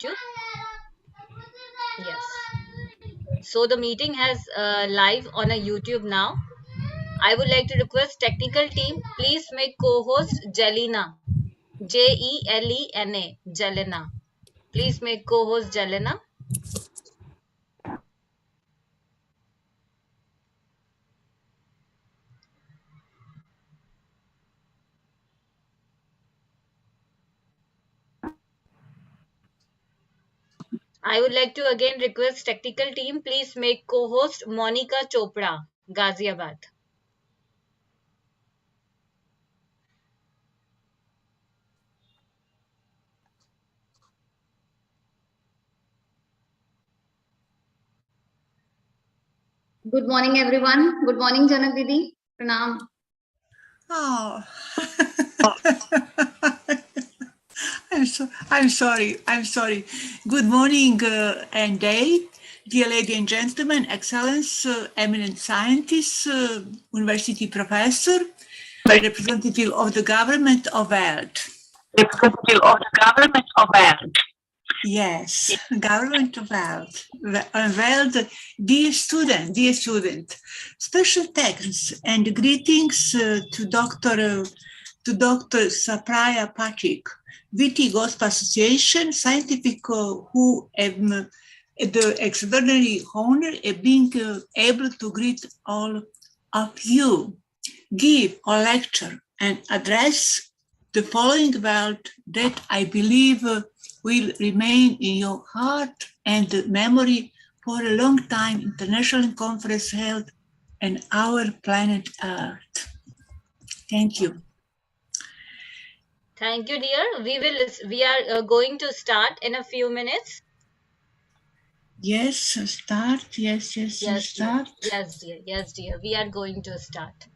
YouTube. Yes. So the meeting has live on a YouTube now. I would like to request technical team, please make co-host Jelena. Jelena. Jelena. Please make co-host Jelena. I would like to again request technical team, please make co-host Monica Chopra, Ghaziabad. Good morning, everyone. Good morning, Jannab Didi. Pranam. Oh, I'm sorry. Good morning and day, dear ladies and gentlemen, excellence, eminent scientists, university professor, representative of the government of world. Representative of the government of world. Yes, government of world. World, dear student. Special thanks and greetings to Dr. Sapraya Patrick, Witty Gospel Association, scientific who am the extraordinary honor of being able to greet all of you, give a lecture and address the following word that I believe will remain in your heart and memory for a long time. International conference held on our planet Earth. Thank you. Thank you, dear. We are going to start in a few minutes. Yes, start. Yes, start. Yes, dear. We are going to start.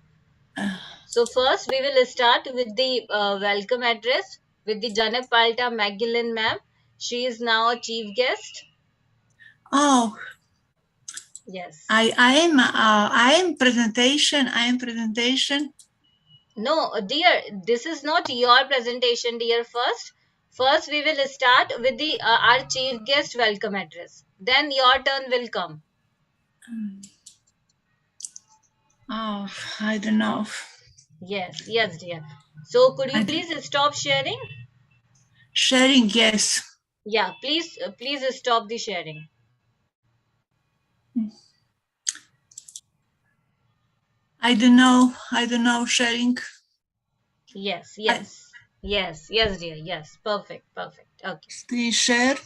So first, we will start with the welcome address with the Jannab Arzani ma'am. She is now a chief guest. Oh, yes. I am presentation. No, dear, this is not your presentation, dear. First we will start with the our chief guest welcome address. Then your turn will come. Oh, I don't know. Yes, dear. So could you please stop sharing? Sharing, yes. Yeah, please stop the sharing. I don't know sharing. Yes, dear. Yes, perfect. Okay. Screen share.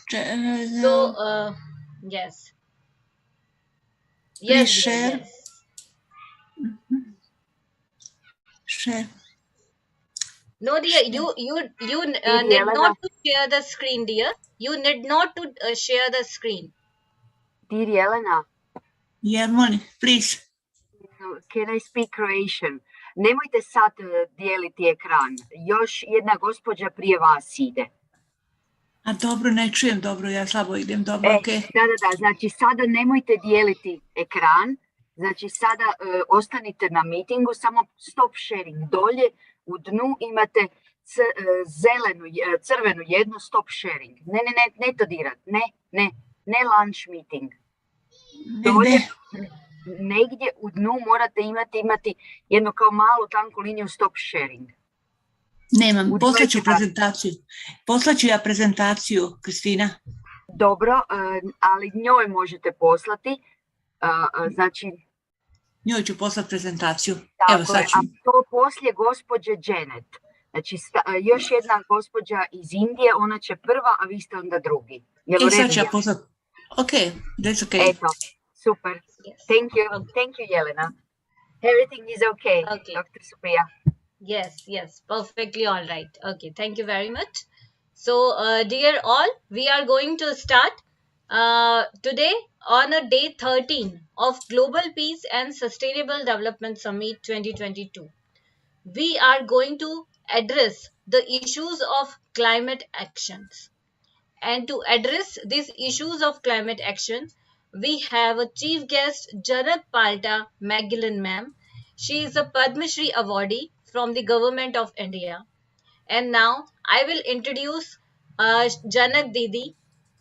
So, yes. Please share. Yes. Share. No, dear, you need not to share the screen, dear. You need not to share the screen. Dear Jelena. Yeah, money, please. Can I speak Croatian? Nemojte sad dijeliti ekran. Još jedna gospođa prije vas ide. A dobro, ne čujem dobro, ja slabo idem, dobro, okej. Da, znači sada nemojte dijeliti ekran, znači sada ostanite na mitingu, samo stop sharing. Dolje u dnu imate crvenu jednu stop sharing. Ne to dirat, ne lunch meeting. Dolje, negdje u dnu morate imati jednu kao malu tanku liniju stop sharing. Nemam, poslaću ja prezentaciju, Kristina. Dobro, ali njoj možete poslati, znači... Njoj ću poslati prezentaciju. Tako, evo sad ću. A to poslije gospođe Janet. Znači, još jedna gospođa iz Indije, ona će prva, a vi ste onda drugi. Sad ću ja poslati. Ok, that's ok. Eto, super. Thank you, Jelena. Everything is okay, Dr. Supriya. Yes, perfectly all right. Okay, thank you very much. So, dear all, we are going to start today on a day 13 of Global Peace and Sustainable Development Summit 2022. We are going to address the issues of climate actions. And to address these issues of climate action, we have a chief guest, Jannab Arzani ma'am. She is a Padmashree Awardee from the Government of India. And now I will introduce Jannab Didi.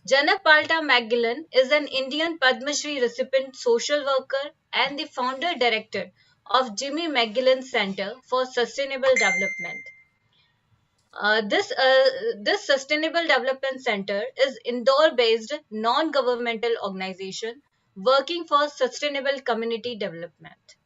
Jannab Arzani is an Indian Padmashree recipient social worker and the founder director of Jimmy Magellan Center for Sustainable Development. This Sustainable Development Center is Indore-based non-governmental organization working for sustainable community development.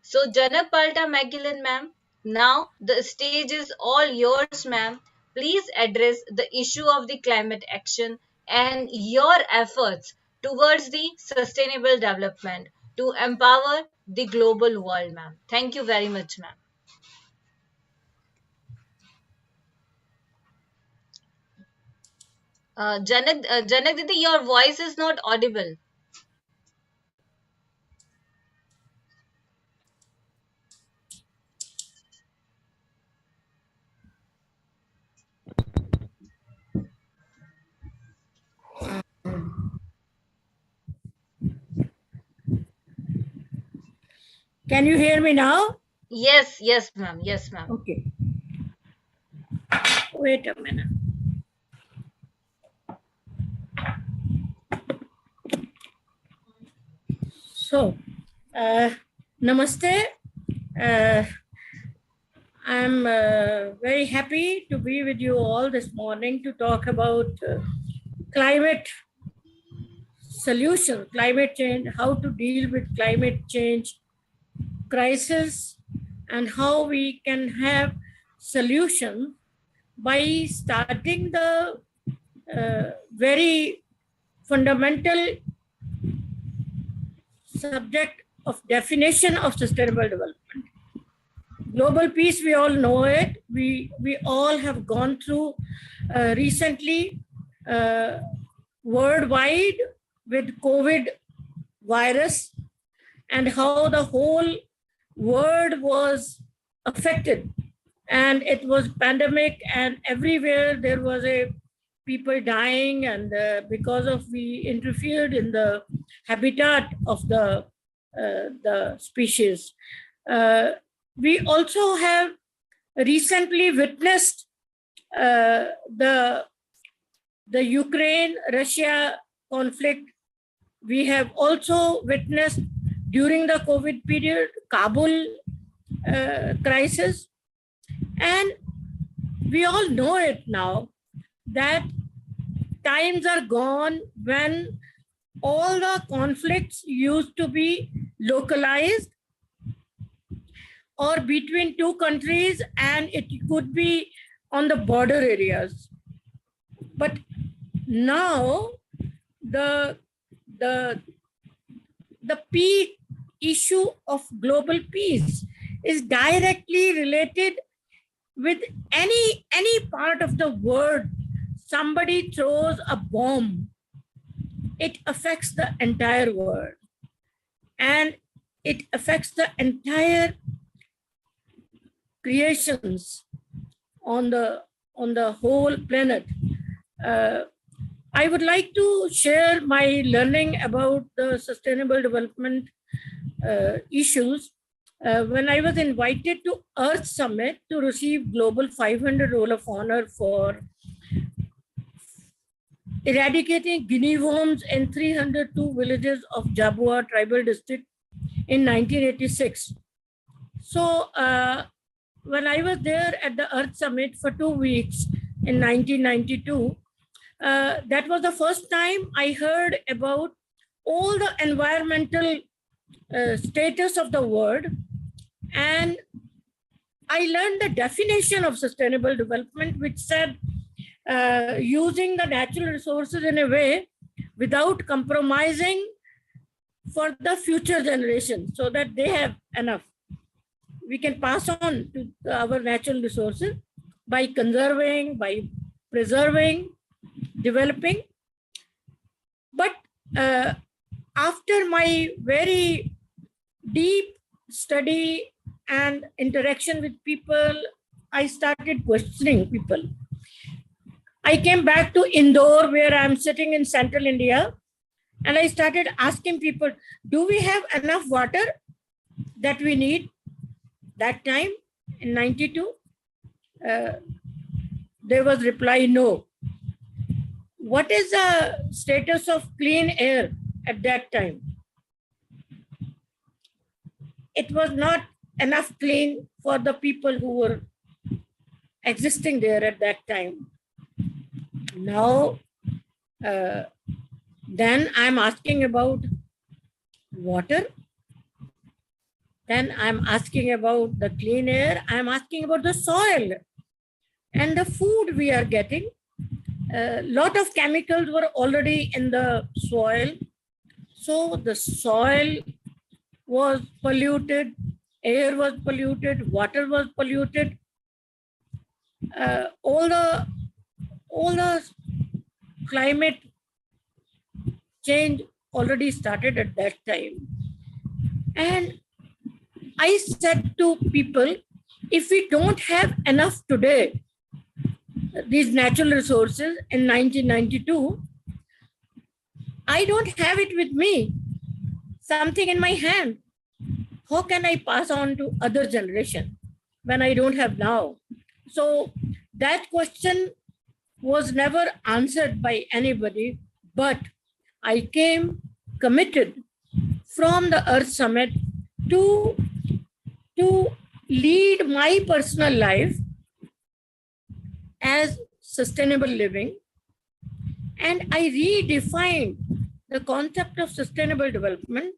So, Jannab Arzani, ma'am, now the stage is all yours, ma'am. Please address the issue of the climate action and your efforts towards the sustainable development to empower the global world, ma'am. Thank you very much, ma'am. Janak Didi, your voice is not audible. Can you hear me now? Yes, yes, ma'am. Yes, ma'am. Okay. Wait a minute. So, namaste. I'm very happy to be with you all this morning to talk about climate solution, climate change, how to deal with climate change crisis, and how we can have solution by starting the very fundamental subject of definition of sustainable development. Global peace, we all know it. We all have gone through recently worldwide with COVID virus and how the whole world was affected, and it was pandemic, and everywhere there was a people dying, and because of we interfered in the habitat of the species. We also have recently witnessed the Ukraine-Russia conflict. We have also witnessed during the COVID period, Kabul crisis. And we all know it now that times are gone when all the conflicts used to be localized or between two countries, and it could be on the border areas. But now the peak issue of global peace is directly related with any part of the world. Somebody throws a bomb, it affects the entire world, and it affects the entire creations on the whole planet. I would like to share my learning about the sustainable development issues. When I was invited to Earth Summit to receive Global 500 Roll of Honor for eradicating guinea worms in 302 villages of Jabua Tribal District in 1986. So when I was there at the Earth Summit for 2 weeks in 1992, that was the first time I heard about all the environmental status of the world. And I learned the definition of sustainable development, which said using the natural resources in a way without compromising for the future generation so that they have enough. We can pass on to our natural resources by conserving, by preserving, developing. But after my very deep study and interaction with people, I started questioning people. I came back to Indore, where I'm sitting in central India, and I started asking people, do we have enough water that we need? That time in 92, there was reply, no. what is the status of clean air at that time? It was not enough clean for the people who were existing there at that time. Now, then I'm asking about water. Then I'm asking about the clean air. I'm asking about the soil and the food we are getting. A lot of chemicals were already in the soil. So the soil was polluted, air was polluted, water was polluted. All the climate change already started at that time. And I said to people, if we don't have enough today, these natural resources in 1992, I don't have it with me, something in my hand. How can I pass on to other generation when I don't have now? So that question was never answered by anybody, but I came committed from the Earth Summit to lead my personal life as sustainable living. And I redefined the concept of sustainable development.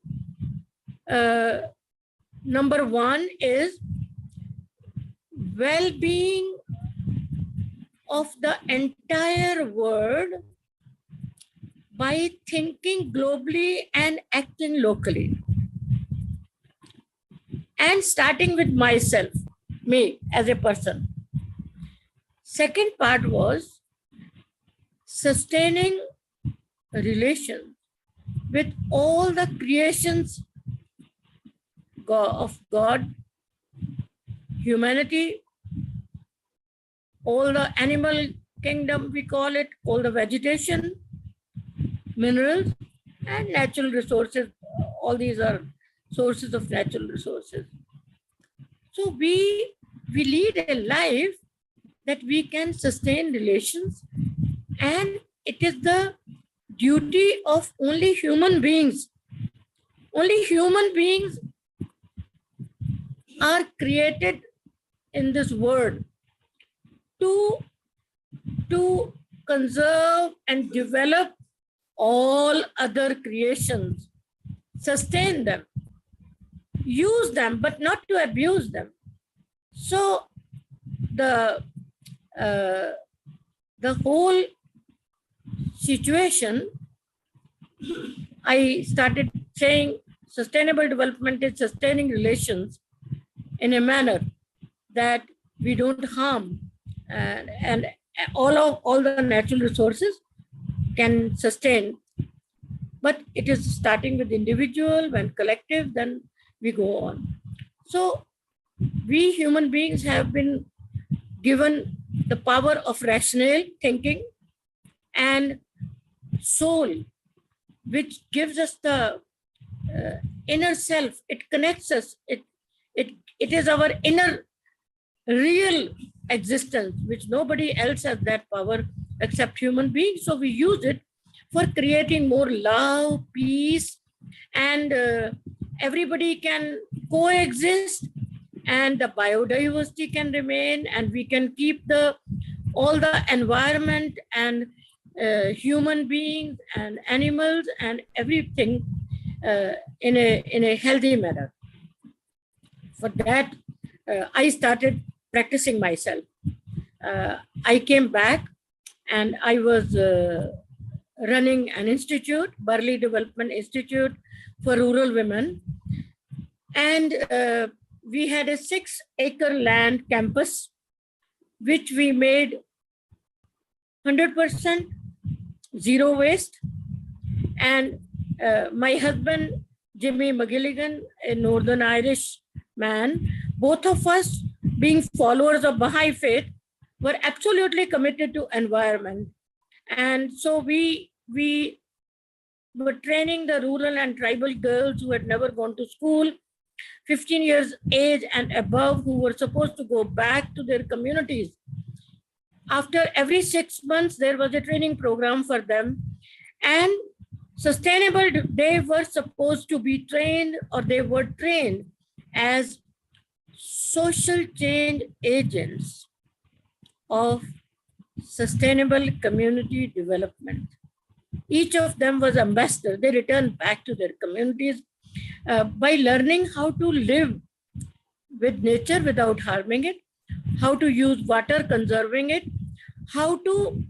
Number one is well-being of the entire world by thinking globally and acting locally. And starting with myself, me as a person. Second part was sustaining relations with all the creations of God, humanity, all the animal kingdom, we call it, all the vegetation, minerals, and natural resources. All these are sources of natural resources. So we lead a life that we can sustain relations, and it is the duty of only human beings. Only human beings are created in this world to conserve and develop all other creations, sustain them, use them, but not to abuse them. So the whole situation, I started saying sustainable development is sustaining relations in a manner that we don't harm, and all the natural resources can sustain. But it is starting with individual, when collective, then we go on. So we human beings have been given the power of rational thinking and soul, which gives us the inner self. It connects us. It is our inner real existence, which nobody else has that power except human beings. So we use it for creating more love, peace, and everybody can coexist, and the biodiversity can remain, and we can keep all the environment and human beings and animals and everything in a healthy manner. For that, I started practicing myself. I came back and I was running an institute, Burley Development Institute for Rural Women. And we had a 6-acre land campus, which we made 100% zero waste. And my husband, Jimmy McGilligan, a Northern Irish man, both of us, being followers of Baha'i faith, were absolutely committed to environment. And so we were training the rural and tribal girls who had never gone to school, 15 years age and above, who were supposed to go back to their communities After every 6 months, there was a training program for them. And they were supposed to be trained, or they were trained as social change agents of sustainable community development. Each of them was ambassador. They returned back to their communities by learning how to live with nature without harming it, how to use water, conserving it, how to,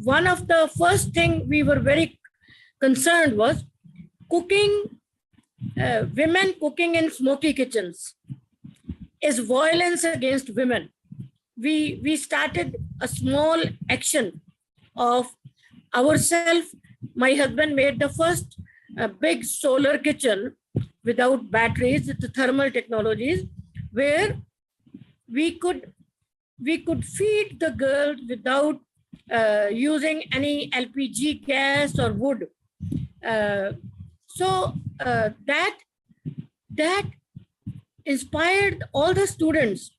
one of the first thing we were very concerned was cooking, women cooking in smoky kitchens is violence against women. We started a small action of ourselves. My husband made the first big solar kitchen without batteries, with the thermal technologies, where we could feed the girls without using any LPG gas or wood. So that inspired all the students.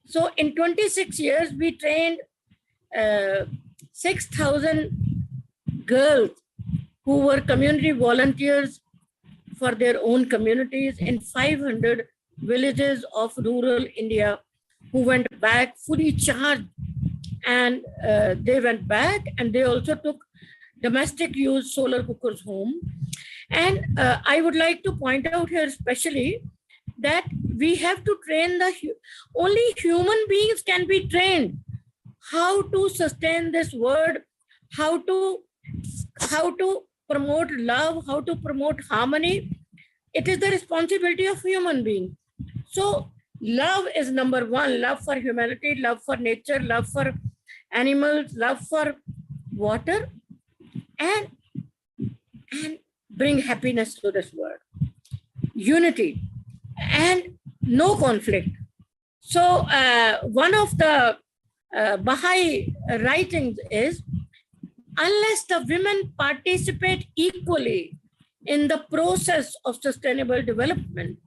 So in 26 years, we trained 6,000 girls who were community volunteers for their own communities in 500 villages of rural India, who went back fully charged. And they went back, and they also took domestic use solar cookers home. And I would like to point out here especially that we have to train only human beings can be trained how to sustain this world, how to promote love, how to promote harmony. It is the responsibility of human being. So love is number one: love for humanity, love for nature, love for animals, love for water, and bring happiness to this world. Unity and no conflict. So one of the Baha'i writings is, unless the women participate equally in the process of sustainable development,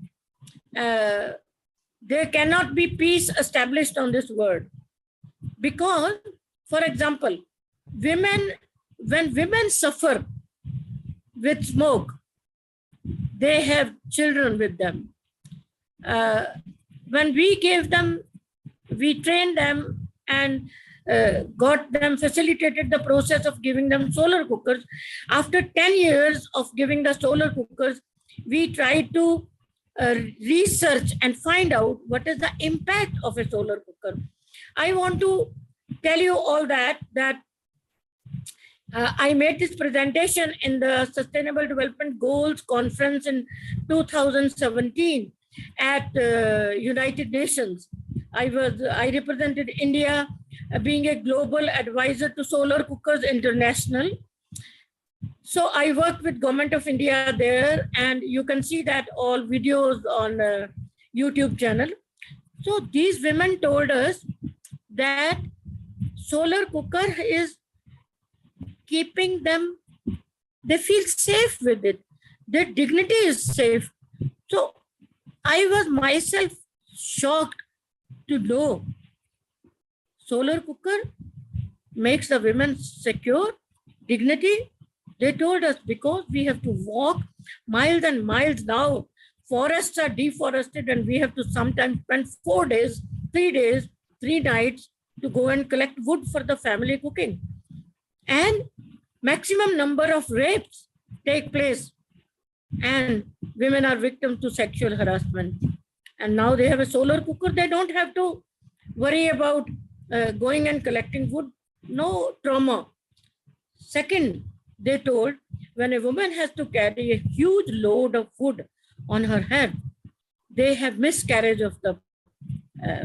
there cannot be peace established on this world. Because, for example, when women suffer with smoke, they have children with them. When we gave them, we trained them and got them, facilitated the process of giving them solar cookers. After 10 years of giving the solar cookers, we tried to research and find out what is the impact of a solar cooker. I want to tell you all that I made this presentation in the Sustainable Development Goals Conference in 2017 at United Nations. I represented India being a global advisor to Solar Cookers International. So I worked with Government of India there, and you can see that all videos on YouTube channel. So these women told us that solar cooker is keeping them, they feel safe with it. Their dignity is safe. So I was myself shocked to know solar cooker makes the women secure, dignity. They told us because we have to walk miles and miles now. Forests are deforested and we have to sometimes spend 4 days, 3 nights to go and collect wood for the family cooking. And maximum number of rapes take place and women are victims to sexual harassment. And now they have a solar cooker. They don't have to worry about going and collecting wood. No trauma. Second, they told when a woman has to carry a huge load of wood on her head, they have miscarriage of the,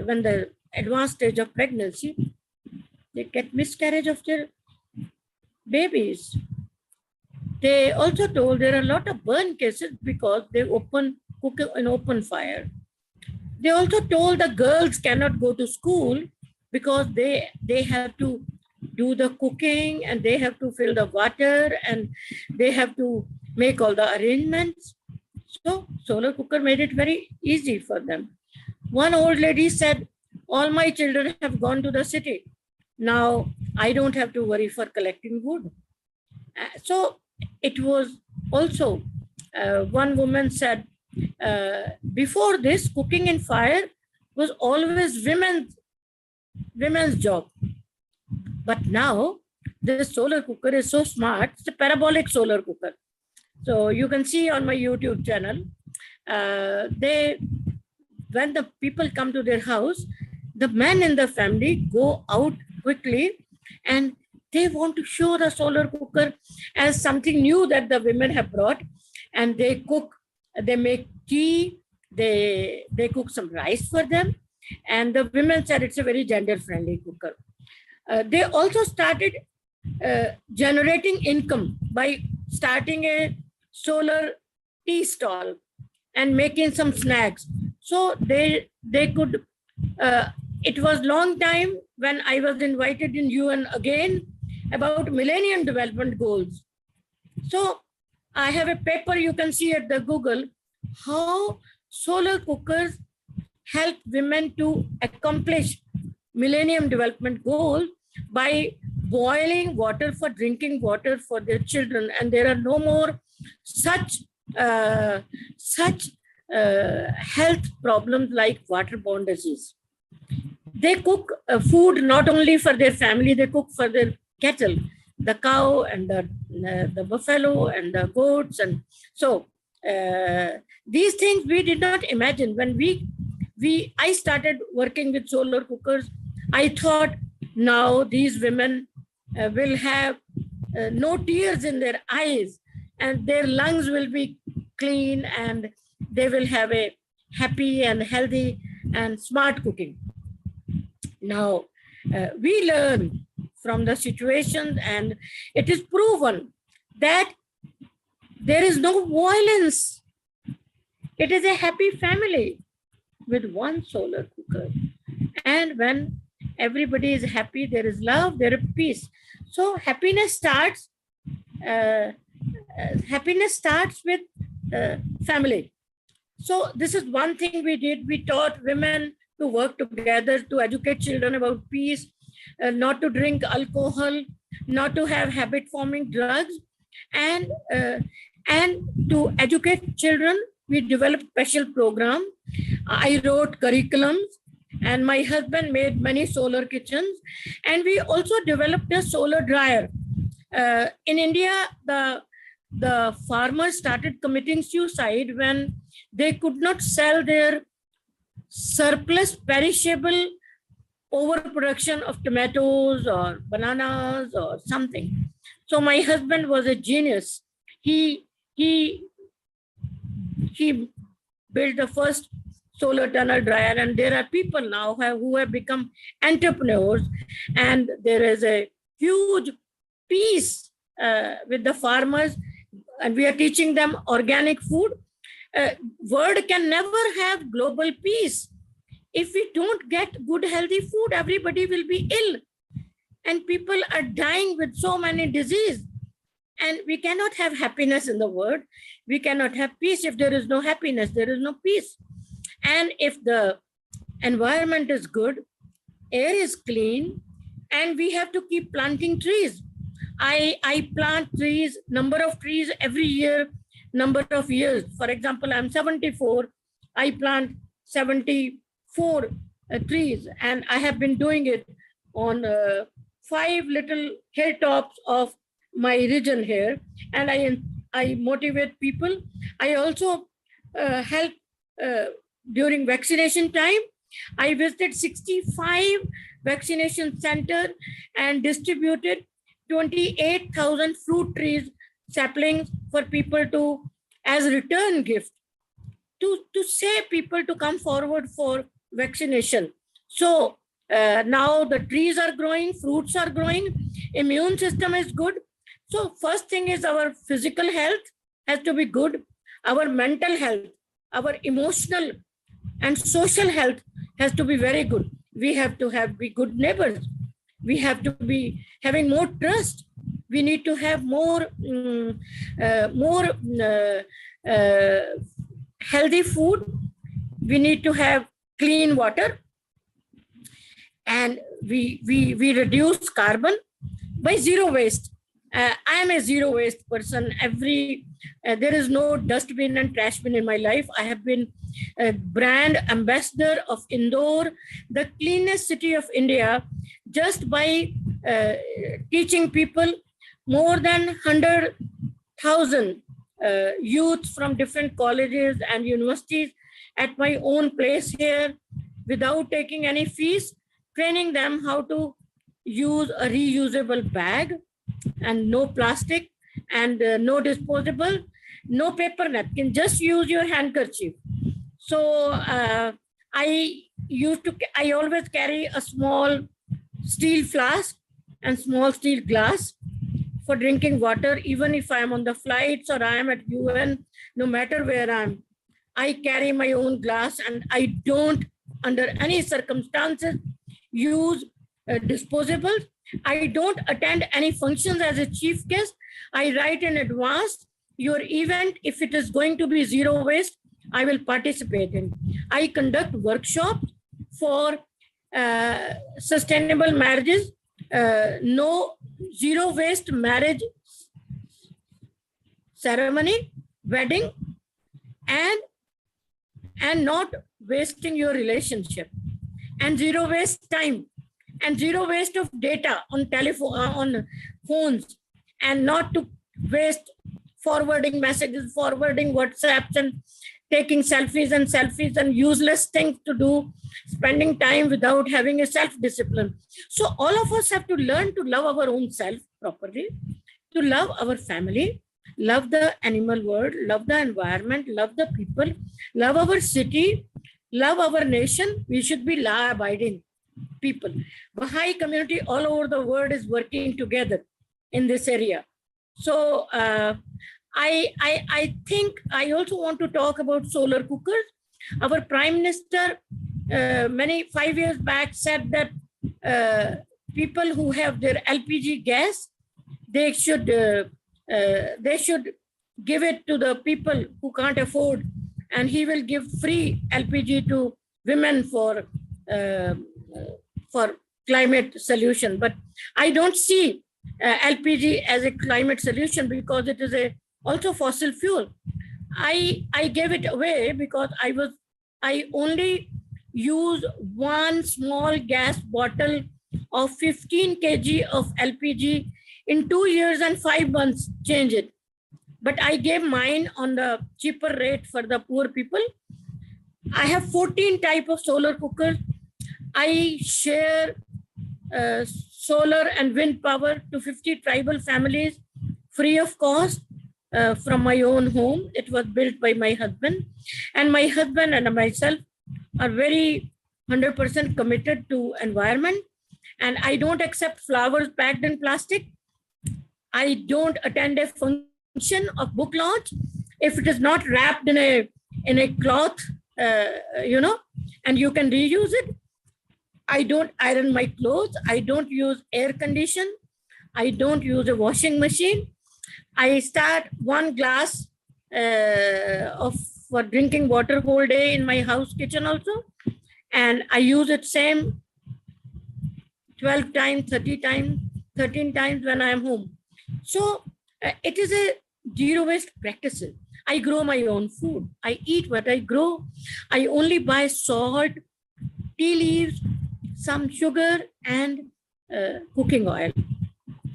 when the advanced stage of pregnancy, they get miscarriage of their babies. They also told there are a lot of burn cases because they cook in open fire. They also told the girls cannot go to school because they have to do the cooking and they have to fill the water and they have to make all the arrangements. So solar cooker made it very easy for them. One old lady said, all my children have gone to the city. Now I don't have to worry for collecting wood. So it was also, one woman said, before this, cooking in fire was always women's job. But now this solar cooker is so smart. It's a parabolic solar cooker. So you can see on my YouTube channel, when the people come to their house, the men in the family go out quickly and they want to show the solar cooker as something new that the women have brought, and they cook, they make tea, they cook some rice for them, and the women said it's a very gender-friendly cooker. They also started generating income by starting a solar tea stall and making some snacks. So they could, it was long time when I was invited in UN again about Millennium Development Goals. So I have a paper you can see at the Google, how solar cookers help women to accomplish Millennium Development Goals by boiling water for drinking water for their children. And there are no more such health problems like waterborne disease. They cook food not only for their family, they cook for their cattle, the cow and the buffalo and the goats. And so these things we did not imagine. When I started working with solar cookers, I thought now these women will have no tears in their eyes, and their lungs will be clean, and they will have a happy and healthy and smart cooking. Now, we learn from the situations, and it is proven that there is no violence. It is a happy family with one solar cooker. And when everybody is happy, there is love, there is peace. So happiness starts with family. So this is one thing we did. We taught women to work together to educate children about peace, not to drink alcohol, not to have habit-forming drugs, and to educate children. We developed special programs. I wrote curriculums, and my husband made many solar kitchens, and we also developed a solar dryer. In India, the farmers started committing suicide when they could not sell their surplus perishable overproduction of tomatoes or bananas or something. So my husband was a genius. He built the first solar tunnel dryer, and there are people now who have become entrepreneurs, and there is a huge peace with the farmers, and we are teaching them organic food. World can never have global peace. If we don't get good, healthy food, everybody will be ill. And people are dying with so many diseases. And we cannot have happiness in the world. We cannot have peace. If there is no happiness, there is no peace. And if the environment is good, air is clean, and we have to keep planting trees. I plant trees, number of trees every year, number of years. For example, I'm 74. I plant 74 trees, and I have been doing it on 5 little hilltops of my region here. And I motivate people. I also help during vaccination time. I visited 65 vaccination centers and distributed 28,000 fruit trees, saplings for people to, as return gift, to say people to come forward for vaccination. So now the trees are growing, fruits are growing, immune system is good. So first thing is our physical health has to be good. Our mental health, our emotional and social health has to be very good. We have to be good neighbors. We have to be having more trust. We need to have more healthy food. We need to have clean water. and we reduce carbon by zero waste. I am a zero waste person. There is no dustbin and trash bin in my life. I have been a brand ambassador of Indore, the cleanest city of India, just by teaching people. More than 100,000 youth from different colleges and universities at my own place here, without taking any fees, training them how to use a reusable bag, and no plastic, and no disposable, no paper napkin, just use your handkerchief. So I always carry a small steel flask and small steel glass for drinking water. Even if I am on the flights or I am at UN, no matter where I carry my own glass, and I don't under any circumstances use disposables. I don't attend any functions as a chief guest. I write in advance your event. If it is going to be zero waste, I will participate in. I conduct workshops for sustainable marriages, no zero waste marriage ceremony, wedding, and not wasting your relationship, and zero waste time, and zero waste of data on telephone, on phones, and not to waste forwarding messages, forwarding WhatsApps, and taking selfies and useless things to do, spending time without having a self-discipline. So all of us have to learn to love our own self properly, to love our family, love the animal world, love the environment, love the people, love our city, love our nation. We should be law-abiding people. Baha'i community all over the world is working together in this area. So I think I also want to talk about solar cookers. Our Prime Minister 5 years back said that people who have their LPG gas, they should give it to the people who can't afford, and he will give free LPG to women for climate solution. But I don't see LPG as a climate solution, because it is also fossil fuel. I gave it away because I only use one small gas bottle of 15 kg of LPG in 2 years and 5 months, change it. But I gave mine on the cheaper rate for the poor people. I have 14 type of solar cookers. I share solar and wind power to 50 tribal families free of cost from my own home. It was built by my husband, and my husband and myself are very 100% committed to environment. And I don't accept flowers packed in plastic. I don't attend a function of book launch if it is not wrapped in a cloth, and you can reuse it. I don't iron my clothes. I don't use air condition. I don't use a washing machine. I start one glass for drinking water whole day in my house kitchen also. And I use it same 12 times, 30 times, 13 times when I am home. So it is a zero waste practice. I grow my own food. I eat what I grow. I only buy salt, tea leaves, some sugar, and cooking oil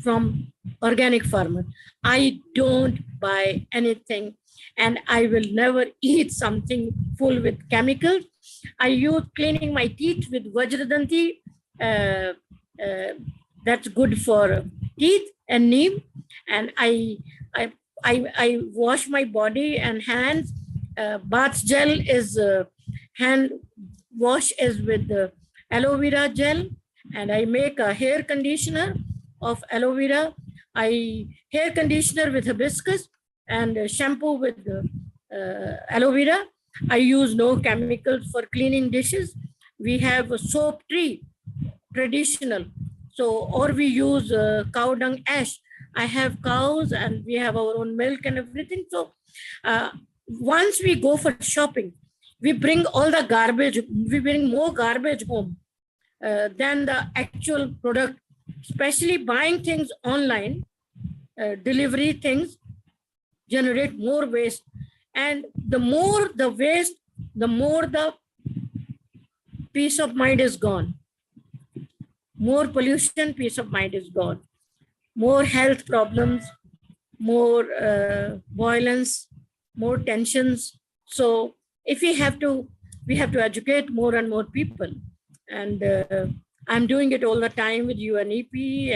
from organic farmers. I don't buy anything, and I will never eat something full with chemicals. I use cleaning my teeth with Vajradanti. That's good for teeth and neem. And I wash my body and hands. Bath gel is hand wash is with aloe vera gel, and I make a hair conditioner of aloe vera. Hair conditioner with hibiscus and shampoo with aloe vera. I use no chemicals for cleaning dishes. We have a soap tree, traditional. So, or we use cow dung ash. I have cows and we have our own milk and everything. So once we go for shopping, we bring all the garbage, we bring more garbage home than the actual product, especially buying things online, delivery things generate more waste. And the more the waste, the more the peace of mind is gone. More pollution, peace of mind is gone. More health problems, more violence, more tensions. So if we have to educate more and more people. And I'm doing it all the time with UNEP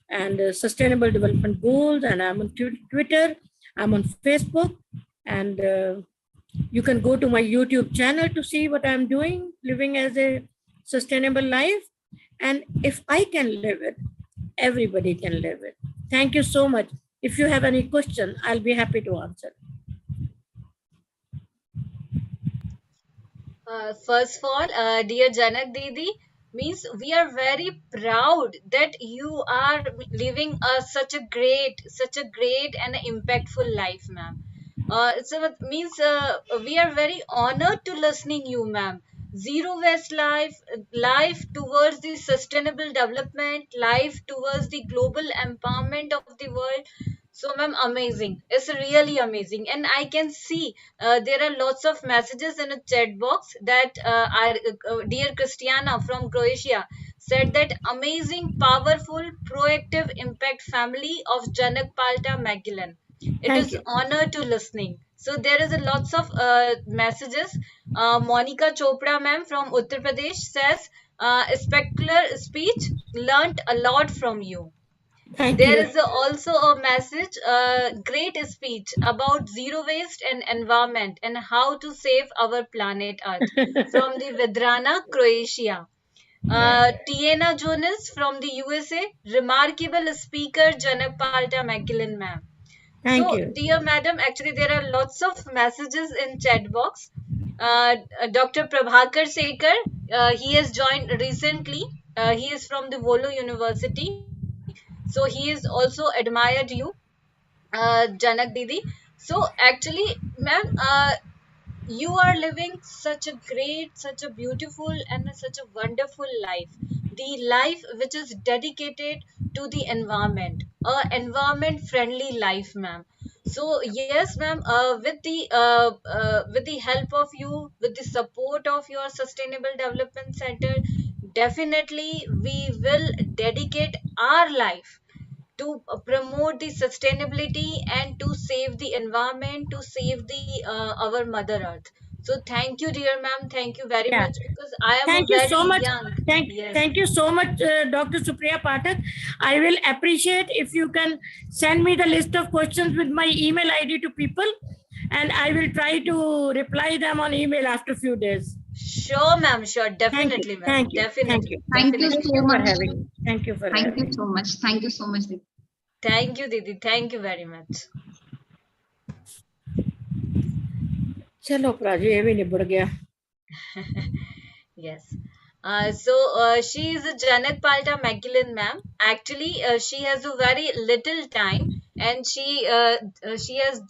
and Sustainable Development Goals. And I'm on Twitter, I'm on Facebook, and you can go to my YouTube channel to see what I'm doing, living as a sustainable life. And if I can live it, everybody can live it. Thank you so much. If you have any question, I'll be happy to answer. First of all, dear Janak Didi, means we are very proud that you are living such a great and impactful life, ma'am. So it means we are very honored to listening you, ma'am. Zero waste life, life towards the sustainable development, life towards the global empowerment of the world. So, ma'am, amazing. It's really amazing. And I can see there are lots of messages in a chat box that our dear Christiana from Croatia said that amazing, powerful, proactive impact family of Janak Palta Magellan. It is honor to listening. So there is a lots of messages. Monica Chopra ma'am from Uttar Pradesh says, spectacular speech, learnt a lot from you. There is also a message, great speech about zero waste and environment and how to save our planet Earth from the Vidrana, Croatia. Tiana Jonas from the USA, remarkable speaker, Janak Palta Magellan ma'am. Thank So, you. dear madam, actually there are lots of messages in chat box. Dr. Prabhakar Sekar, he has joined recently. He is from the Volo University. So he is also admired you, Janak Didi. So actually, ma'am, you are living such a great, such a beautiful, and such a wonderful life. The life which is dedicated to the environment, a environment friendly life, ma'am. So yes, ma'am, with the help of you, with the support of your Sustainable Development Center, definitely we will dedicate our life to promote the sustainability and to save the environment, to save the our mother earth. So thank you, dear ma'am, thank you very much, because I am Thank a you very so much. young. Thank you so much, Dr. Supriya Pathak. I will appreciate if you can send me the list of questions with my email ID to people, and I will try to reply them on email after a few days. Sure, ma'am, sure, definitely, ma'am. Thank you. Definitely. Thank you Definitely. so much. Thank you for Thank having you me. so much. Thank you so much. Didi. Thank you, Didi. Thank you very much. चलो प्राजू ये भी निबड़ गया. Yes. So she is a Janak Palta Magellan ma'am. Actually, she has a very little time, and she has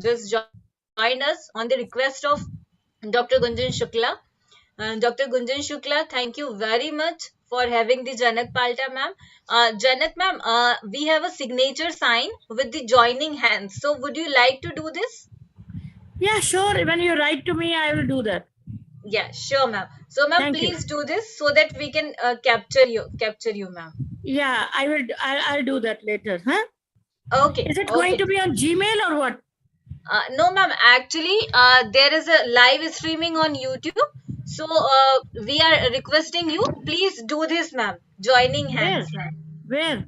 just joined us on the request of Dr. Gunjan Shukla. Dr. Gunjan Shukla, thank you very much for having the Janak Palta ma'am. Janak ma'am, we have a signature sign with the joining hands. So would you like to do this? Yeah, sure. When you write to me, I will do that. Yeah, sure, ma'am. So, ma'am, Thank please do this so that we can capture you, ma'am. Yeah, I will. I'll do that later. Huh? Okay. Is it going to be on Gmail or what? No, ma'am. Actually, there is a live streaming on YouTube. So, we are requesting you, please do this, ma'am. Joining hands, ma'am. Where?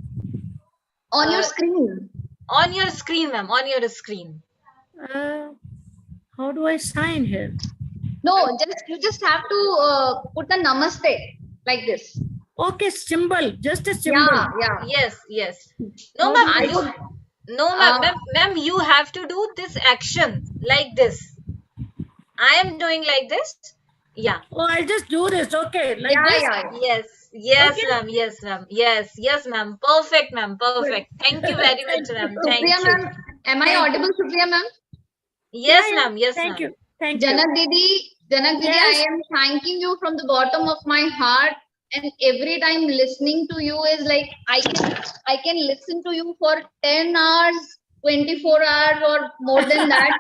On your screen. On your screen, ma'am. On your screen. How do I sign here? No, you just have to put a namaste like this. Okay, symbol, just a symbol. Yeah. Yes. No, ma'am. Ma'am, you have to do this action like this. I am doing like this. Yeah. Oh, I'll just do this. Okay. Like this? Yeah. Yes, okay. Ma'am. Yes, ma'am. Perfect, ma'am. Perfect. Thank you very much, ma'am. Thank you. Ma'am, am I audible, Supriya ma'am? Yes, ma'am. Yes, Thank you. Janak Didi, I am thanking you from the bottom of my heart and every time listening to you is like I can listen to you for 10 hours, 24 hours, or more than that.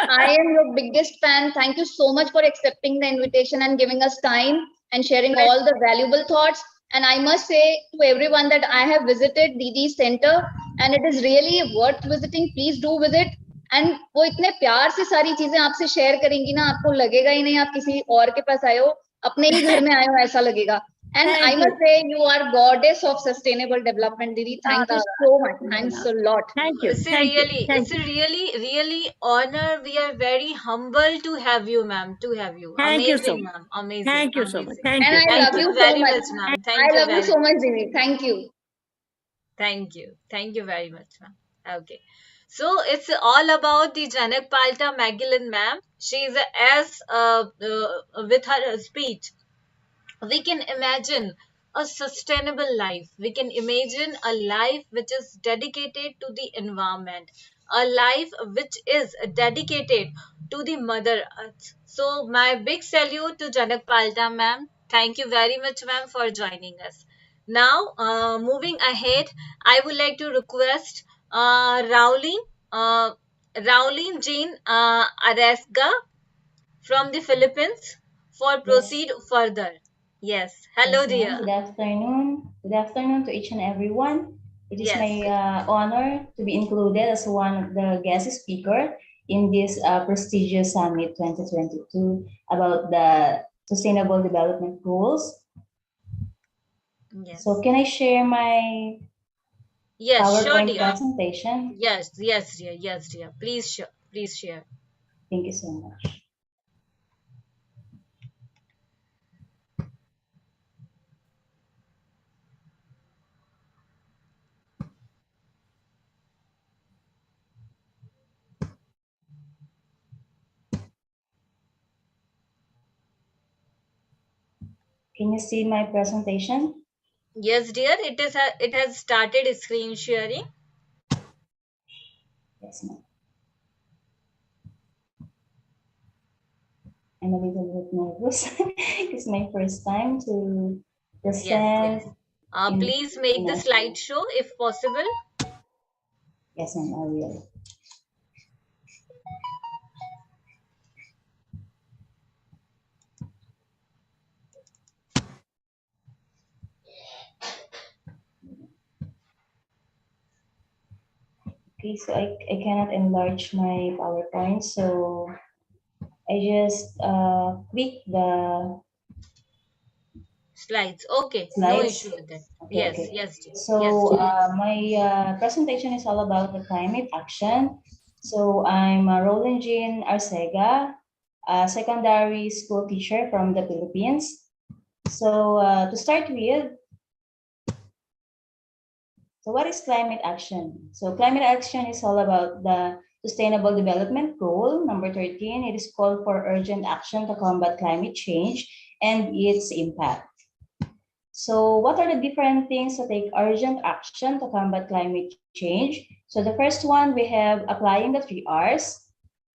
I am your biggest fan. Thank you so much for accepting the invitation and giving us time and sharing all the valuable thoughts. And I must say to everyone that I have visited Didi's center and it is really worth visiting. Please do visit. And वो इतने प्यार से सारी चीजें आपसे share करेंगी ना, आपको लगेगा ही नहीं आप किसी और के पास आए हो, अपने ही घर में आए हो ऐसा लगेगा. And I must say you are goddess of sustainable development, Didi. Thank you so much. Thanks a lot. Thank you. It's a really honor. We are very humble to have you, ma'am. To have you. Thank you so Amazing, much. ma'am. Amazing. Thank you so much. Thank And you. I Thank love you. you so very much. much, ma'am. Thank I you love you very so much. much, Didi. Thank you. Thank you. Thank you very much, ma'am. Okay. So it's all about the Janak Palta Magdalene, ma'am. She's as with her speech, we can imagine a sustainable life. We can imagine a life which is dedicated to the environment, a life which is dedicated to the Mother Earth. So, my big salute to Janak Palta, ma'am. Thank you very much, ma'am, for joining us. Now, moving ahead, I would like to request Rowling Jean Aresga from the Philippines for Yes. proceed further. Yes. Hello, Yes, ma'am. Good dear. afternoon. Good afternoon to each and everyone. It is Yes. my honor to be included as one of the guest speaker in this prestigious summit 2022 about the Sustainable Development Goals. Yes. So can I share my Yes, sure, PowerPoint dear. presentation? Yes, yes, dear. Yes, dear. Please share. Please share. Thank you so much. Can you see my presentation? Yes, dear. It has started screen sharing. Yes, ma'am. I'm a little bit nervous. It's my first time to Yes, yes. present. Please make the slideshow if possible. Yes, ma'am, I will. Okay, so I cannot enlarge my PowerPoint, so I just click the Slides. Okay. No slides. issue with that. Okay, Yes, okay. yes, dear. So Yes, dear. my presentation is all about the climate action. So I'm Roland Jean Arcega, a secondary school teacher from the Philippines. So to start with, so what is climate action? So climate action is all about the Sustainable Development Goal, number 13. It is called for urgent action to combat climate change and its impact. So what are the different things to take urgent action to combat climate change? So the first one, we have applying the 3 Rs.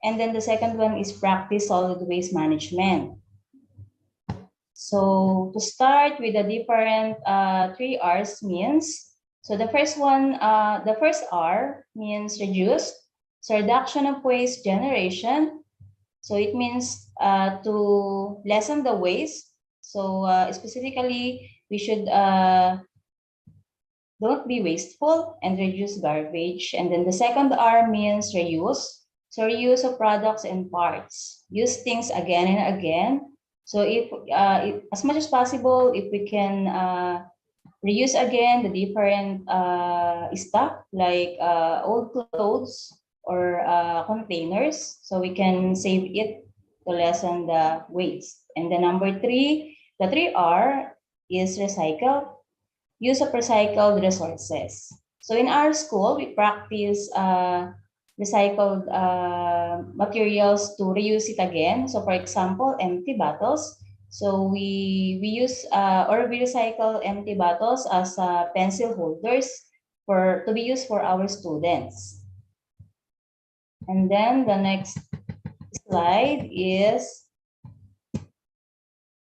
And then the second one is practice solid waste management. So to start with the different 3 Rs means, so the first one, the first R means reduce. So reduction of waste generation. So it means to lessen the waste. So specifically, we should don't be wasteful and reduce garbage. And then the second R means reuse. So reuse of products and parts. Use things again and again. So if as much as possible, if we can reuse again the different stuff like old clothes or containers, so we can save it to lessen the waste. And the number 3, the 3R is recycle, use of recycled resources. So in our school, we practice recycled materials to reuse it again. So for example, empty bottles. So we use or we recycle empty bottles as pencil holders to be used for our students. And then the next slide is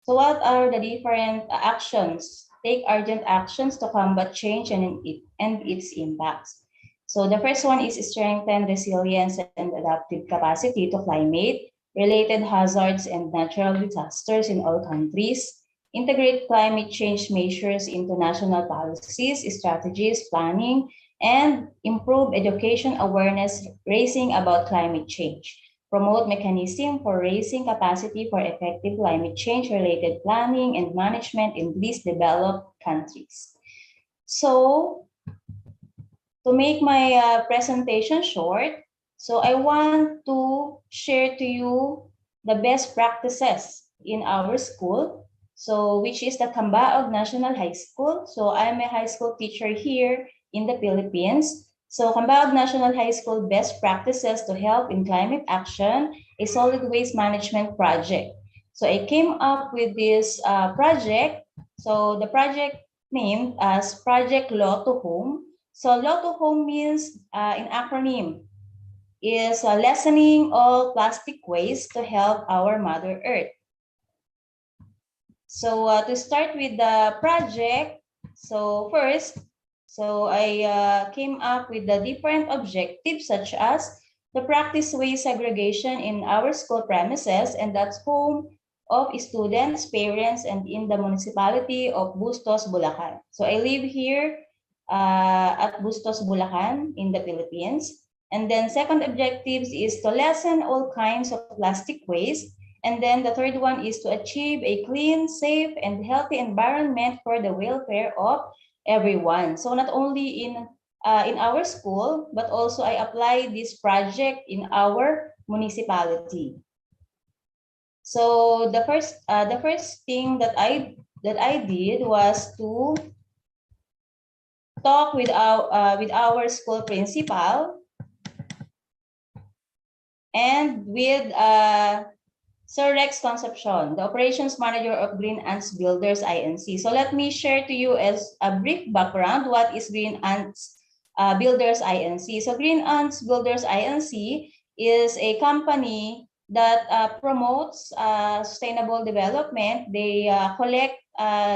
So what are the different actions? Take urgent actions to combat change and its impacts. So the first one is strengthen resilience and adaptive capacity to climate-related hazards and natural disasters in all countries. Integrate climate change measures into national policies, strategies, planning, and improve education awareness raising about climate change. Promote mechanism for raising capacity for effective climate change-related planning and management in least developed countries. So, to make my presentation short, so I want to share to you the best practices in our school, so which is the Cambaog National High School. So I'm a high school teacher here in the Philippines. So Cambaog National High School best practices to help in climate action, a solid waste management project. So I came up with this project. So the project named as Project Law to Home. So Law to Home means in acronym is lessening all plastic waste to help our Mother Earth. So to start with the project, so first, so I came up with the different objectives such as the practice waste segregation in our school premises, and that's home of students, parents, and in the municipality of Bustos, Bulacan. So I live here at Bustos, Bulacan in the Philippines. And then second objectives is to lessen all kinds of plastic waste. And then the third one is to achieve a clean, safe, and healthy environment for the welfare of everyone. So not only in our school, but also I apply this project in our municipality. So the first thing that I did was to talk with our school principal and with Sir Rex Concepcion, the operations manager of Green Ants Builders Inc. So let me share to you as a brief background what is Green Ants Builders Inc. So Green Ants Builders Inc. is a company that promotes sustainable development. They collect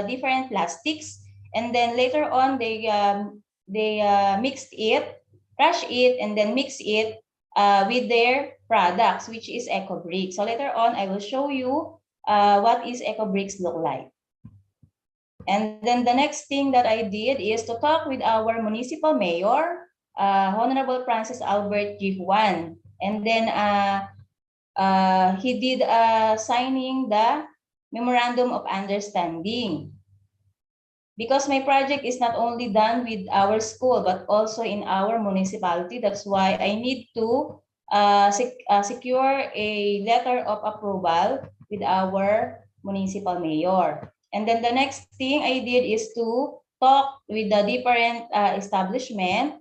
different plastics, and then later on they mixed it, crush it, and then mix it with their products, which is EcoBricks. So later on, I will show you what is EcoBricks look like. And then the next thing that I did is to talk with our municipal mayor, Honorable Francis Albert G. Juan. And then he did signing the Memorandum of Understanding. Because my project is not only done with our school, but also in our municipality. That's why I need to secure a letter of approval with our municipal mayor. And then the next thing I did is to talk with the different establishment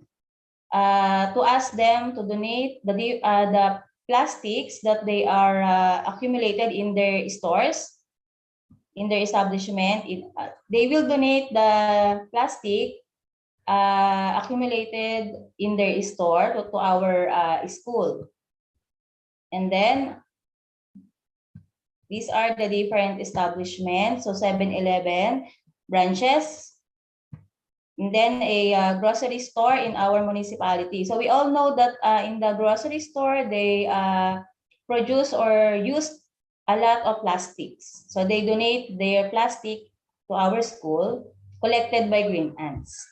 to ask them to donate the plastics that they are accumulated in their stores, in their establishment. They will donate the plastic accumulated in their store to our school. And then these are the different establishments. So 7-Eleven branches, and then a grocery store in our municipality. So we all know that in the grocery store, they produce or use a lot of plastics. So they donate their plastic to our school, collected by Green Ants.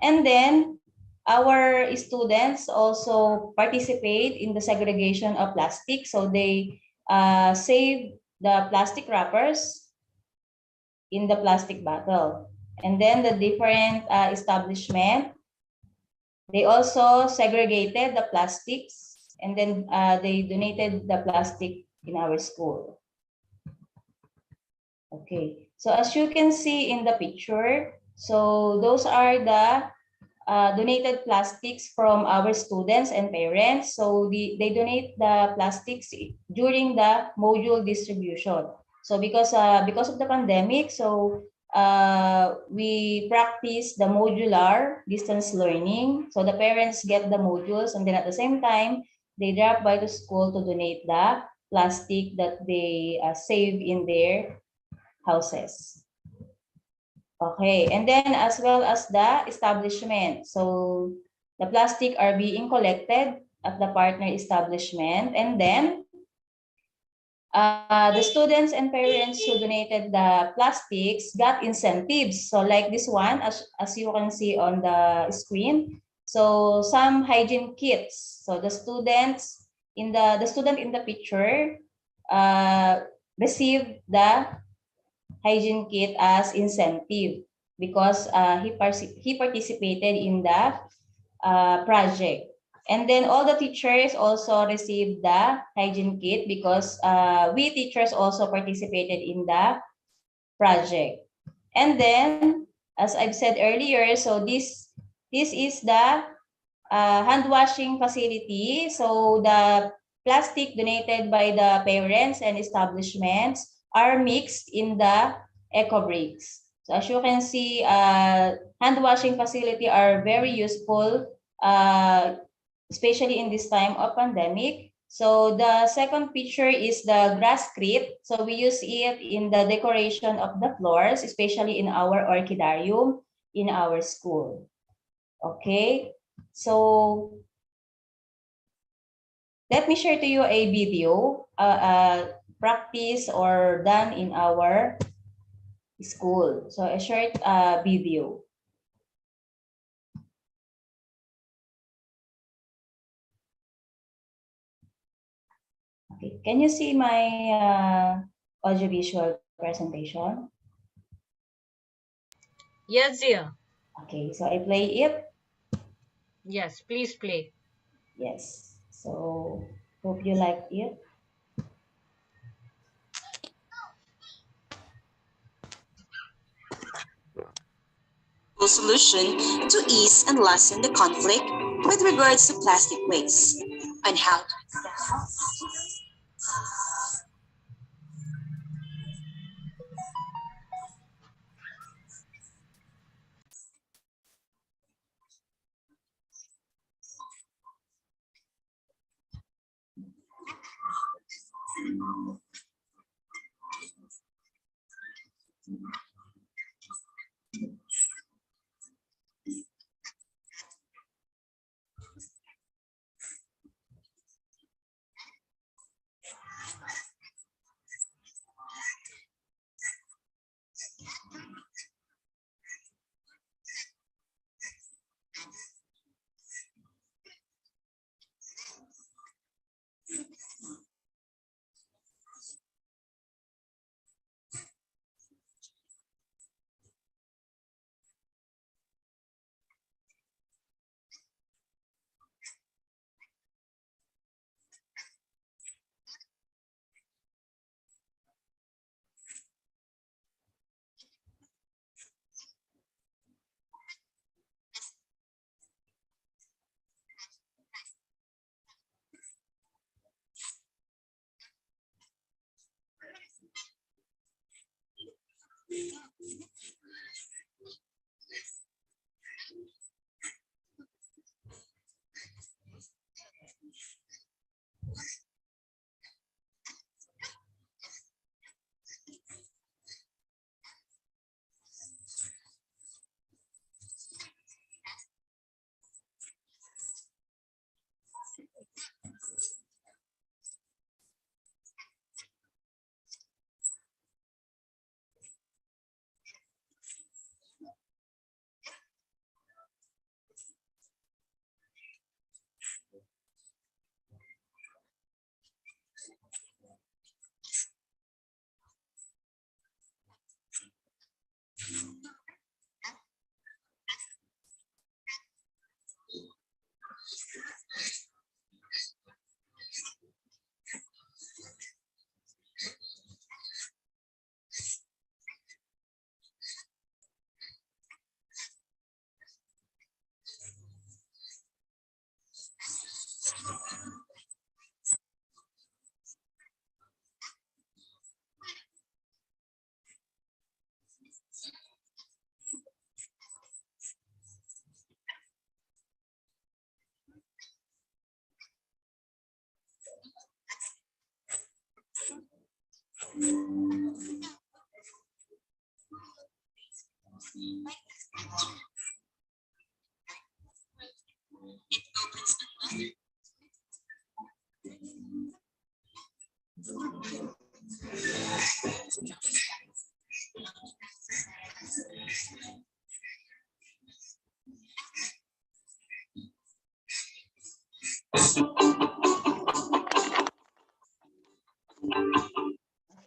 And then our students also participate in the segregation of plastic. So they save the plastic wrappers in the plastic bottle. And then the different establishment, they also segregated the plastics, and then they donated the plastic in our school. Okay, so as you can see in the picture, so those are the donated plastics from our students and parents. So they donate the plastics during the module distribution. So because of the pandemic, so we practice the modular distance learning. So the parents get the modules, and then at the same time, they drop by the school to donate the plastic that they save in their houses. Okay, and then as well as the establishment. So the plastic are being collected at the partner establishment, and then the students and parents who donated the plastics got incentives. So like this one, as you can see on the screen. So some hygiene kits. So the students in the student in the picture received the hygiene kit as incentive because he participated in the project. And then all the teachers also received the hygiene kit because we teachers also participated in the project. And then, as I've said earlier, so this is the hand washing facility. So the plastic donated by the parents and establishments are mixed in the eco bricks. So as you can see, hand washing facility are very useful, especially in this time of pandemic. So the second picture is the grass crate. So we use it in the decoration of the floors, especially in our orchidarium in our school. Okay, so let me share to you a video, practice or done in our school. So a short video. Okay, can you see my audiovisual presentation? Yes, dear. Okay, so I play it. Yes, please play. Yes, so hope you like it. Solution to ease and lessen the conflict with regards to plastic waste and how to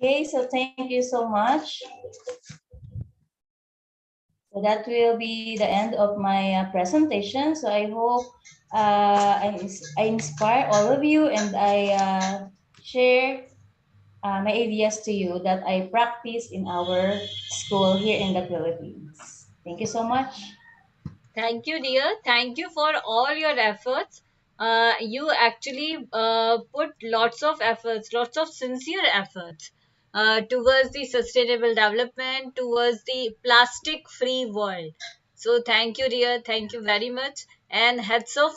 Okay, so thank you so much. So that will be the end of my presentation. So I hope I inspire all of you, and I share my ideas to you that I practice in our school here in the Philippines. Thank you so much. Thank you, dear. Thank you for all your efforts. You actually put lots of efforts, lots of sincere efforts towards the sustainable development, towards the plastic free world. So, thank you, dear. Thank you very much. And hats off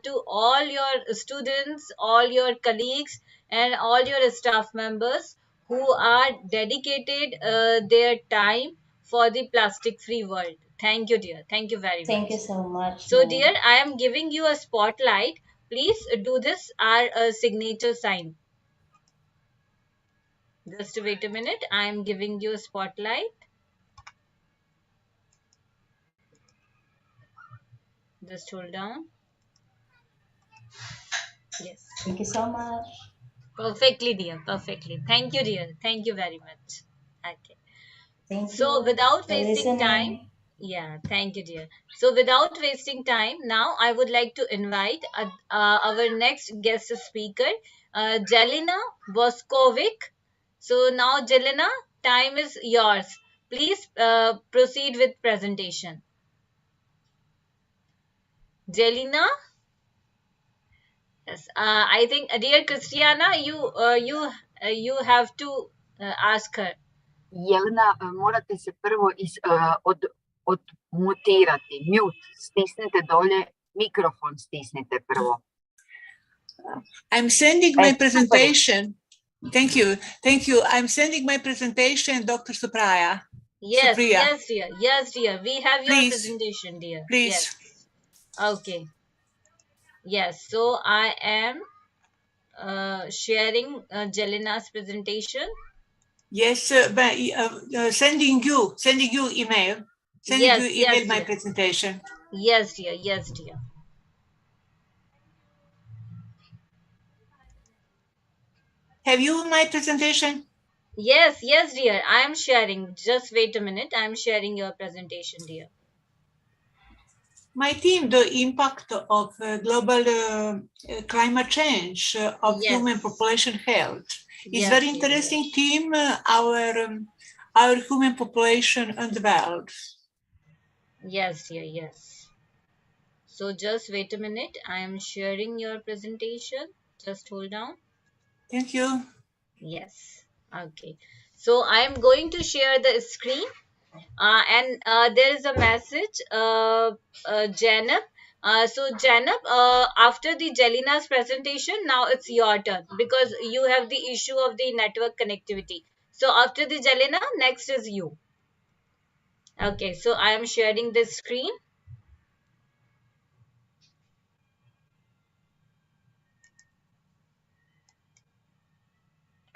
to all your students, all your colleagues, and all your staff members who are dedicated their time for the plastic free world. Thank you, dear. Thank you very Thank much. you so much. So, dear, I am giving you a spotlight. Please do this, our signature sign. Just wait a minute. I am giving you a spotlight. Just hold on. Yes. Thank you so much. Perfectly, dear. Perfectly. Thank you, dear. Thank you very much. Okay. Thank So, you without for wasting time, listening. yeah, thank you, dear. So, without wasting time, now I would like to invite our next guest speaker, Jelena Boskovic. So, now, Jelena, time is yours. Please proceed with presentation. Jelena? Yes, I think, dear Christiana, you have to ask her. Jelena, morate se prvo odmutirati. Mute. Stisnite dolje. Mikrofon stisnite prvo. I'm sending my super. presentation. Thank you. Thank you. I'm sending my presentation, Dr. Supriya. Yes, Supriya. yes, dear. Yes, dear. We have your Please. presentation, dear. Please. Yes. Okay. Yes. So I am sharing Jelena's presentation. Yes, sending you email. Sending Yes, you yes, email my dear. presentation. Yes, dear. Yes, dear. Have you my presentation? Yes, yes, dear. I am sharing. Just wait a minute. I am sharing your presentation, dear. My team, the impact of global climate change of Yes. human population health. It's Yes, very dear, interesting yes. team, our human population and the world. Yes, dear. Yes. So just wait a minute. I am sharing your presentation. Just hold on. Thank you. Yes. Okay. So I am going to share the screen. And there is a message, Jannab. So Jannab, after the Jelena's presentation, now it's your turn because you have the issue of the network connectivity. So after the Jelena, next is you. Okay, so I am sharing this screen.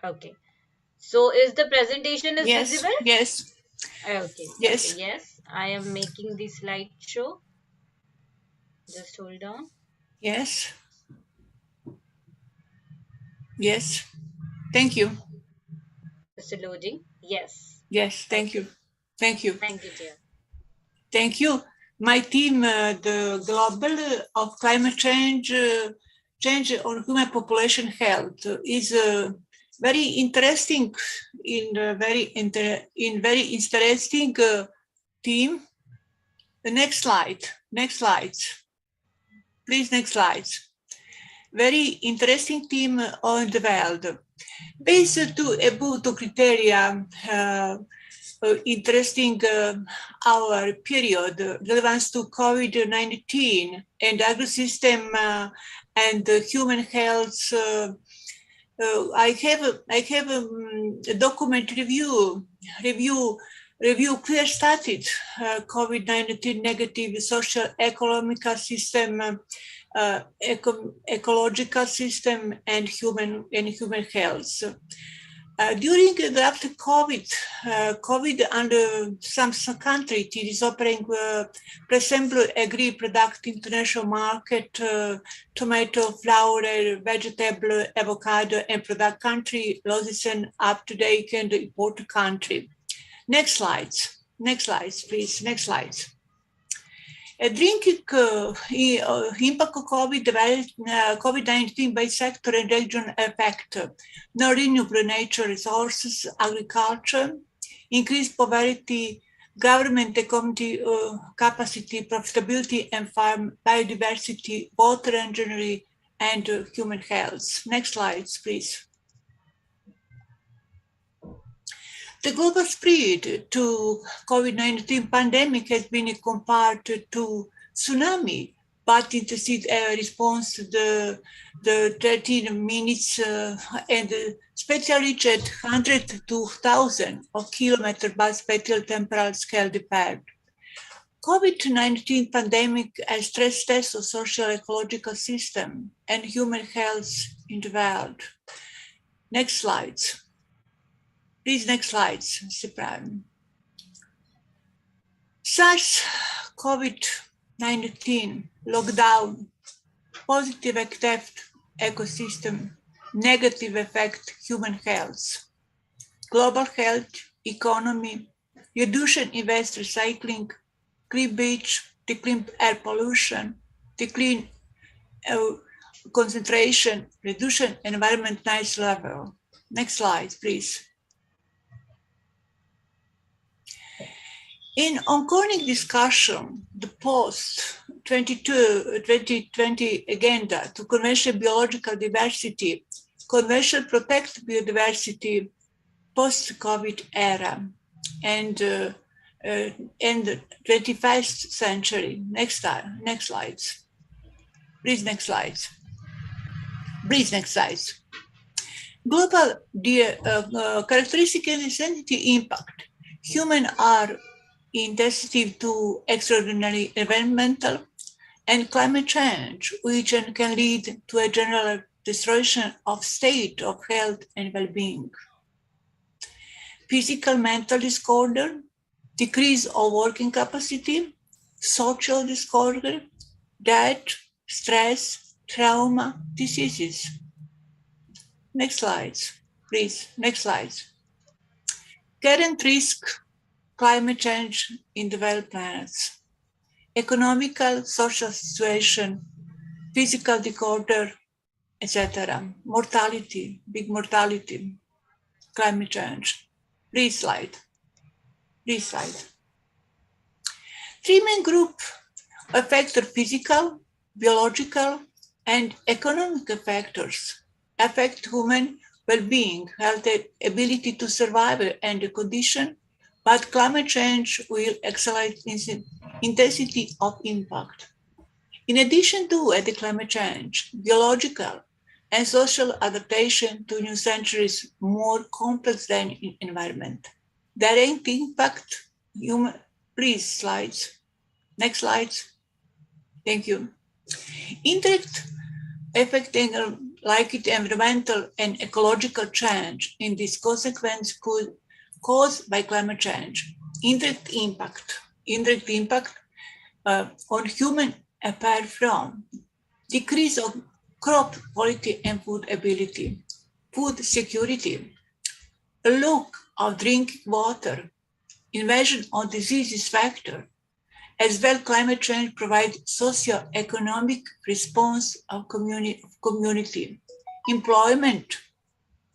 Okay. So is the presentation is Yes, visible? yes. Okay. Yes. Okay, yes. I am making the slideshow. Just hold on. Yes. Yes. Thank you. Just loading. Yes. Yes, thank Okay. you. Thank you. Thank you, dear. Thank you. My team, the global of climate change, change on human population health is very interesting in very interesting team. The next slide. Next slide. Please, next slide. Very interesting team on the world. Based to about the criteria interesting our period relevance to COVID-19 and agri-system and human health. I have a document review clear stated COVID-19 negative social economical system ecological system and human health. During the after COVID under some countries, it is offering, for example, agree product international market, tomato, flour, vegetable, avocado, and product country losses and up to date and import country. Next slides, please. Next slides. Drinking impact of COVID-19 by sector and region effect, non-renewable nature resources, agriculture, increased poverty, government and community capacity, profitability, and farm biodiversity, water engineering, and human health. Next slides, please. The global spread to COVID-19 pandemic has been compared to tsunami, but it is a response to the 13 minutes and spatial reach at 100 to 1,000 of kilometers by spatial temporal scale depart. COVID-19 pandemic has stress test of social ecological system and human health in the world. Next slides. Please, next slides, Cyprian. SARS-CoV-19, lockdown, positive effect ecosystem, negative effect human health, global health, economy, reduction in waste recycling, clean beach, decline air pollution, decline concentration, reduction environment noise level. Next slide, please. In ongoing discussion, the post-2020 agenda to conventional biological diversity, conventional protect biodiversity, post-COVID era, and the 21st century. Next slides. Please, next slides. Please, next slides. Global characteristic and identity impact. Humans are insensitive to extraordinary environmental and climate change, which can lead to a general destruction of state of health and well-being. Physical mental disorder, decrease of working capacity, social disorder, death, stress, trauma, diseases. Next slides, please. Next slides. Current risk, climate change in developed planets, economical, social situation, physical disorder, etc. Mortality, big mortality, climate change. Please slide. Please slide. Three main groups of factors: physical, biological, and economic factors affect human well-being, health, ability to survive, and the condition. But climate change will accelerate intensity of impact. In addition to the climate change, biological and social adaptation to new centuries more complex than in environment. Direct impact human. Please, slides. Next slides. Thank you. Indirect affecting like it environmental and ecological change in this consequence could caused by climate change. Indirect impact on human apart from decrease of crop quality and food ability, food security, a lack of drinking water, invasion of diseases factor, as well climate change provides socio-economic response of community, employment,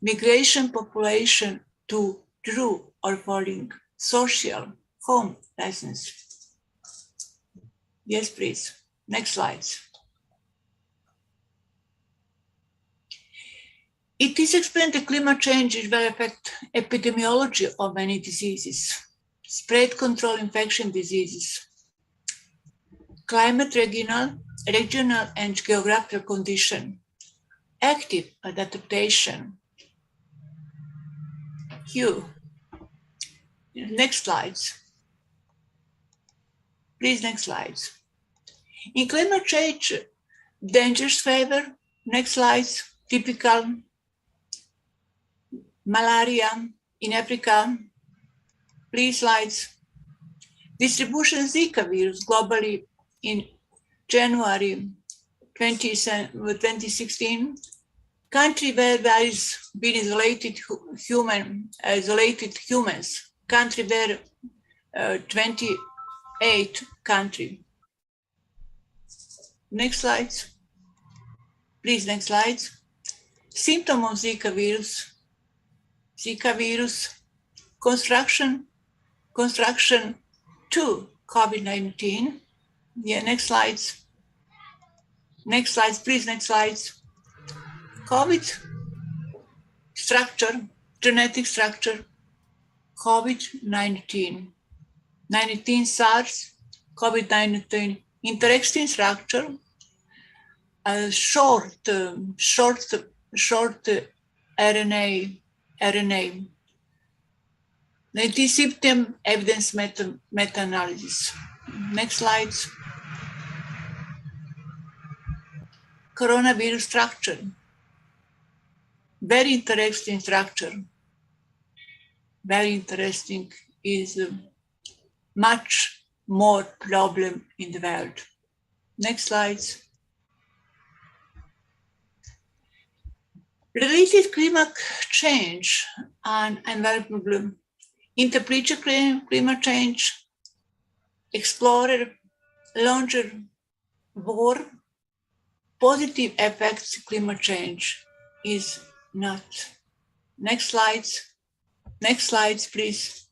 migration population to true or falling, social, homelessness. Yes, please. Next slides. It is explained that climate change will affect epidemiology of many diseases, spread control infection diseases, climate regional and geographical condition, active adaptation. Next slides. Please, next slides. In climate change, Dangerous fever. Next slides. Typical malaria in Africa. Please slides. Distribution Zika virus globally in January 2016. Country where there is been isolated humans. Country where 28 country. Next slides. Please, next slides. Symptom of Zika virus. Zika virus. Construction to COVID-19. Yeah, next slides. Next slides, please, next slides. COVID structure, genetic structure, COVID-19. 19 SARS, COVID-19, interesting structure, short RNA. 19 symptom evidence meta-analysis. Next slides. Coronavirus structure. Very interesting structure. Very interesting, is much more problem in the world. Next slides. Related climate change and environmental interpreter climate change, explorer, launcher, war, positive effects climate change is not. Next slides. Next slides, please,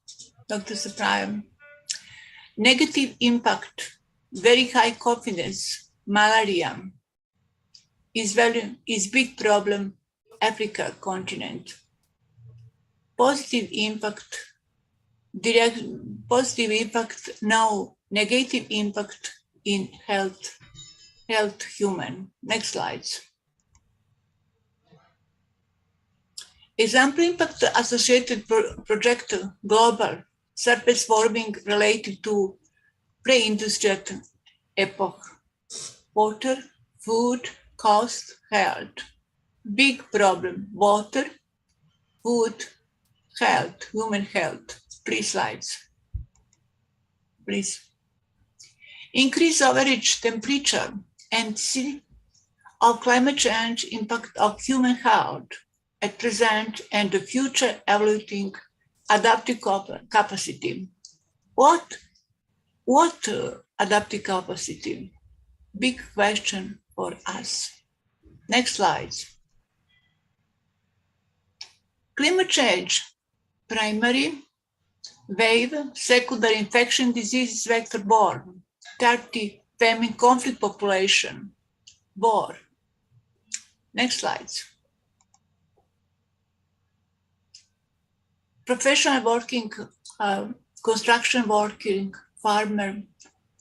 Dr. Suprayam. Negative impact, very high confidence, malaria is big problem, Africa continent. Positive impact, no, negative impact in health human. Next slides. Example impact associated project global surface warming related to pre-industrial epoch. Water, food, cost, health. Big problem, water, food, health, human health. 3 slides, please. Increase average temperature and see of climate change impact of human health at present and the future evaluating adaptive capacity. What adaptive capacity? Big question for us. Next slides. Climate change, primary wave, secondary infection diseases vector-borne, 30 famine conflict population, war. Next slides. Professional working, construction working, farmer,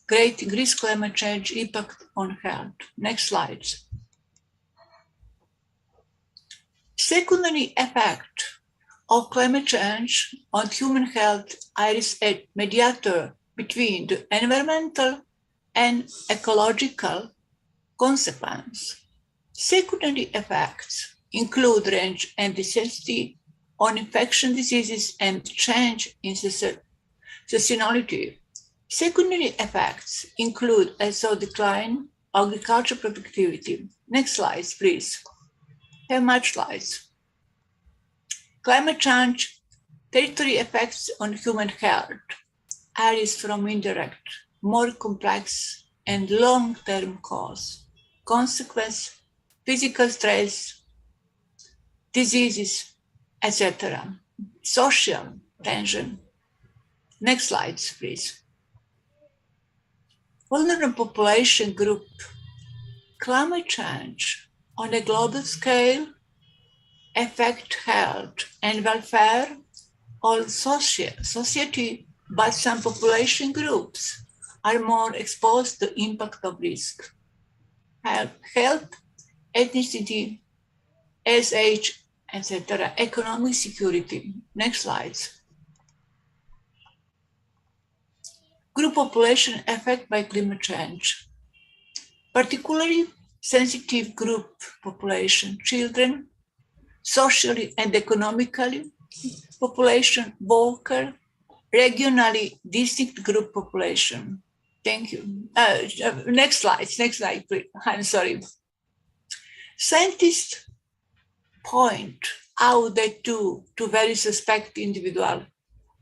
great risk climate change impact on health. Next slides. Secondary effect of climate change on human health is a mediator between the environmental and ecological consequence. Secondary effects include range and intensity on infection diseases and change in seasonality. Secondary effects include also decline agricultural productivity. Next slides, please. Have much slides. Climate change, territory effects on human health, areas from indirect, more complex and long-term cause, consequence, physical stress, diseases, etc. Social tension. Next slides, please. Vulnerable population group, climate change on a global scale affect health and welfare of society, but some population groups are more exposed to impact of risk. Health, ethnicity, age, etc. Economic security. Next slides. Group population affected by climate change, particularly sensitive group population, children, socially and economically, population, worker, regionally distinct group population. Thank you. Next slide, please. I'm sorry. Scientists point out that two very suspect individual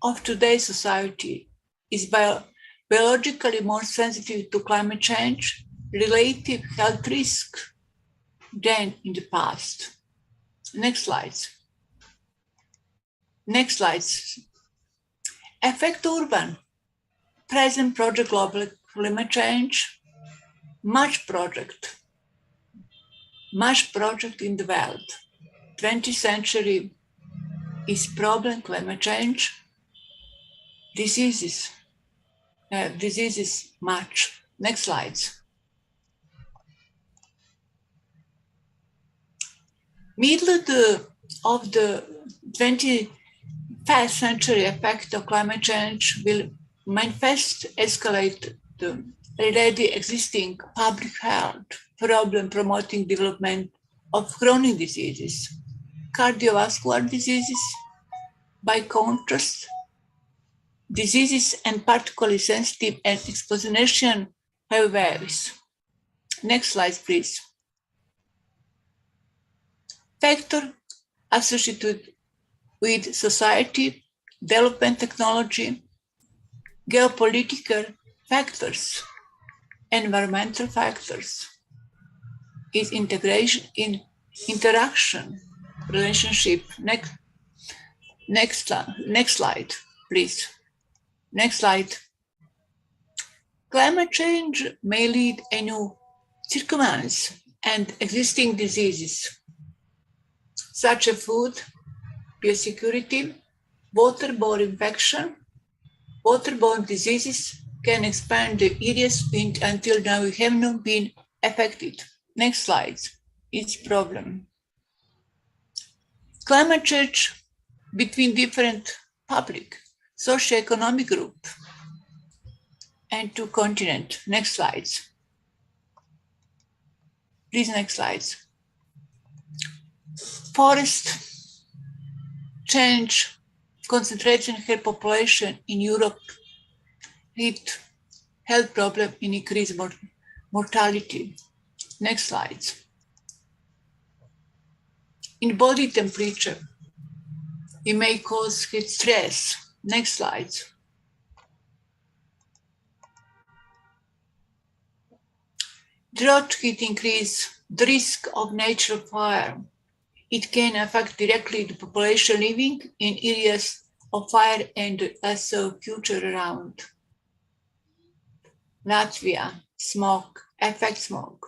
of today's society is biologically more sensitive to climate change, relative health risk than in the past. Next slides. Next slides. Effect urban. Present project global climate change. Much project in the world. 20th century is problem climate change. Diseases much. Next slides. Middle of the 21st century effect of climate change will manifest, escalate the already existing public health problem, promoting development of chronic diseases, cardiovascular diseases, by contrast, diseases and particularly sensitive and exposition have varies. Next slide, please. Factor associated with society, development interaction, geopolitical factors, environmental factors, is integration in interaction, relationship. Next slide, please. Next slide. Climate change may lead a new circumstance and existing diseases, such as food, biosecurity, waterborne infection. Waterborne diseases can expand the areas until now we have not been affected. Next slide. It's problem. Climate change between different public, socio-economic group and two continents. Next slides. Please, next slides. Forest change, concentration of population in Europe, hit health problem in increased mortality. Next slides. In body temperature, it may cause heat stress. Next slides. Drought heat increase the risk of natural fire. It can affect directly the population living in areas of fire and also future around. Latvia, smoke, affect smoke.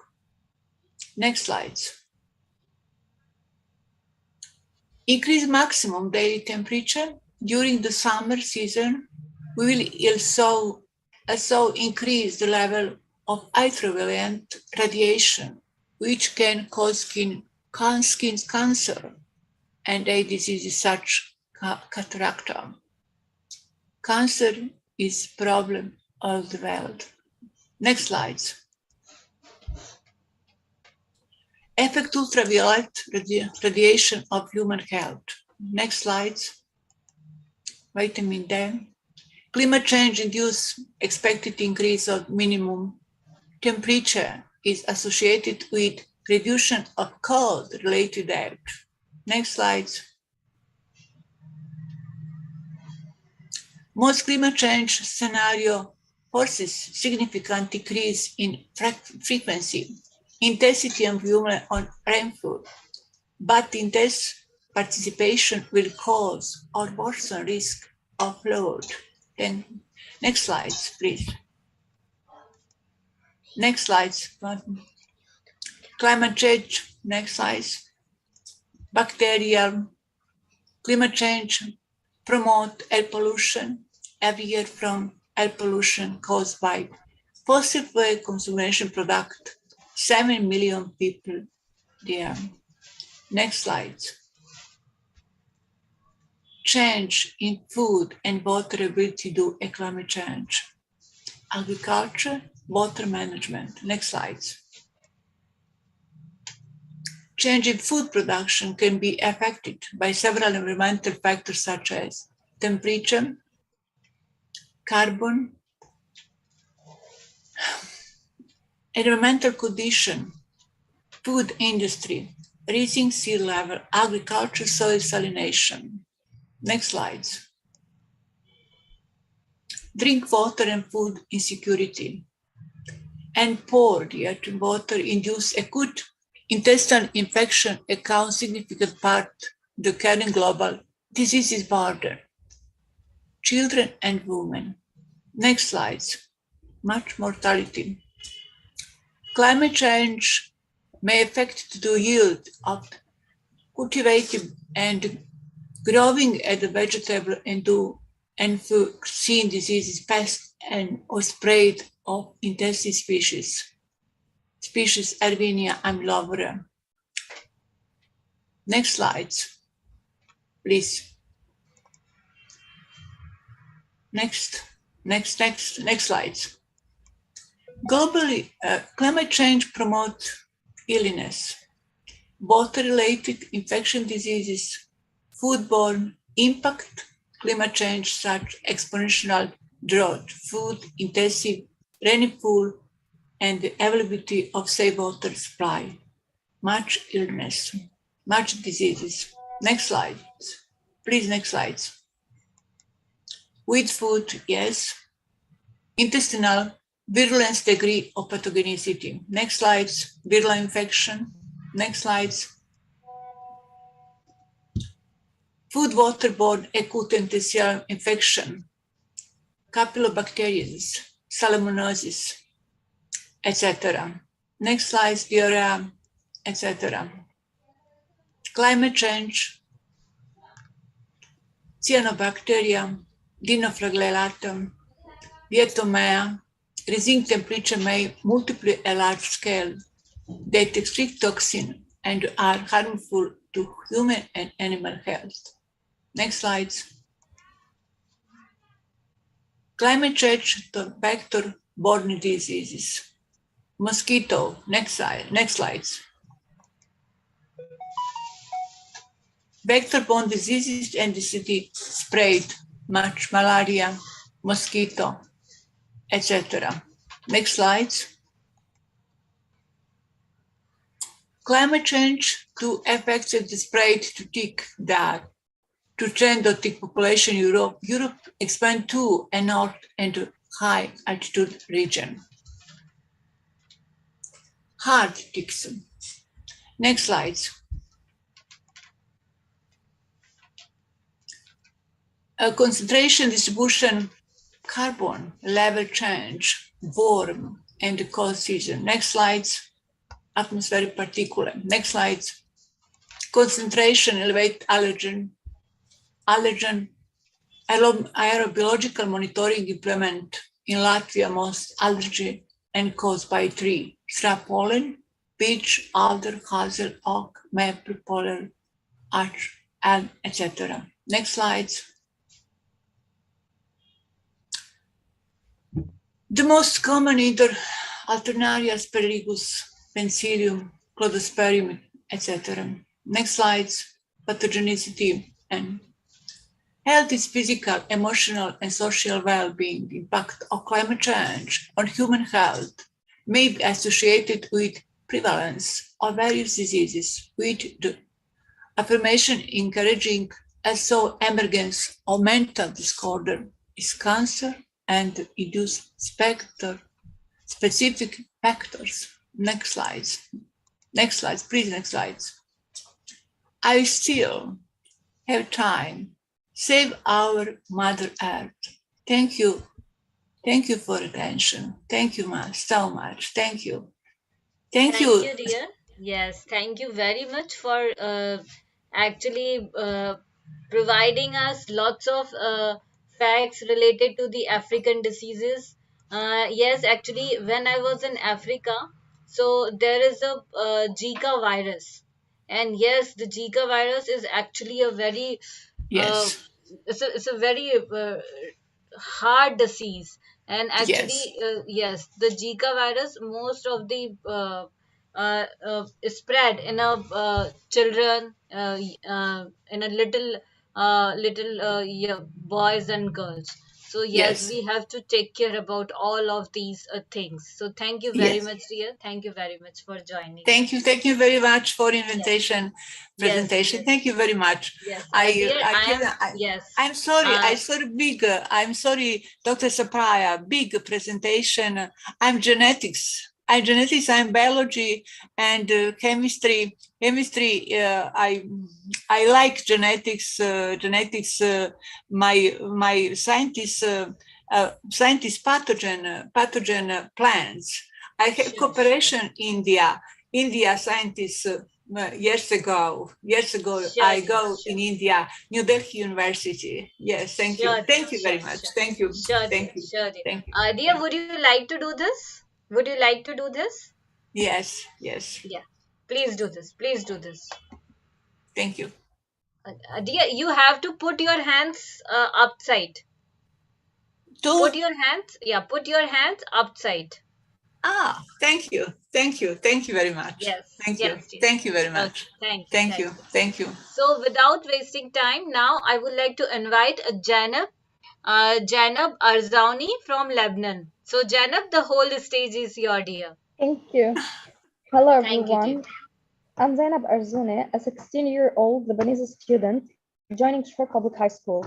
Next slides. Increase maximum daily temperature during the summer season. We will also increase the level of ultraviolet radiation, which can cause skin cancer and eye diseases such as cataract. Cancer is a problem of the world. Next slides. Effect ultraviolet radiation of human health. Next slides. Vitamin D. Climate change induced expected increase of minimum temperature is associated with reduction of cold-related death. Next slides. Most climate change scenario forces significant decrease in frequency, intensity and volume on rainfall, but intense participation will cause or worsen risk of flood. Then, next slides, please. Next slides. Climate change, next slides. Bacterial climate change promote air pollution every year from air pollution caused by fossil fuel consumption product. 7 million people there. Next slide. Change in food and water availability due to climate change. Agriculture, water management. Next slide. Change in food production can be affected by several environmental factors such as temperature, carbon, environmental condition, food industry, rising sea level, agriculture, soil salination. Next slides. Drink water and food insecurity. And poor drinking water induce acute intestinal infection accounts significant part the carrying global diseases burden. Children and women. Next slides. Much mortality. Climate change may affect the yield of cultivated and growing at the vegetable and food diseases, pests and or spread of intestinal species Erwinia amblivora. Next slides, please. Next slides. Globally, climate change promotes illness, water-related infection diseases, foodborne impact, climate change such exponential drought, food intensive rainfall, and the availability of safe water supply, much illness, much diseases. Next slide, please. Next slides. With food, yes. Intestinal virulence degree of pathogenicity. Next slides. Viral infection. Next slides. Food waterborne acute intestinal infection, Campylobacteriaceae, Salmonellosis, etc. Next slide, diarrhea, etc. Climate change, Cyanobacteria, Dinoflagellatum, Diatomea, rising temperature may multiply a large scale. They excrete toxin and are harmful to human and animal health. Next slides. Climate change to vector-borne diseases. Mosquito, next slides. Vector-borne diseases and disease spread, much malaria, mosquito, etc. Next slides. Climate change to affect the spread to tick that to trend the tick population in Europe. Europe expand to a north and high altitude region. Hard ticks. Next slides. A concentration distribution, carbon level change, warm and cold season. Next slides. Atmospheric particulate. Next slides. Concentration, elevate allergen, aerobiological monitoring implement in Latvia most allergy and caused by tree, shrub pollen, beech, alder, hazel, oak, maple, polar, arch, elm, etc. Next slides. The most common either Alternaria, Asparagus, Penicillium, Clodosporium, etc. Next slides. Pathogenicity and health is physical, emotional, and social well-being. Impact of climate change on human health may be associated with prevalence of various diseases, with the affirmation encouraging also emergence of mental disorder is cancer and induce specific factors. Next slides. Next slides, please, next slides. I still have time. Save our Mother Earth. Thank you. Thank you for attention. Thank you, so much. Thank you. Thank you. Thank you, dear. Yes, thank you very much for actually providing us lots of facts related to the African diseases. Yes, actually, when I was in Africa, so there is a Zika virus, and yes, the Zika virus is actually a very Yes. it's a very hard disease, and Yes. actually yes, the Zika virus, most of the spread in a children, in a little yeah, boys and girls. So yes, Yes, we have to take care about all of these things. So thank you very yes. much, dear. Thank you very much for joining me. Thank you very much for Yes, invitation yes, presentation. Thank you very much. yes, dear. I I can am, yes. I'm sorry. Uh, I sorry big. I'm sorry, Dr. Sapraya. Big presentation. I'm genetics. I'm genetics. I'm biology and chemistry. Chemistry. I like genetics. Genetics. My scientists. Scientist pathogen plants. I have sure, sure, cooperation India scientists years ago sure, I dear, go in sure. India, New Delhi University. Yes, Sure, dear. thank you very Sure, much, sure. Sure, dear. thank you, Sure, dear. thank you. Dear, would you like to do this? Would you like to do this? Yes, yes, Yeah. Please do this. Please do this. thank you. Dear, you have to put your hands upside. Put Two. your hands, yeah, put your hands upside. Thank you very much. Yes, yes, dear. Thank you very Okay, much. thank you, thank you. Thank you. So, without wasting time, now I would like to invite Jannab Arzani from Lebanon. So, Jannab, the whole stage is your, dear. Thank you. Hello, Thank you, dear. everyone. I'm Jannab Arzani, a 16-year-old Lebanese student joining Shore Public High School.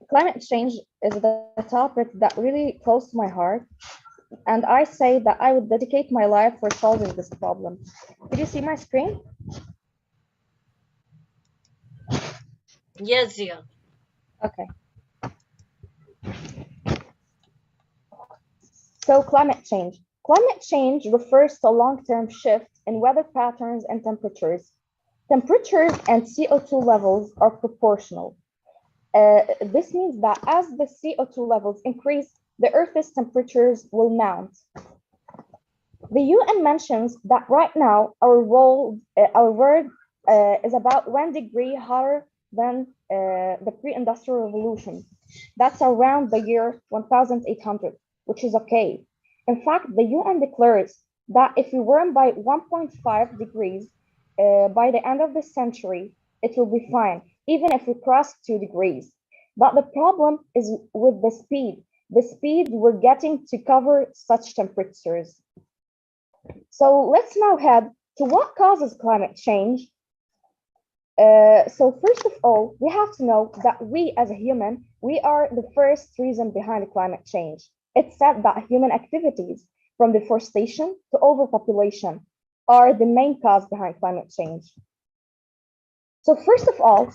Climate change is the topic that really close to my heart, and I say that I would dedicate my life for solving this problem. Did you see my screen? Yes, dear. Okay. So climate change. Climate change refers to a long-term shift in weather patterns and temperatures. Temperatures and CO2 levels are proportional. This means that as the CO2 levels increase, the Earth's temperatures will mount. The UN mentions that right now our world is about 1 degree hotter than the pre-industrial revolution. That's around the year 1800, which is okay. In fact, the UN declares that if we warm by 1.5 degrees by the end of the century, it will be fine, even if we cross 2 degrees. But the problem is with the speed we're getting to cover such temperatures. So let's now head to what causes climate change. So first of all, we have to know that we as a human, we are the first reason behind climate change. It's said that human activities, from deforestation to overpopulation, are the main cause behind climate change. So first of all,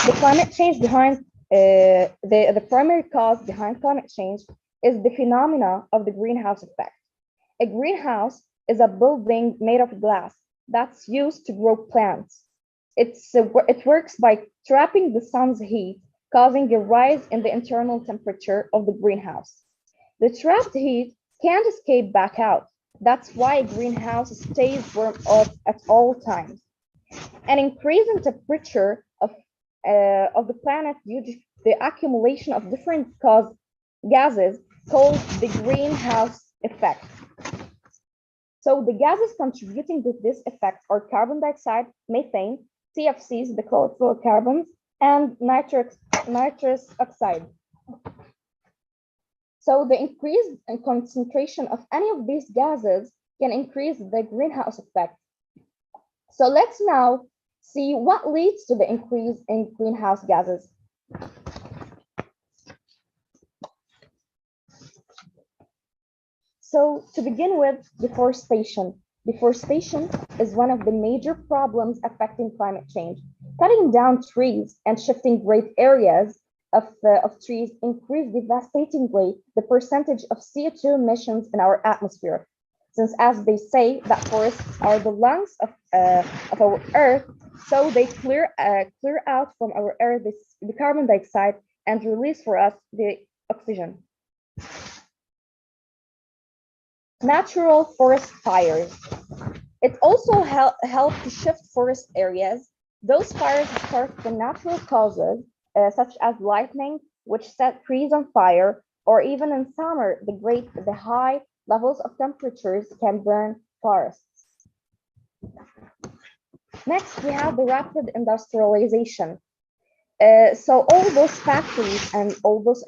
the climate change behind the primary cause behind climate change is the phenomena of the greenhouse effect. A greenhouse is a building made of glass that's used to grow plants. It works by trapping the sun's heat, causing a rise in the internal temperature of the greenhouse. The trapped heat can't escape back out. That's why a greenhouse stays warm at all times. An increase in temperature of the planet due to the accumulation of different gases called the greenhouse effect. So the gases contributing to this effect are carbon dioxide, methane, CFCs, the chlorofluorocarbons, and nitrous oxide. So the increase in concentration of any of these gases can increase the greenhouse effect. So let's now see what leads to the increase in greenhouse gases. So to begin with, deforestation. Deforestation is one of the major problems affecting climate change. Cutting down trees and shifting great areas of trees increase devastatingly the percentage of CO2 emissions in our atmosphere. Since, as they say, that forests are the lungs of our Earth, so they clear out from our air the carbon dioxide and release for us the oxygen. Natural forest fires. It also helps to shift forest areas. Those fires start from natural causes, such as lightning, which set trees on fire, or even in summer, the high levels of temperatures can burn forests. Next, we have the rapid industrialization. So all those factories and all those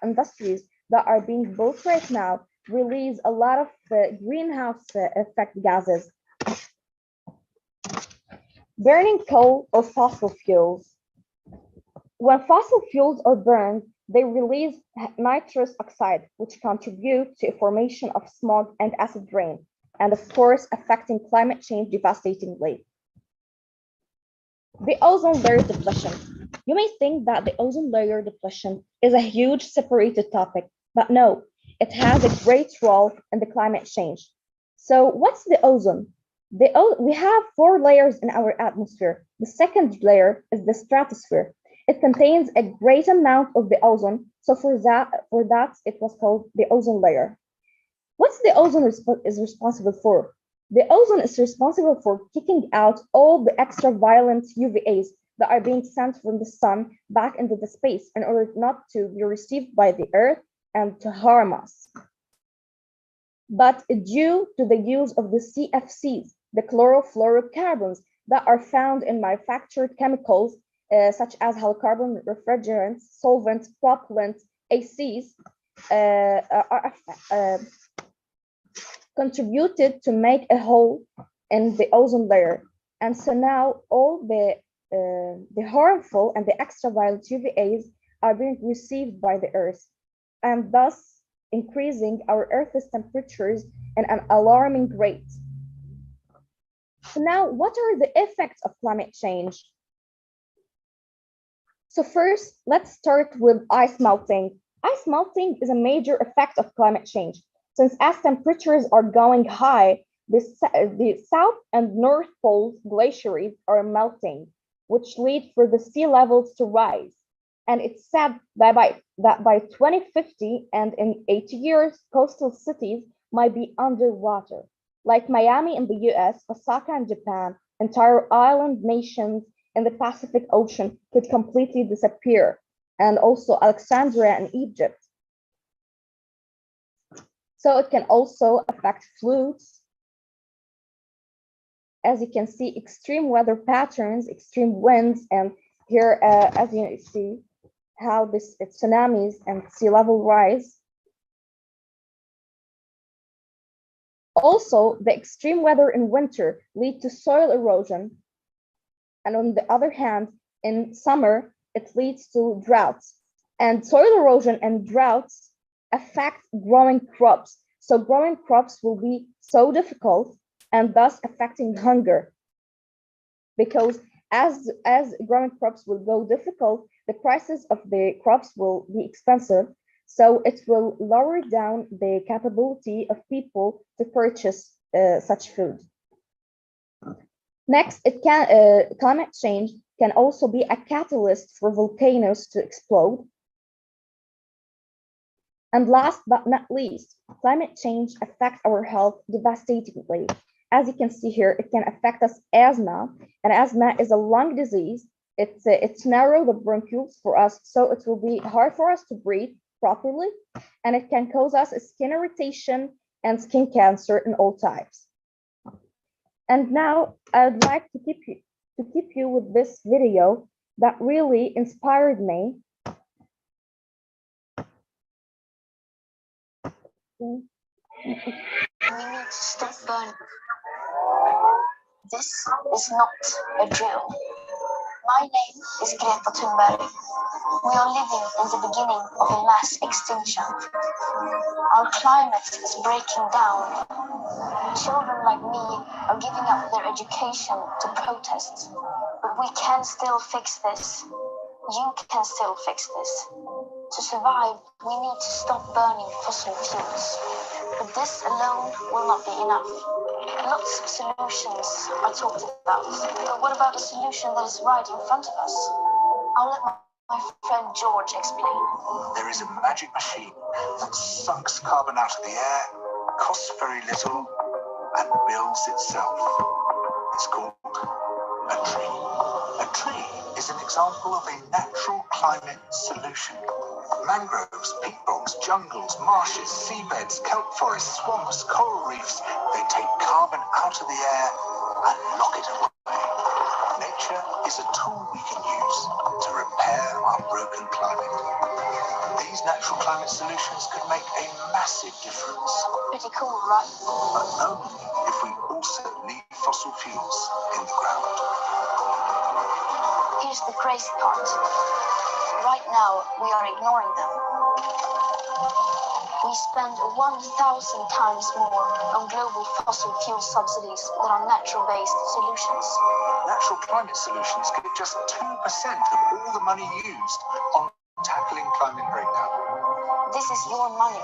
industries that are being built right now release a lot of greenhouse effect gases. Burning coal or fossil fuels. When fossil fuels are burned, they release nitrous oxide, which contribute to a formation of smog and acid rain, and of course, affecting climate change devastatingly. The ozone layer depletion. You may think that the ozone layer depletion is a huge separated topic, but no, it has a great role in the climate change. So what's the ozone? We have 4 layers in our atmosphere. The second layer is the stratosphere. It contains a great amount of the ozone, so for that it was called the ozone layer. What's the ozone is responsible for? The ozone is responsible for kicking out all the extra violent UVAs that are being sent from the sun back into the space in order not to be received by the earth and to harm us. But due to the use of the CFCs, the chlorofluorocarbons that are found in manufactured chemicals, such as halocarbon refrigerants, solvents, propellants, ACs, contributed to make a hole in the ozone layer. And so now all the harmful and the extraviolet UVAs are being received by the Earth, and thus increasing our Earth's temperatures at an alarming rate. So now, what are the effects of climate change? So first, let's start with ice melting. Ice melting is a major effect of climate change, since as temperatures are going high, the south and north poles glaciers are melting, which lead for the sea levels to rise. And it's said that by 2050 and in 80 years, coastal cities might be underwater, like Miami in the US, Osaka in Japan, entire island nations in the Pacific Ocean could completely disappear, and also Alexandria in Egypt. So it can also affect floods. As you can see, extreme weather patterns, extreme winds, and here, as you see, how tsunamis and sea level rise. Also, the extreme weather in winter lead to soil erosion. And on the other hand, in summer, it leads to droughts. And soil erosion and droughts affect growing crops. So growing crops will be so difficult and thus affecting hunger. Because as growing crops will go difficult, the prices of the crops will be expensive. So it will lower down the capability of people to purchase such food. Next, climate change can also be a catalyst for volcanoes to explode. And last but not least, climate change affects our health devastatingly. As you can see here, it can affect us asthma, and asthma is a lung disease. It's narrow the bronchioles for us, so it will be hard for us to breathe properly, and it can cause us skin irritation and skin cancer in all types. And now I'd like to keep you with this video that really inspired me. We need to stop burning. This is not a drill. My name is Greta Thunberg. We are living in the beginning of a mass extinction. Our climate is breaking down. Children like me are giving up their education to protest. But we can still fix this. You can still fix this. To survive, we need to stop burning fossil fuels. But this alone will not be enough. Lots of solutions are talked about, but what about a solution that is right in front of us? I'll let my friend George explain. There is a magic machine that sucks carbon out of the air, costs very little, and builds itself. It's called a tree. A tree is an example of a natural climate solution. Mangroves, peat bogs, jungles, marshes, seabeds, kelp forests, swamps, coral reefs, they take carbon out of the air and lock it away. Nature is a tool we can use to repair our broken climate. These natural climate solutions could make a massive difference. Pretty cool, right? But only if we also leave fossil fuels in the ground. Here's the crazy part. Right now, we are ignoring them. We spend 1,000 times more on global fossil fuel subsidies than on natural-based solutions. Natural climate solutions give just 2% of all the money used on tackling climate breakdown. This is your money.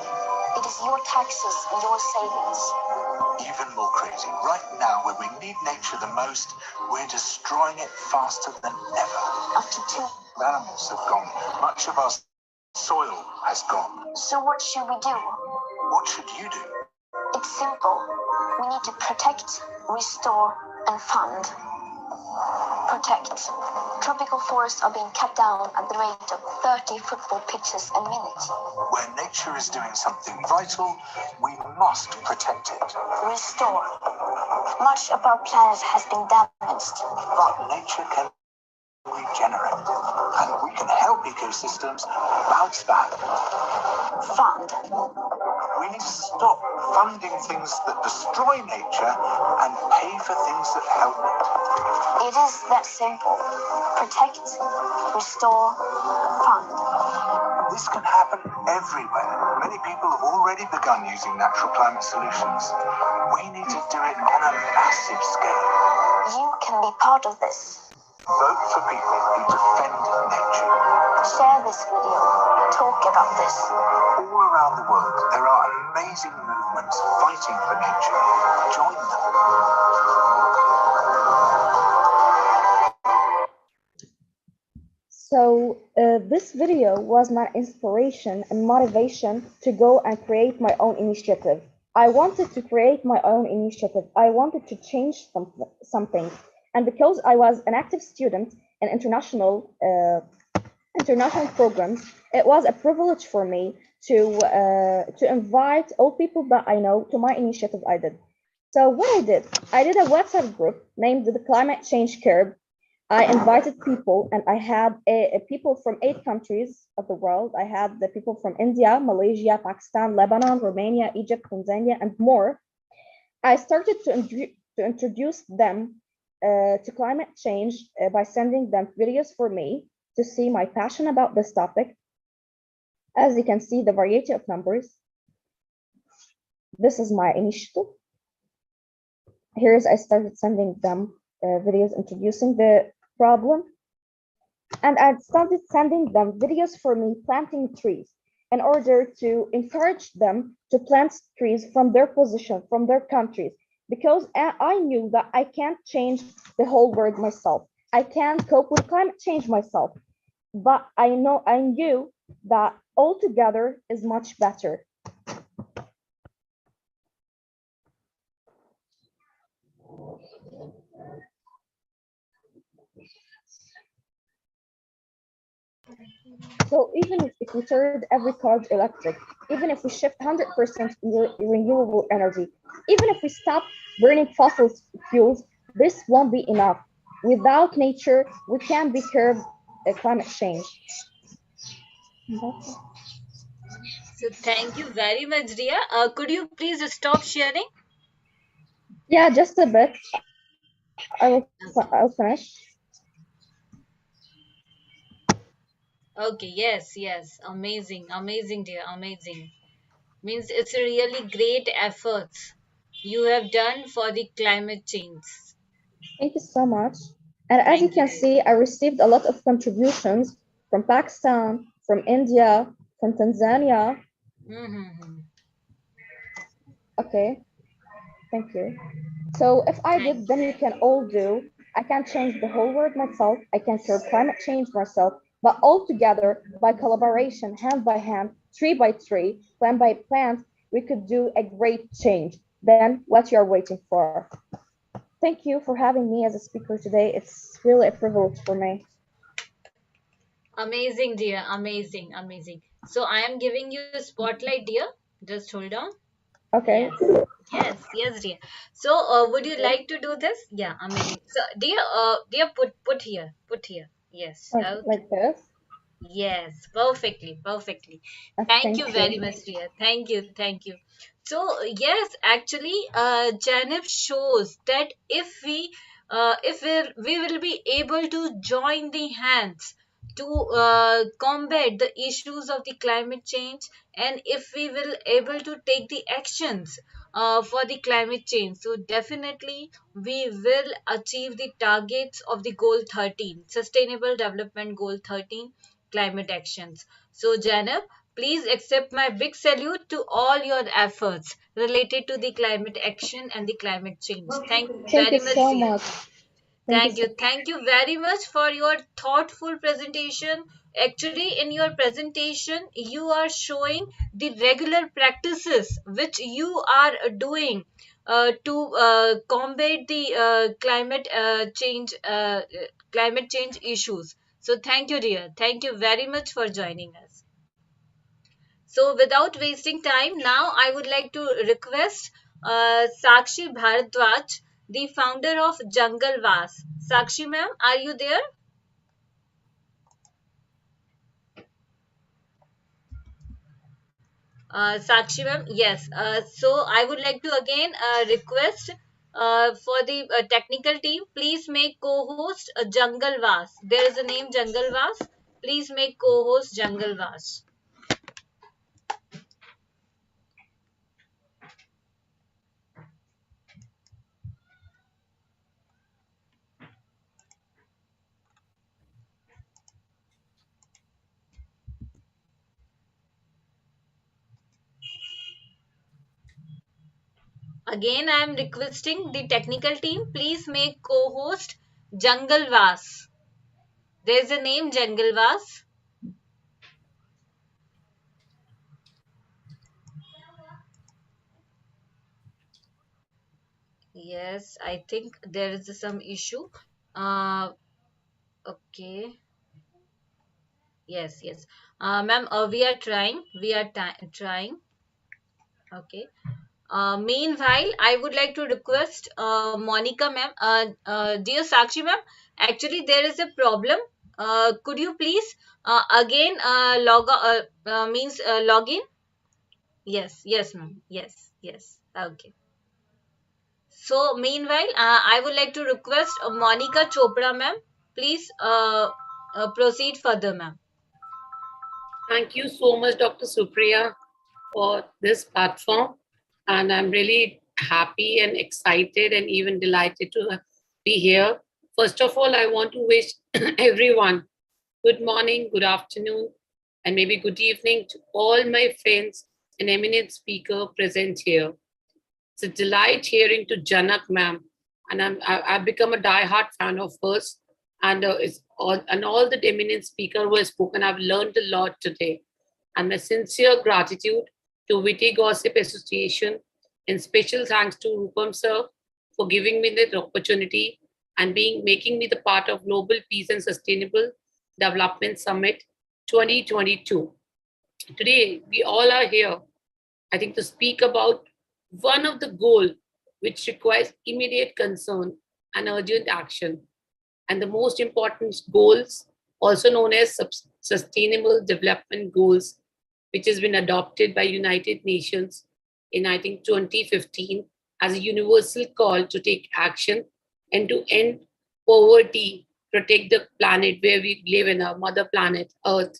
It is your taxes and your savings. Even more crazy, right now when we need nature the most, we're destroying it faster than ever. Up to 2. Animals have gone. Much of our soil has gone. So what should we do? What should you do? It's simple. We need to protect, restore, and fund. Protect. Tropical forests are being cut down at the rate of 30 football pitches a minute. Where nature is doing something vital, we must protect it. Restore. Much of our planet has been damaged. But nature can regenerate, and we can help ecosystems bounce back. Fund. We need to stop funding things that destroy nature and pay for things that help it. It is that simple. Protect, restore, fund. This can happen everywhere. Many people have already begun using natural climate solutions. We need to do it on a massive scale. You can be part of this. Vote for people who defend nature. Share this video. Talk about this. All around the world, there are amazing movements fighting for nature. Join them. So this video was my inspiration and motivation to go and create my own initiative. I wanted to create my own initiative. I wanted to change something. And because I was an active student in international programs, it was a privilege for me to invite all people that I know to my initiative I did. So what I did a WhatsApp group named the Climate Change Curve. I invited people, and I had people from 8 countries of the world. I had the people from India, Malaysia, Pakistan, Lebanon, Romania, Egypt, Tanzania, and more. I started to introduce them to climate change by sending them videos for me to see my passion about this topic. As you can see, the variety of numbers. This is my initiative. Here's I started sending them videos introducing the problem. And I started sending them videos for me planting trees in order to encourage them to plant trees from their position, from their countries, because I knew that I can't change the whole world myself. I can't cope with climate change myself, but I knew that all together is much better. So even if we turned every car electric, even if we shift 100% renewable energy, even if we stop burning fossil fuels, this won't be enough. Without nature, we can't curb climate change. So thank you very much, Ria. Could you please stop sharing? Yeah, just a bit. I'll finish. Okay, yes. Amazing, dear, amazing. Means it's a really great efforts you have done for the climate change. Thank you so much. And as you can see, I received a lot of contributions from Pakistan, from India, from Tanzania. Okay, thank you. So if I did, then you can all do. I can't change the whole world myself. I can curb climate change myself, but all together, by collaboration, hand by hand, tree by tree, plant by plant, we could do a great change. Then what you're waiting for? Thank you for having me as a speaker today. It's really a privilege for me. Amazing, dear, amazing. So I am giving you a spotlight, dear. Just hold on. Okay. Yes, dear. So, would you like to do this? Yeah, amazing. So, dear, put here. Yes. Okay. Like this. Yes, perfectly. Thank Thank you very you. much, dear. Thank you. So, yes, actually, Janib shows that if we will be able to join the hands to combat the issues of the climate change, and if we will able to take the actions for the climate change, so definitely we will achieve the targets of the goal 13, sustainable development goal 13, climate actions. So, Janab, please accept my big salute to all your efforts related to the climate action and the climate change. Thank you Thank you very much, so dear. much. Thank you so Thank you very much for your thoughtful presentation. Actually, in your presentation, you are showing the regular practices which you are doing to combat the climate change issues. So, thank you, dear. Thank you very much for joining us. So, without wasting time, now I would like to request Sakshi Bharadwaj, the founder of Jungle Vas. Sakshi ma'am, are you there? Sakshi ma'am, yes. So, I would like to again request for the technical team, please make co-host Jungle Vas. There is a name Jungle Vas. Please make co-host Jungle Vas. Again, I am requesting the technical team, please make co-host Jungle Vas. There's a name Jungle Vas. Yes, I think there is some issue. Uh, okay. Yes. Ma'am, we are trying. Trying. Okay. Meanwhile, I would like to request Monica ma'am, dear Sakshi ma'am, actually there is a problem. Could you please again log in? Yes, ma'am. Yes. Okay. So, meanwhile, I would like to request Monica Chopra, ma'am. Please proceed further, ma'am. Thank you so much, Dr. Supriya, for this platform. And I'm really happy and excited and even delighted to be here. First of all, I want to wish everyone good morning, good afternoon, and maybe good evening to all my friends and eminent speaker present here. It's a delight hearing to Janak ma'am, and I've become a die-hard fan of hers. And all the eminent speaker who has spoken, I've learned a lot today. And my sincere gratitude to Witty Gossip Association, and special thanks to Rupam sir for giving me the opportunity and making me the part of Global Peace and Sustainable Development Summit 2022. Today, we all are here, I think, to speak about one of the goals which requires immediate concern and urgent action. And the most important goals, also known as Sustainable Development Goals, which has been adopted by United Nations in, I think, 2015 as a universal call to take action and to end poverty, protect the planet where we live in, our mother planet, Earth,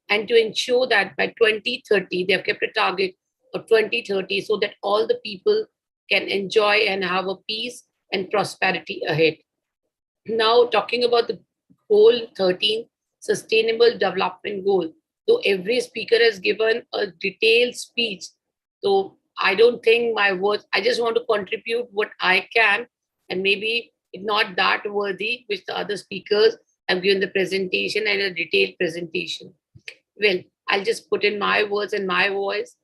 and to ensure that by 2030, they've kept a target of 2030 so that all the people can enjoy and have a peace and prosperity ahead. Now, talking about the goal 13, Sustainable Development Goal, though every speaker has given a detailed speech, so I don't think my words, I just want to contribute what I can, and maybe it's not that worthy, which the other speakers have given the presentation and a detailed presentation. Well, I'll just put in my words and my voice.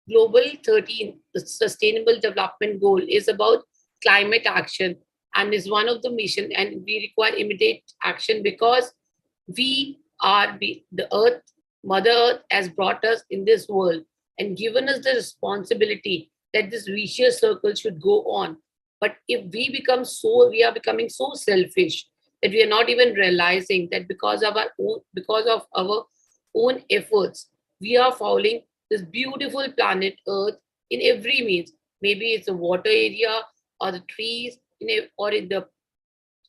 Global 13, the Sustainable Development Goal, is about climate action and is one of the mission, and we require immediate action because we are the earth, Mother Earth has brought us in this world and given us the responsibility that this vicious circle should go on. But if we are becoming so selfish that we are not even realizing that because of our own efforts, we are fouling this beautiful planet Earth in every means. Maybe it's the water area or the trees, or in the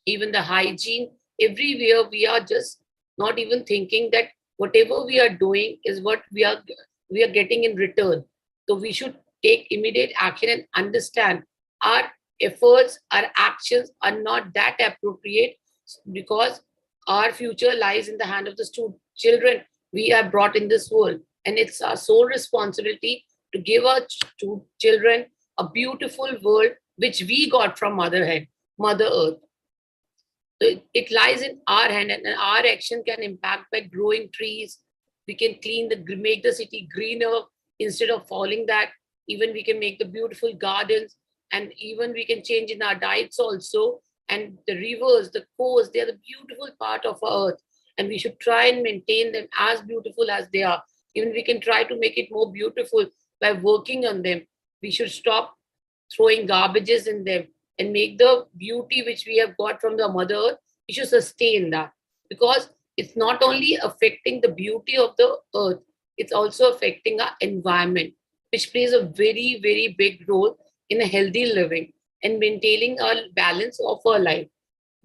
even the hygiene. Everywhere we are just not even thinking that whatever we are doing is what we are getting in return. So we should take immediate action and understand our efforts, our actions are not that appropriate, because our future lies in the hand of the children we are brought in this world, and it's our sole responsibility to give our children a beautiful world which we got from Mother Earth. So it lies in our hand, and our action can impact by growing trees. We can make the city greener instead of falling that. Even we can make the beautiful gardens, and even we can change in our diets also. And the rivers, the coasts, they are the beautiful part of our earth, and we should try and maintain them as beautiful as they are. Even we can try to make it more beautiful by working on them. We should stop throwing garbages in them and make the beauty which we have got from the Mother Earth. We should sustain that, because it's not only affecting the beauty of the earth, it's also affecting our environment, which plays a very, very big role in a healthy living and maintaining our balance of our life.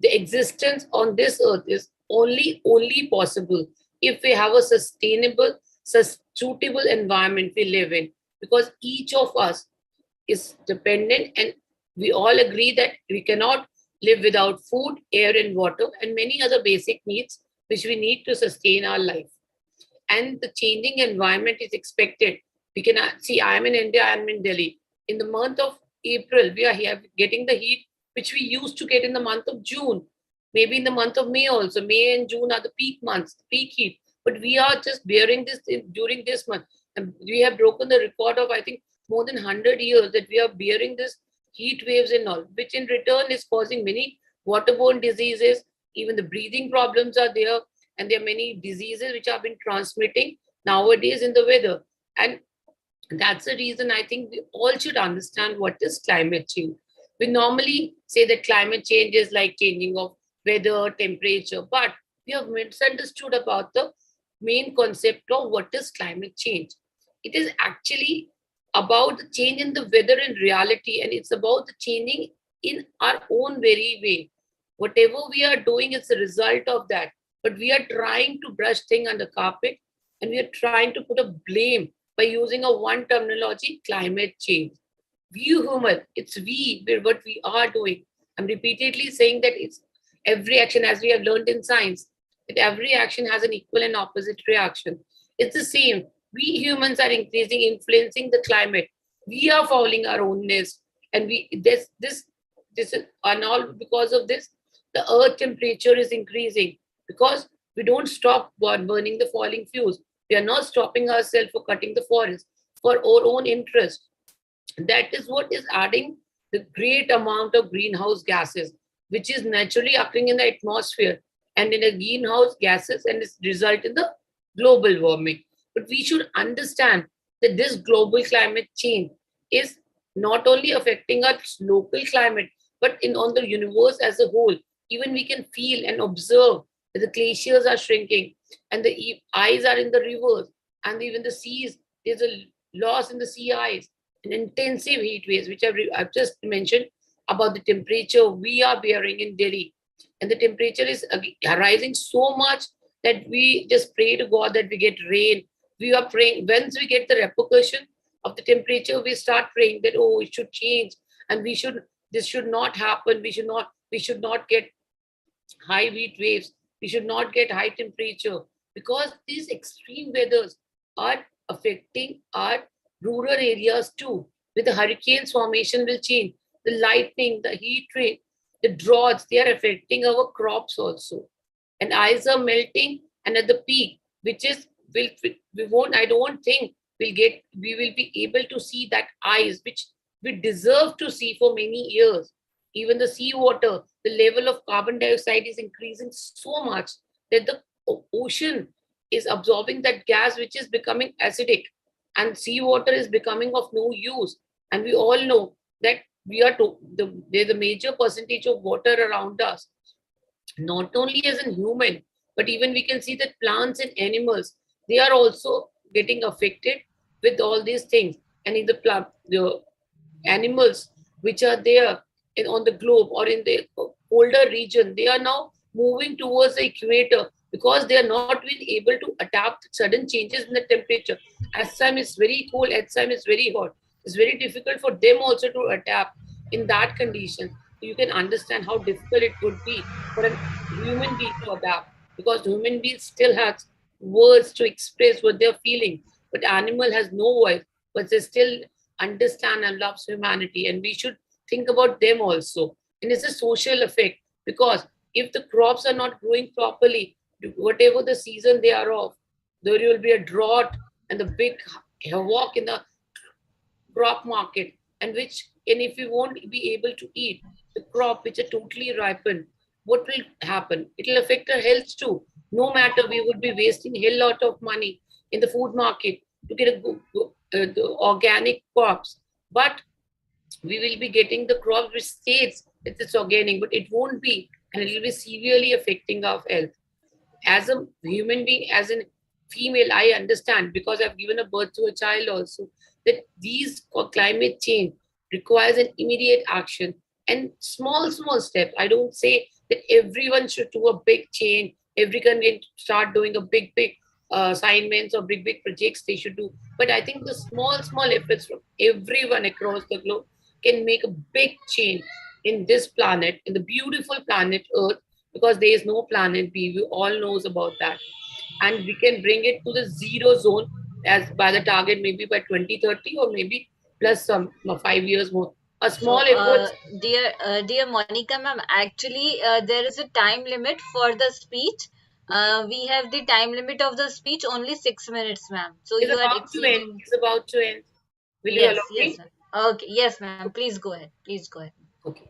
The existence on this earth is only possible if we have a sustainable, suitable environment we live in, because each of us is dependent, and we all agree that we cannot live without food, air, and water, and many other basic needs which we need to sustain our life. And the changing environment is expected. We can see, I am in India, I am in Delhi. In the month of April, we are here getting the heat which we used to get in the month of June. Maybe in the month of May also. May and June are the peak months, peak heat. But we are just bearing this during this month. And we have broken the record of, I think, more than 100 years that we are bearing this heat waves and all, which in return is causing many waterborne diseases. Even the breathing problems are there, and there are many diseases which have been transmitting nowadays in the weather. And that's the reason I think we all should understand what is climate change. We normally say that climate change is like changing of weather, temperature, but we have misunderstood about the main concept of what is climate change. It is actually about the change in the weather in reality, and it's about the changing in our own very way. Whatever we are doing is a result of that, but we are trying to brush things under carpet, and we are trying to put a blame by using a one terminology, climate change. We human, it's what we are doing. I'm repeatedly saying that it's every action, as we have learned in science, that every action has an equal and opposite reaction. It's the same. We humans are influencing the climate. We are fouling our own nest, and this is, and all because of this, the earth temperature is increasing, because we don't stop burning the falling fuels. We are not stopping ourselves for cutting the forest for our own interest. That is what is adding the great amount of greenhouse gases, which is naturally occurring in the atmosphere and in the greenhouse gases, and it's result in the global warming. But we should understand that this global climate change is not only affecting our local climate, but on the universe as a whole. Even we can feel and observe that the glaciers are shrinking, and the ice are in the rivers, and even the seas, there's a loss in the sea ice, and intensive heat waves, which I've just mentioned about the temperature we are bearing in Delhi. And the temperature is rising so much that we just pray to God that we get rain. We are praying, once we get the repercussion of the temperature, we start praying that, oh, it should change, and this should not happen. We should not get high heat waves. We should not get high temperature, because these extreme weathers are affecting our rural areas too. With the hurricanes formation will change, the lightning, the heat rain, the droughts, they are affecting our crops also. And ice are melting, and at the peak, which is we won't, I don't think we will be able to see that ice which we deserve to see for many years. Even the seawater, the level of carbon dioxide is increasing so much that the ocean is absorbing that gas, which is becoming acidic, and seawater is becoming of no use. And we all know that there's a major percentage of water around us, not only as a human, but even we can see that plants and animals, they are also getting affected with all these things. And in the animals which are there on the globe or in the older region, they are now moving towards the equator because they are not really able to adapt sudden changes in the temperature. As time is very cold, as time is very hot. It's very difficult for them also to adapt in that condition. You can understand how difficult it would be for a human being to adapt, because human being still has words to express what they're feeling, but animal has no voice, but they still understand and loves humanity, and we should think about them also. And it's a social effect, because if the crops are not growing properly, whatever the season they are of, there will be a drought and the big havoc in the crop market, and if we won't be able to eat the crop which are totally ripened, what will happen? It will affect our health too. No matter, we would be wasting a hell lot of money in the food market to get the organic crops, but we will be getting the crop which states that it's organic, but it won't be, and it will be severely affecting our health. As a human being, as a female, I understand, because I've given a birth to a child also, that these climate change requires an immediate action and small steps. I don't say that everyone should do a big change, everyone can start doing a big assignments or big projects they should do, but I think the small efforts from everyone across the globe can make a big change in this planet, in the beautiful planet Earth, because there is no planet B. We all knows about that, and we can bring it to the zero zone as by the target, maybe by 2030, or maybe plus some 5 years more. A small effort. Dear Monica ma'am, actually there is a time limit for the speech. We have the time limit of the speech only 6 minutes, ma'am. So It's you are about to end. It's about to end. Will you Yes, allow me? yes, ma'am. Okay, yes, ma'am. Please go ahead. Please go ahead. Okay.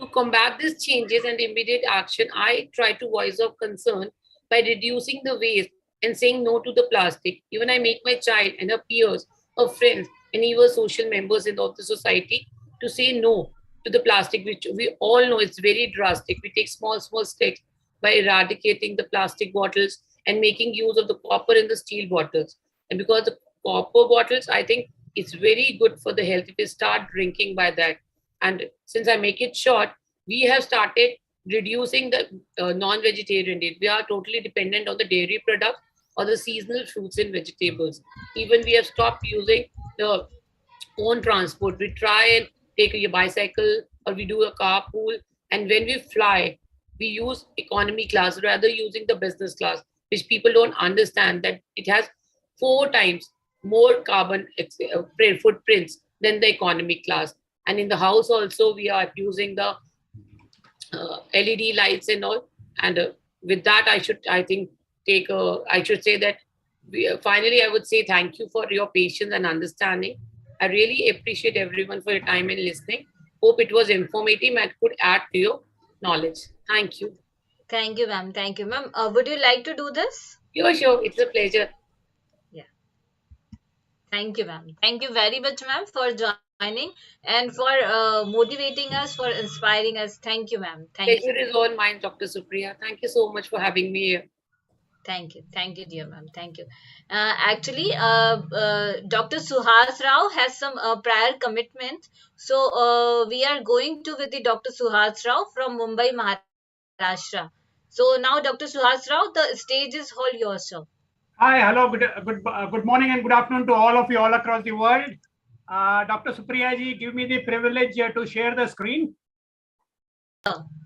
To combat these changes and immediate action, I try to voice of concern by reducing the waste and saying no to the plastic. Even I make my child and her peers, her friends, and even social members of the society to say no to the plastic, which we all know is very drastic. We take small steps by eradicating the plastic bottles and making use of the copper and the steel bottles. And because the copper bottles, I think it's very good for the health if we start drinking by that. And since I make it short, we have started reducing the non-vegetarian diet. We are totally dependent on the dairy products or the seasonal fruits and vegetables. Even we have stopped using the own transport. We try and take a bicycle, or we do a carpool. And when we fly, we use economy class rather using the business class, which people don't understand that it has 4 times more carbon footprints than the economy class. And in the house also, we are using the LED lights and all. And with that, I should say that finally, I would say thank you for your patience and understanding. I really appreciate everyone for your time and listening. Hope it was informative and could add to your knowledge. Thank you. Thank you, ma'am. Thank you, ma'am. Would you like to do this? Sure. It's a pleasure. Yeah. Thank you, ma'am. Thank you very much, ma'am, for joining and for motivating us, for inspiring us. Thank you, ma'am. Thank you. Pleasure is all mine, Dr. Supriya. Thank you so much for having me here. Thank you, dear ma'am. Thank you. Actually, Dr. Suhas Rao has some prior commitments, so we are going to with the Dr. Suhas Rao from Mumbai, Maharashtra. So now, Dr. Suhas Rao, the stage is all yours, sir. Hi, hello, good morning and good afternoon to all of you all across the world. Dr. Supriya ji, give me the privilege to share the screen.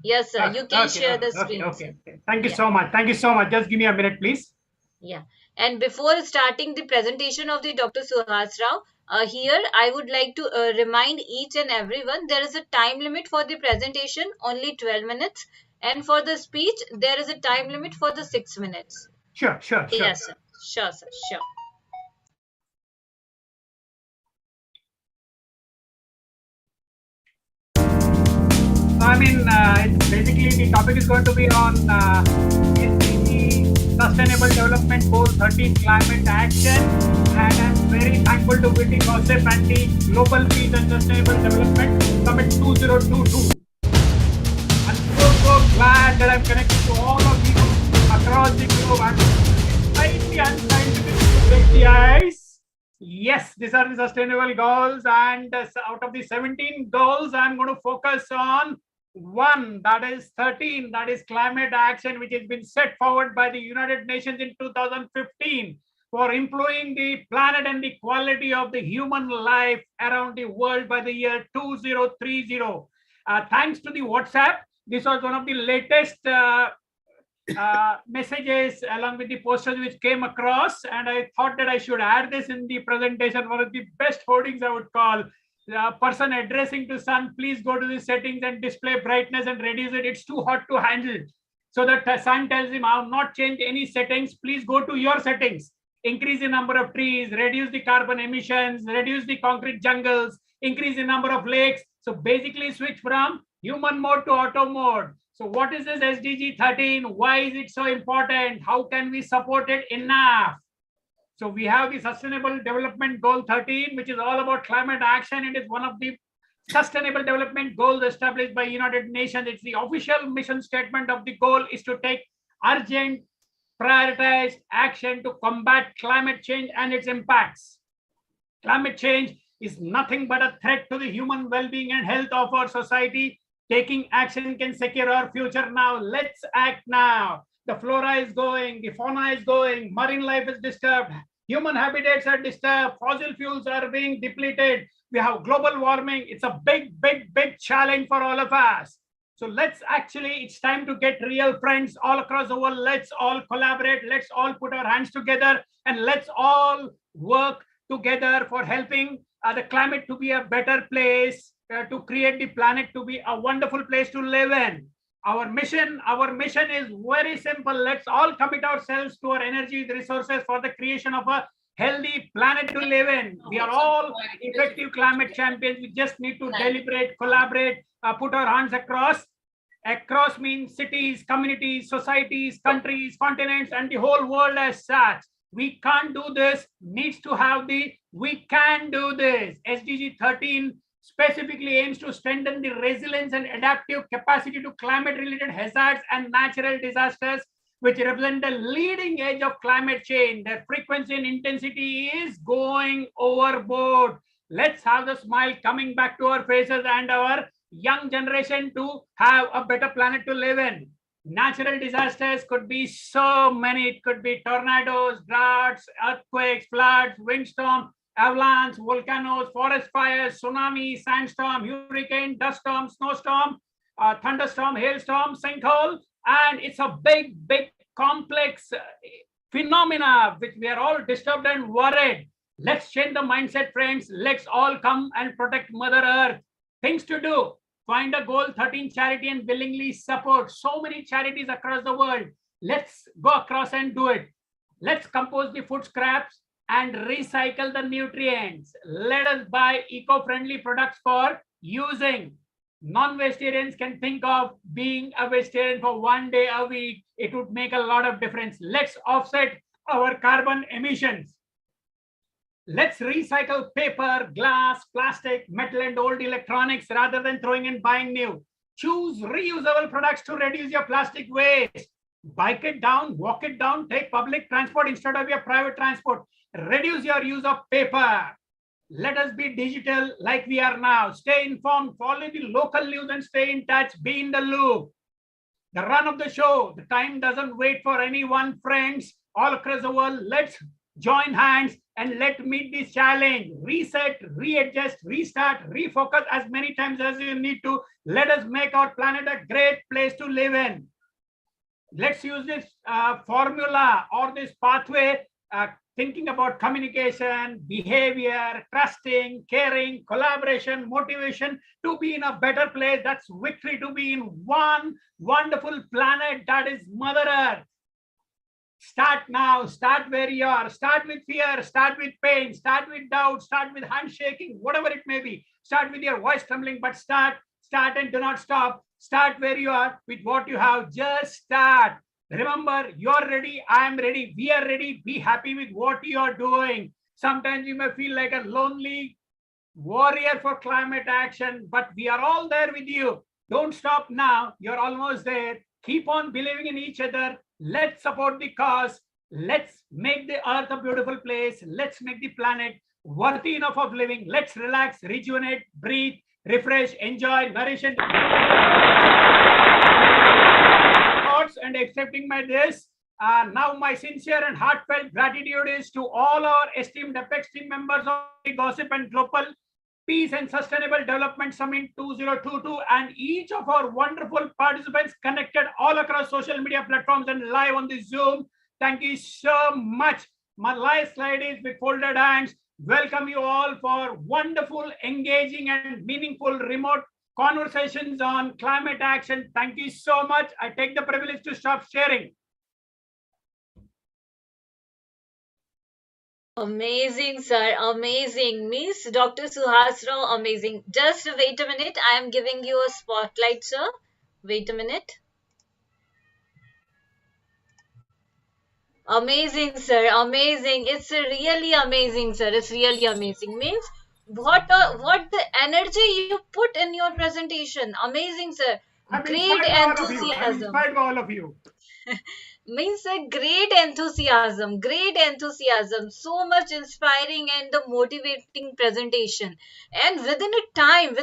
Yes, sir. You can share the screen. Okay. Thank you so much. Thank you so much. Just give me a minute, please. Yeah. And before starting the presentation of the Dr. Suhas Rao, here I would like to remind each and everyone there is a time limit for the presentation, only 12 minutes. And for the speech, there is a time limit for the 6 minutes. Sure. Yes, sir. Sure, sir. Sure. Basically the topic is going to be on the Sustainable Development Development Goal 13, Climate Action. And I'm very thankful to Witty Gossip and the Global Peace and Sustainable Development Summit 2022. I'm so glad that I'm connected to all of you across the globe. I'm slightly unscientific to break the ice. Yes, these are the sustainable goals, and out of the 17 goals, I'm going to focus on one, that is 13, that is climate action, which has been set forward by the United Nations in 2015 for improving the planet and the quality of the human life around the world by the year 2030. Thanks to the WhatsApp, this was one of the latest messages along with the posters which came across, and I thought that I should add this in the presentation. One of the best hoardings I would call. Person addressing to sun, please go to the settings and display brightness and reduce it. It's too hot to handle. So that the sun tells him, I have not changed any settings. Please go to your settings. Increase the number of trees, reduce the carbon emissions, reduce the concrete jungles, increase the number of lakes. So basically switch from human mode to auto mode. So what is this SDG 13? Why is it so important? How can we support it enough? So we have the Sustainable Development Goal 13, which is all about climate action. It is one of the Sustainable Development Goals established by United Nations. It's the official mission statement of the goal is to take urgent, prioritized action to combat climate change and its impacts. Climate change is nothing but a threat to the human well-being and health of our society. Taking action can secure our future now. Let's act now. The flora is going, the fauna is going, marine life is disturbed, human habitats are disturbed, fossil fuels are being depleted. We have global warming. It's a big challenge for all of us. So it's time to get real friends all across the world. Let's all collaborate. Let's all put our hands together and let's all work together for helping the climate to be a better place, to create the planet to be a wonderful place to live in. Our mission is very simple. Let's all commit ourselves to our energy resources for the creation of a healthy planet to live in. We are all effective climate champions. We just need to deliberate, collaborate, put our hands across. Across means cities, communities, societies, countries, continents, and the whole world as such. We can't do this, needs to have the we can do this. SDG 13 specifically aims to strengthen the resilience and adaptive capacity to climate-related hazards and natural disasters, which represent the leading edge of climate change. Their frequency and intensity is going overboard. Let's have the smile coming back to our faces and our young generation to have a better planet to live in. Natural disasters could be so many. It could be tornadoes, droughts, earthquakes, floods, windstorm, avalanche, volcanoes, forest fires, tsunami, sandstorm, hurricane, dust storm, snowstorm, thunderstorm, hailstorm, sinkhole. And it's a big complex phenomena which we are all disturbed and worried. Let's change the mindset, friends. Let's all come and protect Mother Earth. Things to do. Find a Goal 13 charity and willingly support. So many charities across the world. Let's go across and do it. Let's compose the food scraps and recycle the nutrients. Let us buy eco-friendly products for using. Non-vegetarians can think of being a vegetarian for one day a week. It would make a lot of difference. Let's offset our carbon emissions. Let's recycle paper, glass, plastic, metal, and old electronics rather than throwing and buying new. Choose reusable products to reduce your plastic waste. Bike it down, walk it down, take public transport instead of your private transport. Reduce your use of paper. Let us be digital like we are now. Stay informed, follow the local news and stay in touch, be in the loop. The run of the show, the time doesn't wait for anyone, friends. All across the world, let's join hands and let's meet this challenge. Reset, readjust, restart, refocus as many times as you need to. Let us make our planet a great place to live in. Let's use this formula or this pathway, thinking about communication, behavior, trusting, caring, collaboration, motivation to be in a better place. That's victory, to be in one wonderful planet that is Mother Earth. Start now, start where you are, start with fear, start with pain, start with doubt, start with handshaking, whatever it may be. Start with your voice trembling, but start and do not stop. Start where you are with what you have. Just start. Remember, you're ready, I am ready, we are ready. Be happy with what you are doing. Sometimes you may feel like a lonely warrior for climate action, but we are all there with you. Don't stop now. You're almost there. Keep on believing in each other. Let's support the cause. Let's make the earth a beautiful place. Let's make the planet worthy enough of living. Let's relax, rejuvenate, breathe, refresh, enjoy, nourish, and thoughts and accepting my this. Now my sincere and heartfelt gratitude is to all our esteemed Apex team members of the Gossip and Global Peace and Sustainable Development Summit 2022 and each of our wonderful participants connected all across social media platforms and live on the Zoom. Thank you so much. My last slide is with folded hands. Welcome you all for wonderful, engaging and meaningful remote conversations on climate action. Thank you so much. I take the privilege to stop sharing. Amazing, sir. Amazing. Miss Dr. Suhas Rao, amazing. Just wait a minute. I am giving you a spotlight, sir. Wait a minute. Amazing, sir. Amazing. It's really amazing, sir. It's really amazing. Means what the energy you put in your presentation. Amazing, sir. Great enthusiasm. I'm inspired by all of you. Means a great enthusiasm, so much inspiring and the motivating presentation. And within a time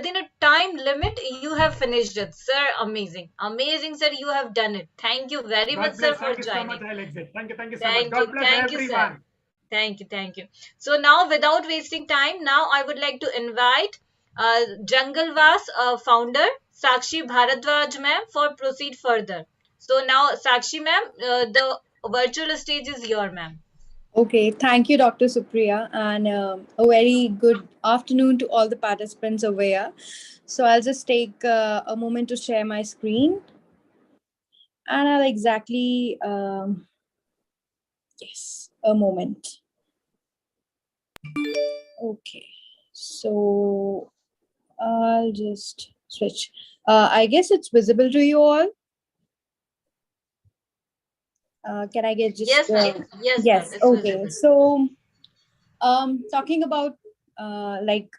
limit, you have finished it, sir. Amazing, amazing, sir. You have done it. Thank you very much, sir, for joining. Thank you so much. God bless everyone. Sir. Thank you. So now, without wasting time, now I would like to invite Jungle Vas founder Sakshi Bharadwaj ma'am for proceed further. So now, Sakshi ma'am, the virtual stage is your ma'am. Okay, thank you, Dr. Supriya, and a very good afternoon to all the participants over here. So I'll just take a moment to share my screen, and I'll exactly, yes, a moment. Okay, so I'll just switch. I guess it's visible to you all. Can I get just yes okay, so talking about like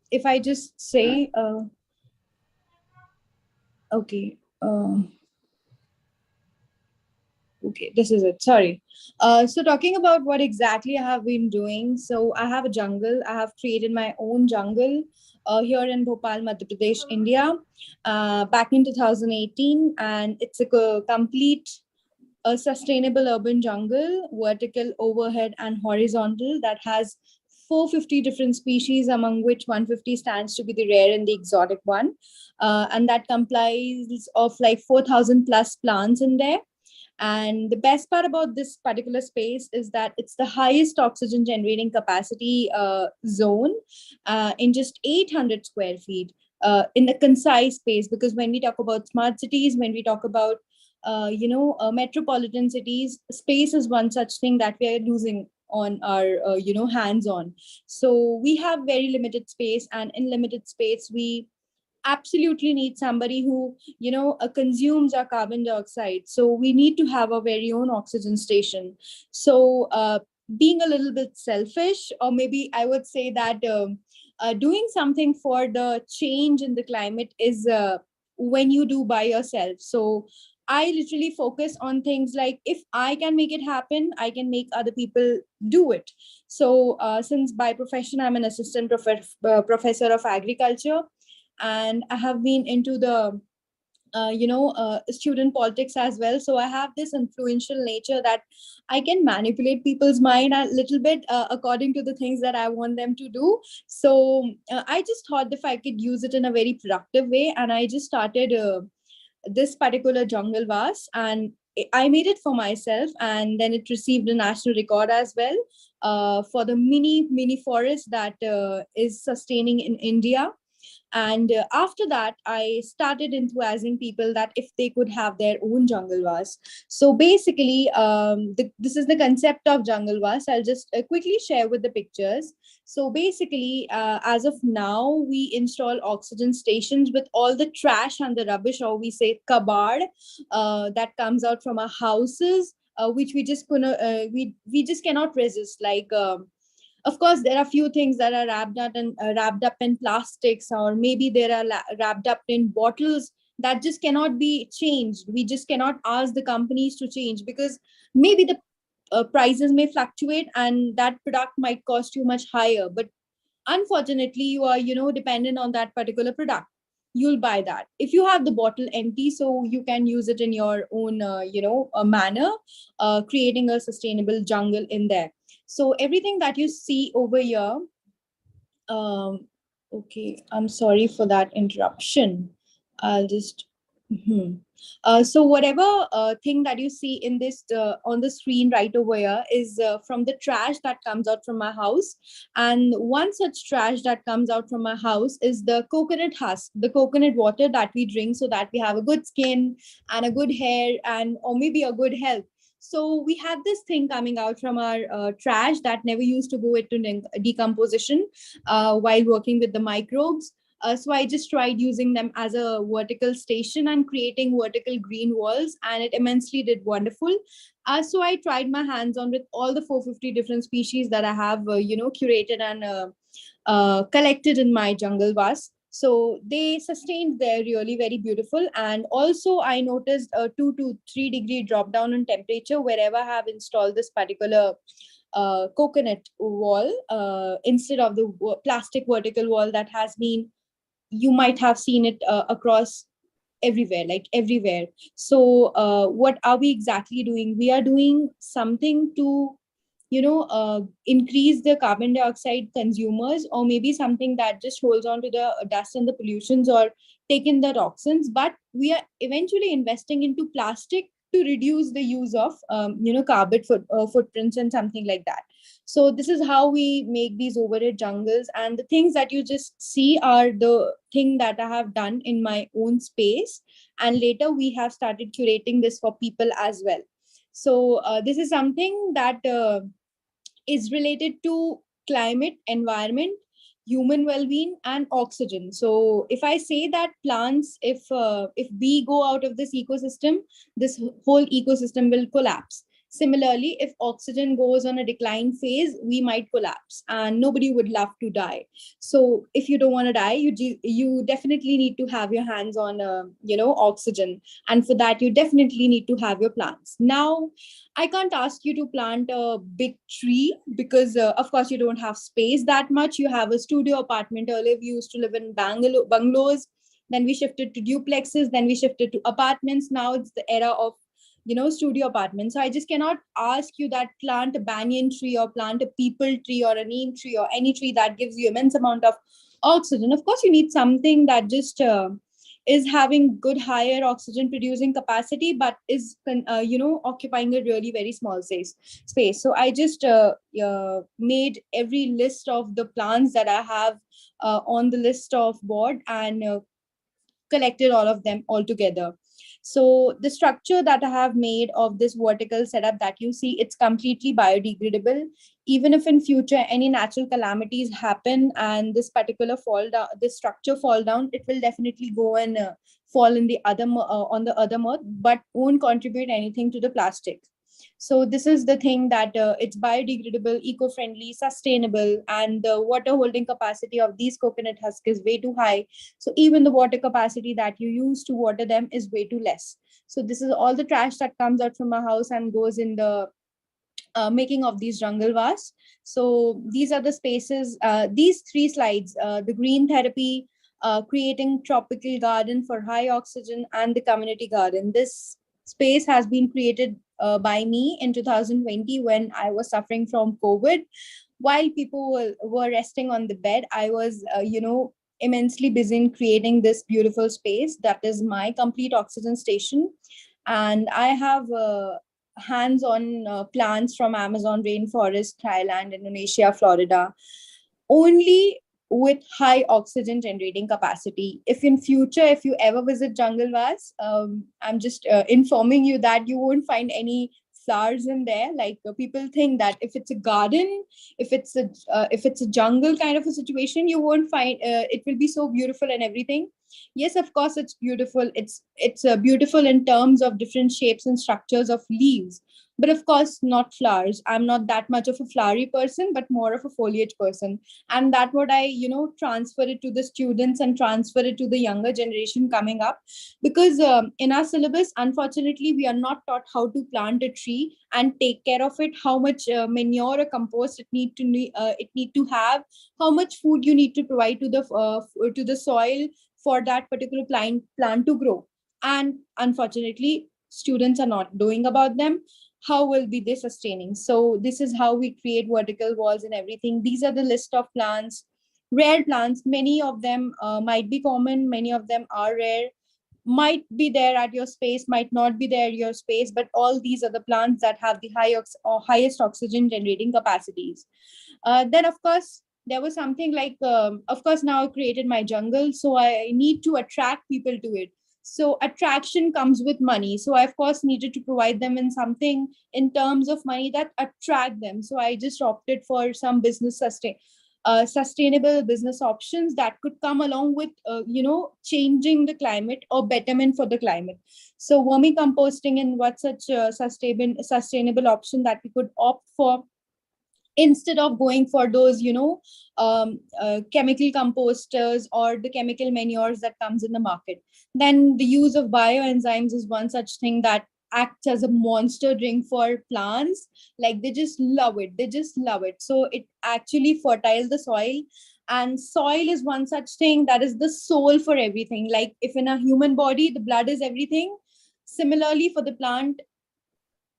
if I just say okay okay, this is it, sorry. So talking about what exactly I have been doing, so I have a jungle. I have created my own jungle here in Bhopal, Madhya Pradesh, India, back in 2018, and it's a complete a sustainable urban jungle, vertical, overhead, and horizontal, that has 450 different species, among which 150 stands to be the rare and the exotic one. And that comprises of like 4,000 plus plants in there. And the best part about this particular space is that it's the highest oxygen generating capacity zone in just 800 square feet in a concise space. Because when we talk about smart cities, when we talk about metropolitan cities, space is one such thing that we are losing on our hands on. So we have very limited space, and in limited space we absolutely need somebody who consumes our carbon dioxide. So we need to have our very own oxygen station. So being a little bit selfish, or maybe I would say that doing something for the change in the climate is when you do by yourself. So I literally focus on things like, if I can make it happen, I can make other people do it. So since by profession, I'm an assistant professor of agriculture, and I have been into the student politics as well. So I have this influential nature that I can manipulate people's mind a little bit according to the things that I want them to do. So I just thought if I could use it in a very productive way, and I just started this particular jungle vase, and I made it for myself, and then it received a national record as well for the mini forest that is sustaining in India. And after that, I started enthusiasing people that if they could have their own jungle vase. So basically, this is the concept of jungle vase. I'll just quickly share with the pictures. So basically, as of now, we install oxygen stations with all the trash and the rubbish, or we say kabad, that comes out from our houses, which we just we just cannot resist. Like, of course, there are few things that are wrapped up in plastics, or maybe there are wrapped up in bottles that just cannot be changed. We just cannot ask the companies to change, because maybe the prices may fluctuate and that product might cost you much higher, but unfortunately you are dependent on that particular product. You'll buy that if you have the bottle empty, so you can use it in your own manner, creating a sustainable jungle in there. So everything that you see over here, okay, I'm sorry for that interruption. I'll just so whatever thing that you see in this on the screen right over here is from the trash that comes out from my house. And one such trash that comes out from my house is the coconut husk, the coconut water that we drink so that we have a good skin and a good hair, and or maybe a good health. So we have this thing coming out from our trash that never used to go into decomposition while working with the microbes. So I just tried using them as a vertical station and creating vertical green walls, and it immensely did wonderful. So I tried my hands on with all the 450 different species that I have, curated and collected in my jungle vase. So they sustained there really very beautiful. And also I noticed a 2 to 3 degree drop down in temperature wherever I have installed this particular coconut wall instead of the plastic vertical wall that has been, you might have seen it across everywhere, like everywhere. So what are we exactly doing? We are doing something to increase the carbon dioxide consumers, or maybe something that just holds on to the dust and the pollutions, or take in the toxins. But we are eventually investing into plastic to reduce the use of carbon footprints and something like that. So this is how we make these overhead jungles. And the things that you just see are the thing that I have done in my own space, and later we have started curating this for people as well. So this is something that is related to climate, environment, human well-being, and oxygen. So if I say that plants, if we go out of this ecosystem, this whole ecosystem will collapse. Similarly, if oxygen goes on a decline phase, we might collapse, and nobody would love to die. So if you don't want to die, you definitely need to have your hands on oxygen, and for that you definitely need to have your plants. Now, I can't ask you to plant a big tree because, of course, you don't have space that much. You have a studio apartment. Earlier, we used to live in bungalows. Then we shifted to duplexes. Then we shifted to apartments. Now it's the era of studio apartments. So I just cannot ask you that plant a banyan tree or plant a peepal tree or a neem tree or any tree that gives you immense amount of oxygen. Of course, you need something that just is having good higher oxygen producing capacity, but is occupying a really very small space. So I just made every list of the plants that I have on the list of board, and collected all of them all together. So the structure that I have made of this vertical setup that you see, it's completely biodegradable. Even if in future any natural calamities happen and this particular this structure fall down, it will definitely go and fall in the other on the other mode, but won't contribute anything to the plastic. So this is the thing that it's biodegradable, eco-friendly, sustainable, and the water holding capacity of these coconut husks is way too high. So even the water capacity that you use to water them is way too less. So this is all the trash that comes out from my house and goes in the making of these jungle vase. So these are the spaces, these 3 slides, the green therapy, creating tropical garden for high oxygen, and the community garden. This space has been created by me in 2020 when I was suffering from COVID. While people were resting on the bed, I was, immensely busy in creating this beautiful space that is my complete oxygen station. And I have hands-on plants from Amazon rainforest, Thailand, Indonesia, Florida. Only with high oxygen generating capacity. If in future, if you ever visit jungle Vas, I'm just informing you that you won't find any flowers in there. Like people think that if it's a garden, if it's a jungle kind of a situation, you won't find it will be so beautiful and everything. Yes, of course it's beautiful. It's beautiful in terms of different shapes and structures of leaves, but of course not flowers. I'm not that much of a flowery person, but more of a foliage person. And that what I transfer it to the students and transfer it to the younger generation coming up, because in our syllabus, unfortunately, we are not taught how to plant a tree and take care of it, how much manure or compost it need to have, how much food you need to provide to the soil for that particular plant to grow. And unfortunately, students are not doing about them. How will be they sustaining? So this is how we create vertical walls and everything. These are the list of plants, rare plants. Many of them might be common, many of them are rare, might be there at your space, might not be there at your space, but all these are the plants that have the highest oxygen generating capacities. Then of course there was something like of course now I created my jungle, so I need to attract people to it. So attraction comes with money, so I of course needed to provide them in something in terms of money that attract them. So I just opted for some sustainable business options that could come along with changing the climate or betterment for the climate. So vermicomposting and what such sustainable option that we could opt for, instead of going for those chemical composters or the chemical manures that comes in the market. Then the use of bioenzymes is one such thing that acts as a monster drink for plants. Like they just love it. So it actually fertiles the soil, and soil is one such thing that is the soul for everything. Like if in a human body the blood is everything, similarly for the plant,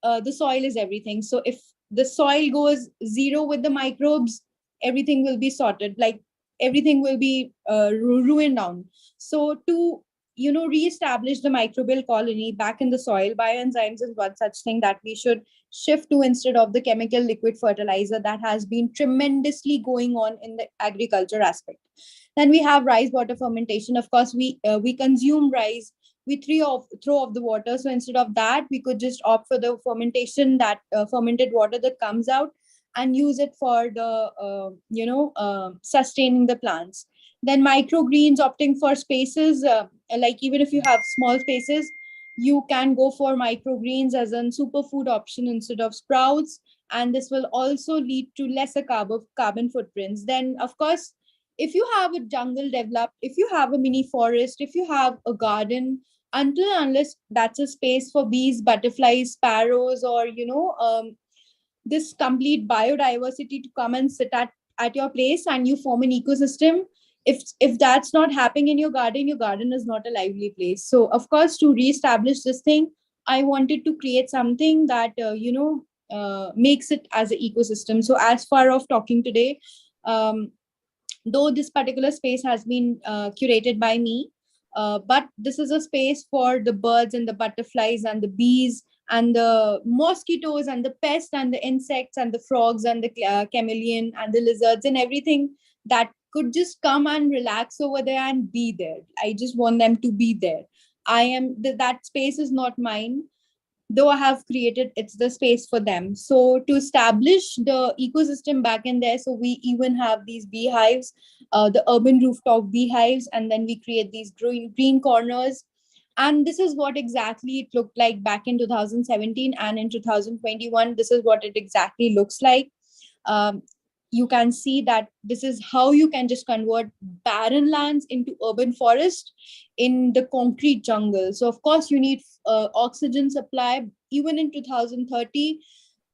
the soil is everything. So if the soil goes zero with the microbes, everything will be sorted, like everything will be ruined down. So to reestablish the microbial colony back in the soil, bioenzymes is one such thing that we should shift to, instead of the chemical liquid fertilizer that has been tremendously going on in the agriculture aspect. Then we have rice water fermentation. Of course we consume rice, we throw off the water. So instead of that, we could just opt for the fermentation, that fermented water that comes out, and use it for the sustaining the plants. Then microgreens, opting for spaces, like even if you have small spaces, you can go for microgreens as a superfood option instead of sprouts, and this will also lead to lesser carbon footprints. Then of course, if you have a jungle developed, if you have a mini forest, if you have a garden, until and unless that's a space for bees, butterflies, sparrows, or this complete biodiversity to come and sit at your place and you form an ecosystem, if that's not happening in your garden is not a lively place. So of course, to reestablish this thing, I wanted to create something that makes it as an ecosystem. So as far of talking today, though this particular space has been curated by me, but this is a space for the birds and the butterflies and the bees and the mosquitoes and the pests and the insects and the frogs and the chameleon and the lizards and everything that could just come and relax over there and be there. I just want them to be there. That space is not mine, though I have created, it's the space for them. So to establish the ecosystem back in there, so we even have these beehives, the urban rooftop beehives, and then we create these green corners. And this is what exactly it looked like back in 2017, and in 2021, this is what it exactly looks like. You can see that this is how you can just convert barren lands into urban forest in the concrete jungle. So of course you need oxygen supply. Even in 2030,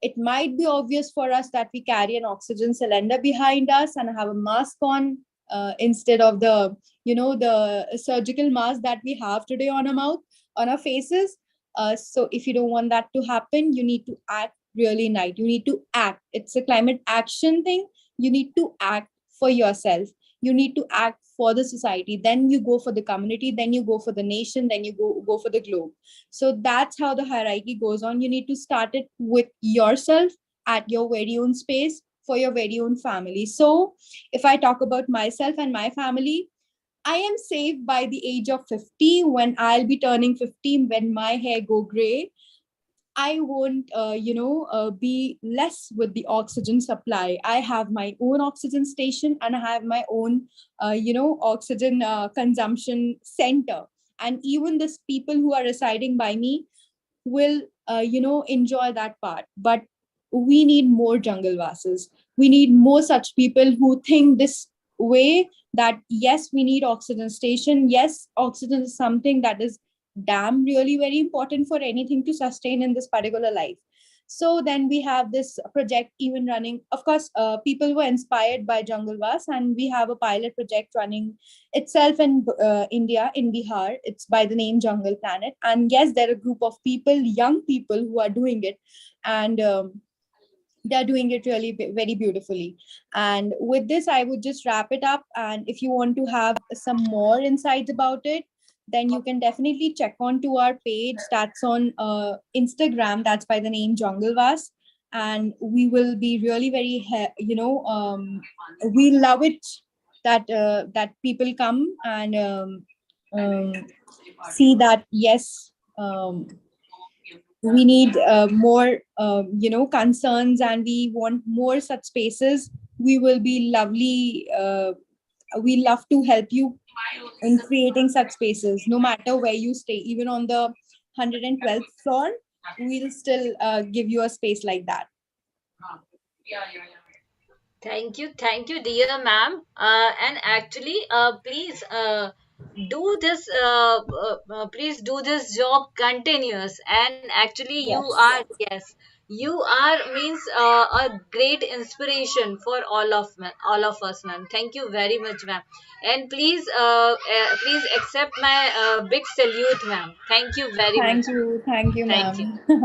it might be obvious for us that we carry an oxygen cylinder behind us and have a mask on, instead of the surgical mask that we have today on our mouth, on our faces. So if you don't want that to happen, you need to act really night. You need to act. It's a climate action thing. You need to act for yourself. You need to act for the society. Then you go for the community. Then you go for the nation. Then you go for the globe. So that's how the hierarchy goes on. You need to start it with yourself at your very own space for your very own family. So if I talk about myself and my family, I am safe by the age of 50. When I'll be turning 50, when my hair go gray, I won't, be less with the oxygen supply. I have my own oxygen station and I have my own, oxygen consumption center. And even the people who are residing by me will, enjoy that part. But we need more jungle vases. We need more such people who think this way, that yes, we need oxygen station. Yes, oxygen is something that is damn really very important for anything to sustain in this particular life. So then we have this project even running. Of course, people were inspired by jungle vas, and we have a pilot project running itself in India, in Bihar. It's by the name Jungle Planet. And yes, there are a group of people, young people, who are doing it. And they're doing it really very beautifully. And with this, I would just wrap it up. And if you want to have some more insights about it, then you can definitely check on to our page that's on Instagram. That's by the name Jungle Vas. And we will be really very, we love it that that people come and see that, yes, we need more, concerns, and we want more such spaces. We will be lovely. We love to help you in creating such spaces, no matter where you stay, even on the 112th floor, we'll still give you a space like that. Thank you, dear ma'am. And actually, please do this job continuous. And actually, Yes. yes, you are means a great inspiration for all of us, ma'am. Thank you very much, ma'am. And please accept my big salute, ma'am. Thank you very much. Thank you, Thank you, ma'am.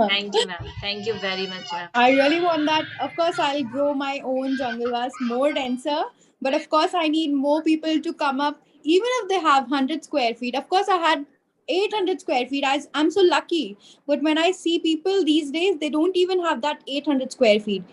thank you, ma'am. Thank you very much, ma'am. I really want that. Of course, I'll grow my own jungle vase more denser. But of course, I need more people to come up, even if they have 100 square feet. Of course, I had 800 square feet. I'm so lucky. But when I see people these days, they don't even have that 800 square feet.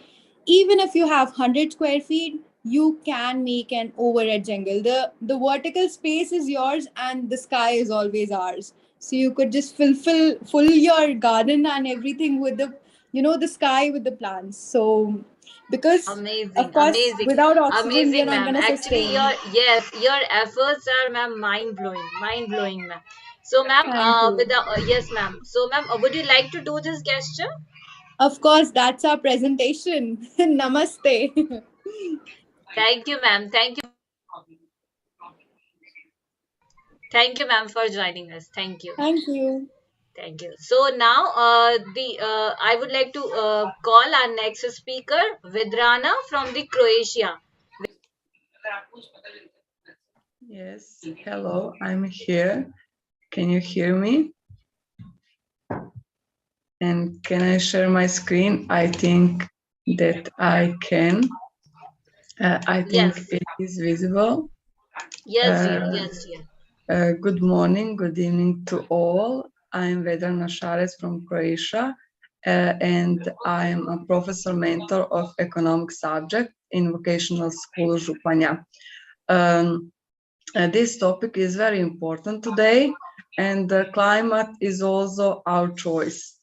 Even if you have 100 square feet, you can make an overhead jungle. The vertical space is yours and the sky is always ours. So you could just full your garden and everything with the sky with the plants. So because of Amazing, course, amazing, without oxygen, we are amazing, not ma'am. gonna Actually, sustain. your efforts are, ma'am, mind blowing, ma'am. So, ma'am, Thank you. yes, ma'am. So, ma'am, would you like to do this gesture? Of course, that's our presentation. Namaste. Thank you, ma'am. Thank you, ma'am, for joining us. Thank you. Thank you. Thank you. So now, I would like to call our next speaker, Vidrana from the Croatia. Yes, hello, I'm here. Can you hear me? And can I share my screen? I think that I can. I think Yes. it is visible. Yes, dear. Yes, dear. Good morning, good evening to all. I'm Vedrana Šarec from Croatia, and I'm a professor mentor of economic subject in vocational school Županja. This topic is very important today, and the climate is also our choice.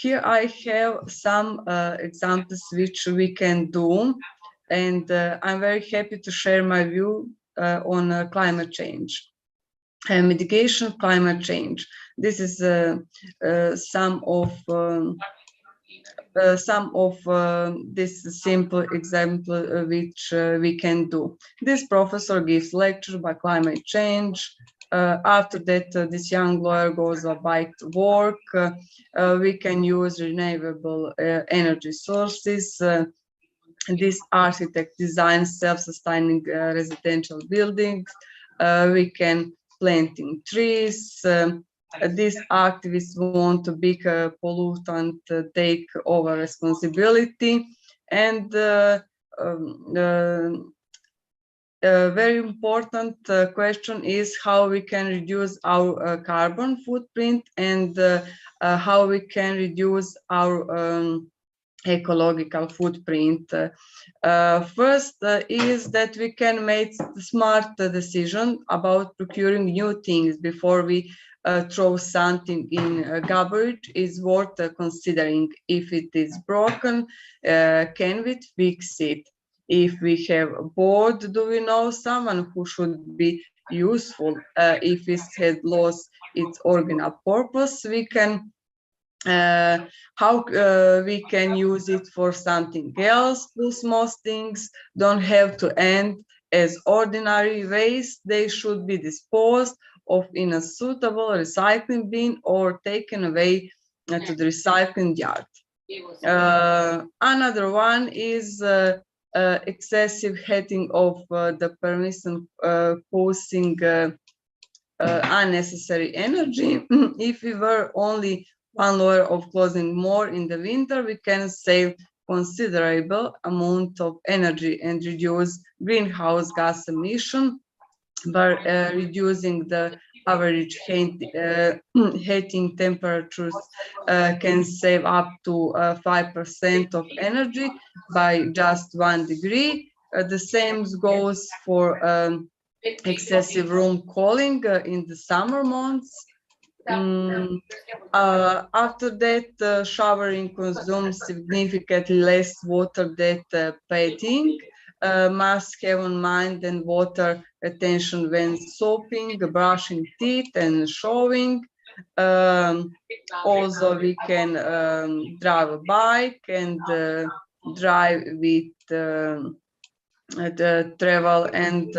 Here I have some examples which we can do, and I'm very happy to share my view on climate change. Mitigation of climate change. This is some of this simple example which we can do. This professor gives lecture by climate change. After that, this young lawyer goes on bike to work. We can use renewable energy sources. This architect designs self-sustaining residential buildings. We can planting trees. These activists want to big pollutant take over responsibility, and very important question is how we can reduce our carbon footprint, and how we can reduce our ecological footprint. First is that we can make smart decision about procuring new things before we throw something in garbage. Is worth considering. If it is broken, can we fix it? If we have a board, do we know someone who should be useful? If it has lost its original purpose, we can how we can use it for something else. Plus, most things don't have to end as ordinary waste. They should be disposed of in a suitable recycling bin or taken away to the recycling yard. Another one is excessive heating of the permission causing unnecessary energy. If we were only 1 layer of clothing more in the winter, we can save considerable amount of energy and reduce greenhouse gas emission by reducing the average heating temperatures. Can save up to 5% of energy by just 1 degree. The same goes for excessive room cooling in the summer months. After that, showering consumes significantly less water than bathing. Must have in mind and water retention when soaping, brushing teeth, and showering. Also, we can drive a bike and drive with the travel and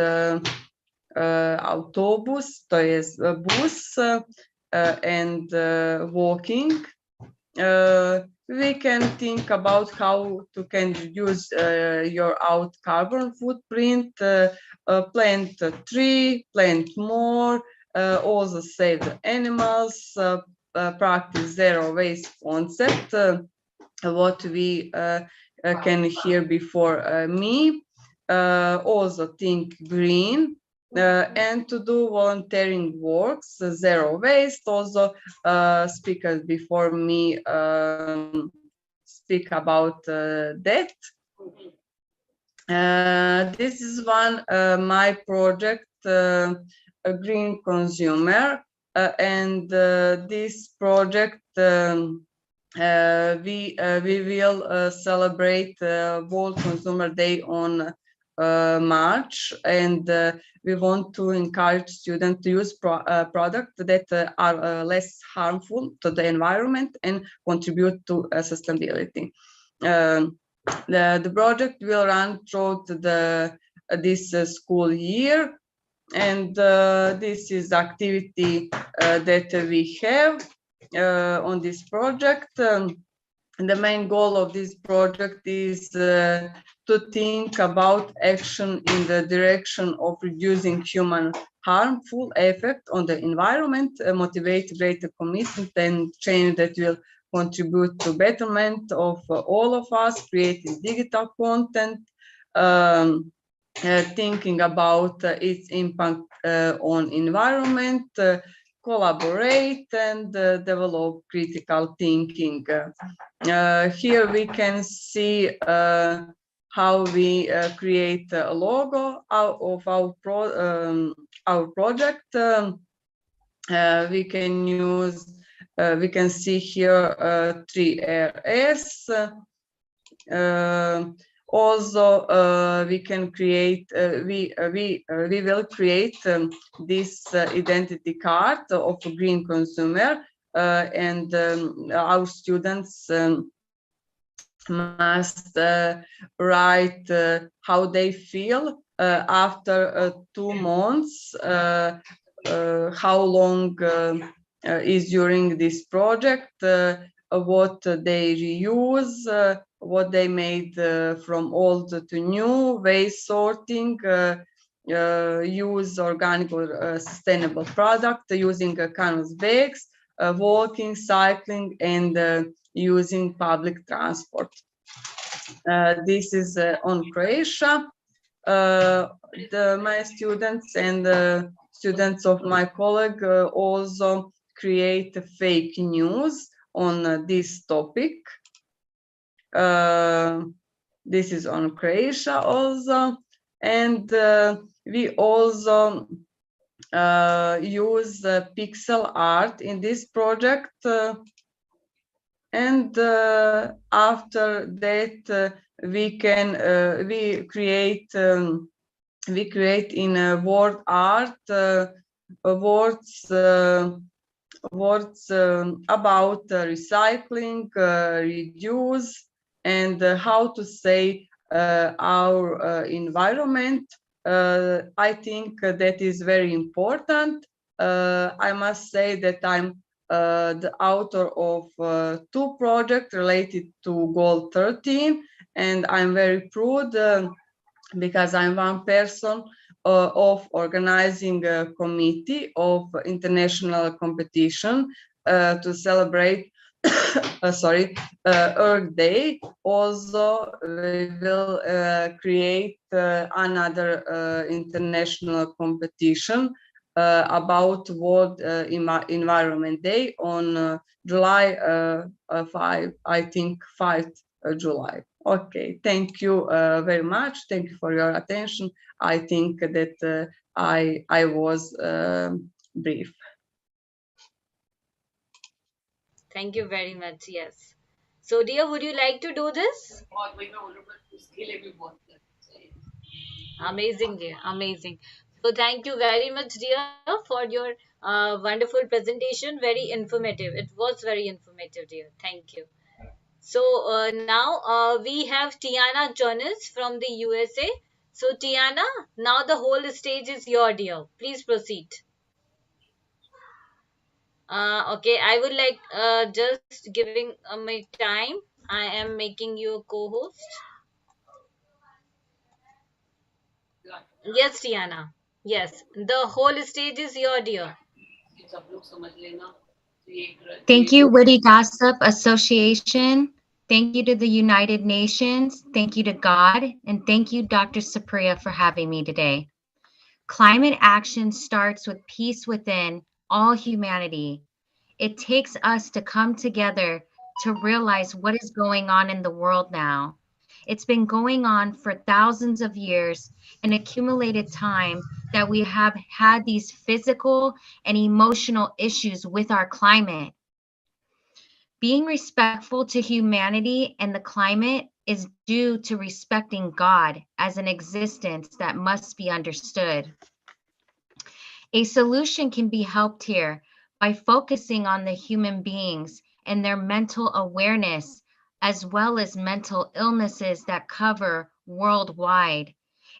autobus, to jest bus, and walking. We can think about how to can reduce your out carbon footprint, plant a tree, plant more, also save the animals, practice zero waste concept, what we can hear before me, also think green, and to do volunteering works, zero waste. Also, speakers before me speak about that. This is one my project, a green consumer, and this project we will celebrate World Consumer Day on March, and we want to encourage students to use products that are less harmful to the environment and contribute to sustainability. The project will run throughout this school year, and this is activity that we have on this project. The main goal of this project is to think about action in the direction of reducing human harmful effect on the environment, motivate greater commitment and change that will contribute to betterment of all of us, creating digital content, thinking about its impact on environment, collaborate and develop critical thinking. Here we can see how we create a logo of our project. We can use, we can see here 3 areas. Also, we can create, we will create this identity card of a green consumer, and our students must write how they feel after 2 months, how long is during this project, what they reuse, what they made from old to new, waste sorting, use organic or sustainable product, using canvas bags, walking, cycling, and using public transport. This is on Croatia. My students and students of my colleague also create fake news on this topic. This is on Croatia also. And we also use pixel art in this project. And after that, we create in word art words about recycling, reduce, and how to say our environment. I think that is very important. I must say that I'm the author of two projects related to Goal 13, and I'm very proud because I'm one person of organizing a committee of international competition to celebrate Earth Day. Also, we will create another international competition about World Environment Day on July 5, I think 5 July. Okay, thank you very much. Thank you for your attention. I think that I was brief. Thank you very much. Yes. So, dear, would you like to do this? Amazing, dear. Amazing. So, thank you very much, dear, for your wonderful presentation. Very informative. It was very informative, dear. Thank you. So, now we have Tiana Jonas from the USA. So, Tiana, now the whole stage is your, dear. Please proceed. Okay, I would like just giving my time. I am making you a co-host. Yes, Tiana. Yes, the whole stage is your, dear. Thank you, Witty Gossip Association. Thank you to the United Nations. Thank you to God. And thank you, Dr. Supriya, for having me today. Climate action starts with peace within all humanity. It takes us to come together to realize what is going on in the world now. It's been going on for thousands of years and accumulated time that we have had these physical and emotional issues with our climate. Being respectful to humanity and the climate is due to respecting God as an existence that must be understood. A solution can be helped here by focusing on the human beings and their mental awareness, as well as mental illnesses that cover worldwide.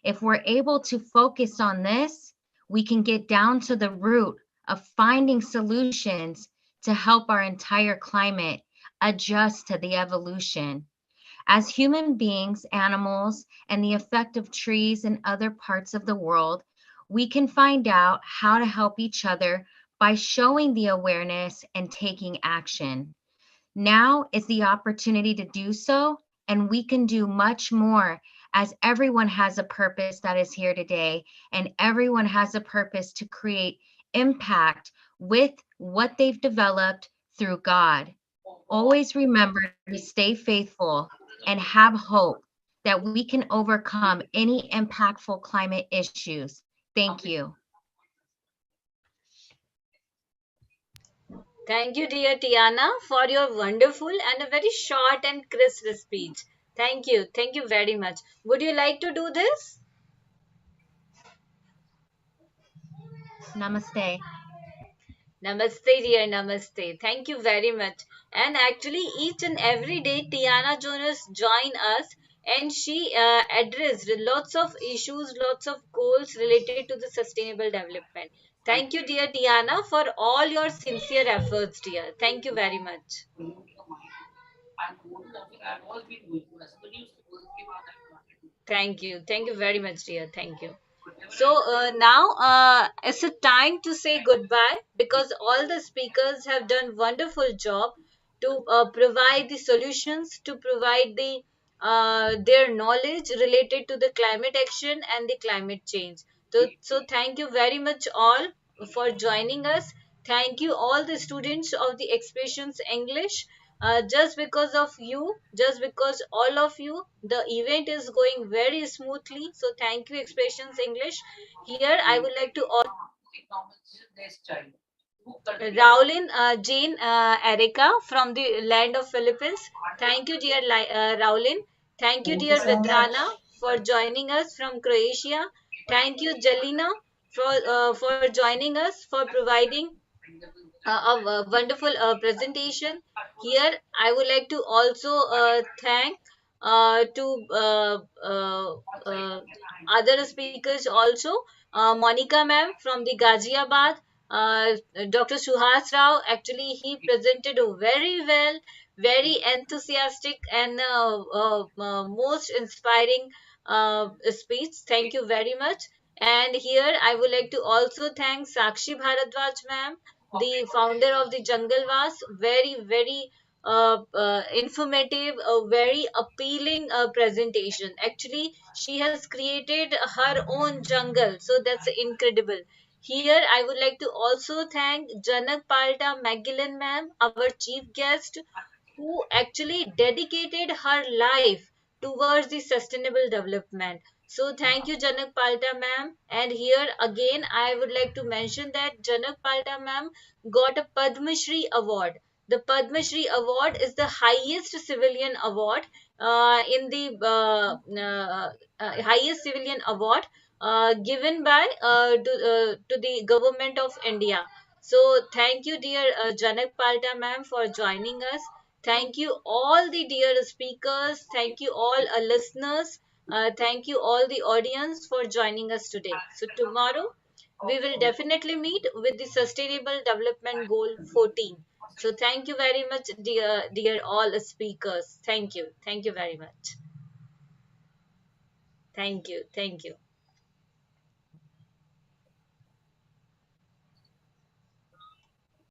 If we're able to focus on this, we can get down to the root of finding solutions to help our entire climate adjust to the evolution. As human beings, animals, and the effect of trees and other parts of the world, we can find out how to help each other by showing the awareness and taking action. Now is the opportunity to do so, and we can do much more as everyone has a purpose that is here today, and everyone has a purpose to create impact with what they've developed through God. Always remember to stay faithful and have hope that we can overcome any impactful climate issues. Thank you. Thank you, dear Tiana, for your wonderful and a very short and crisp speech. Thank you. Thank you very much. Would you like to do this? Namaste. Namaste, dear. Namaste. Thank you very much. And actually, each and every day, Tiana Jonas join us, and she addressed lots of issues, lots of goals related to the sustainable development. Thank you, dear Tiana, for all your sincere efforts, dear. Thank you very much. Thank you. Thank you very much, dear. Thank you. So now it's a time to say goodbye because all the speakers have done wonderful job to provide the solutions, to provide their knowledge related to the climate action and the climate change. So thank you very much all for joining us. Thank you all the students of the Expressions English Just because of you, just because all of you, the event is going very smoothly. So thank you, Expressions English. Here I would like to Raulin Jane Erica from the land of Philippines. Thank you, dear Raulin. Thank you, Thank you dear so much. Vidrana, for joining us from Croatia. Thank you, Jelina, for joining us, for providing a wonderful presentation. Here, I would like to also thank to other speakers also. Monica ma'am from the Ghaziabad, uh, Dr. Suhas Rao. Actually, he presented very well, very enthusiastic, and most inspiring speech. Thank you very much. And here, I would like to also thank Sakshi Bharadwaj ma'am, the founder of the Jungle Was. Very informative, a very appealing presentation. Actually, she has created her own jungle, so that's incredible. Here, I would like to also thank Janak Palta Magillan ma'am, our chief guest, who actually dedicated her life towards the sustainable development. So thank you, Janak Palta ma'am. And here again, I would like to mention that Janak Palta ma'am got a Padmashree Award. The Padmashree Award is the highest civilian award in the highest civilian award given by to the government of India. So thank you, dear Janak Palta ma'am, for joining us. Thank you all the dear speakers. Thank you all listeners. Thank you all the audience for joining us today. So tomorrow we will definitely meet with the Sustainable Development Goal 14. So thank you very much, dear all speakers. Thank you. Thank you very much. Thank you. Thank you.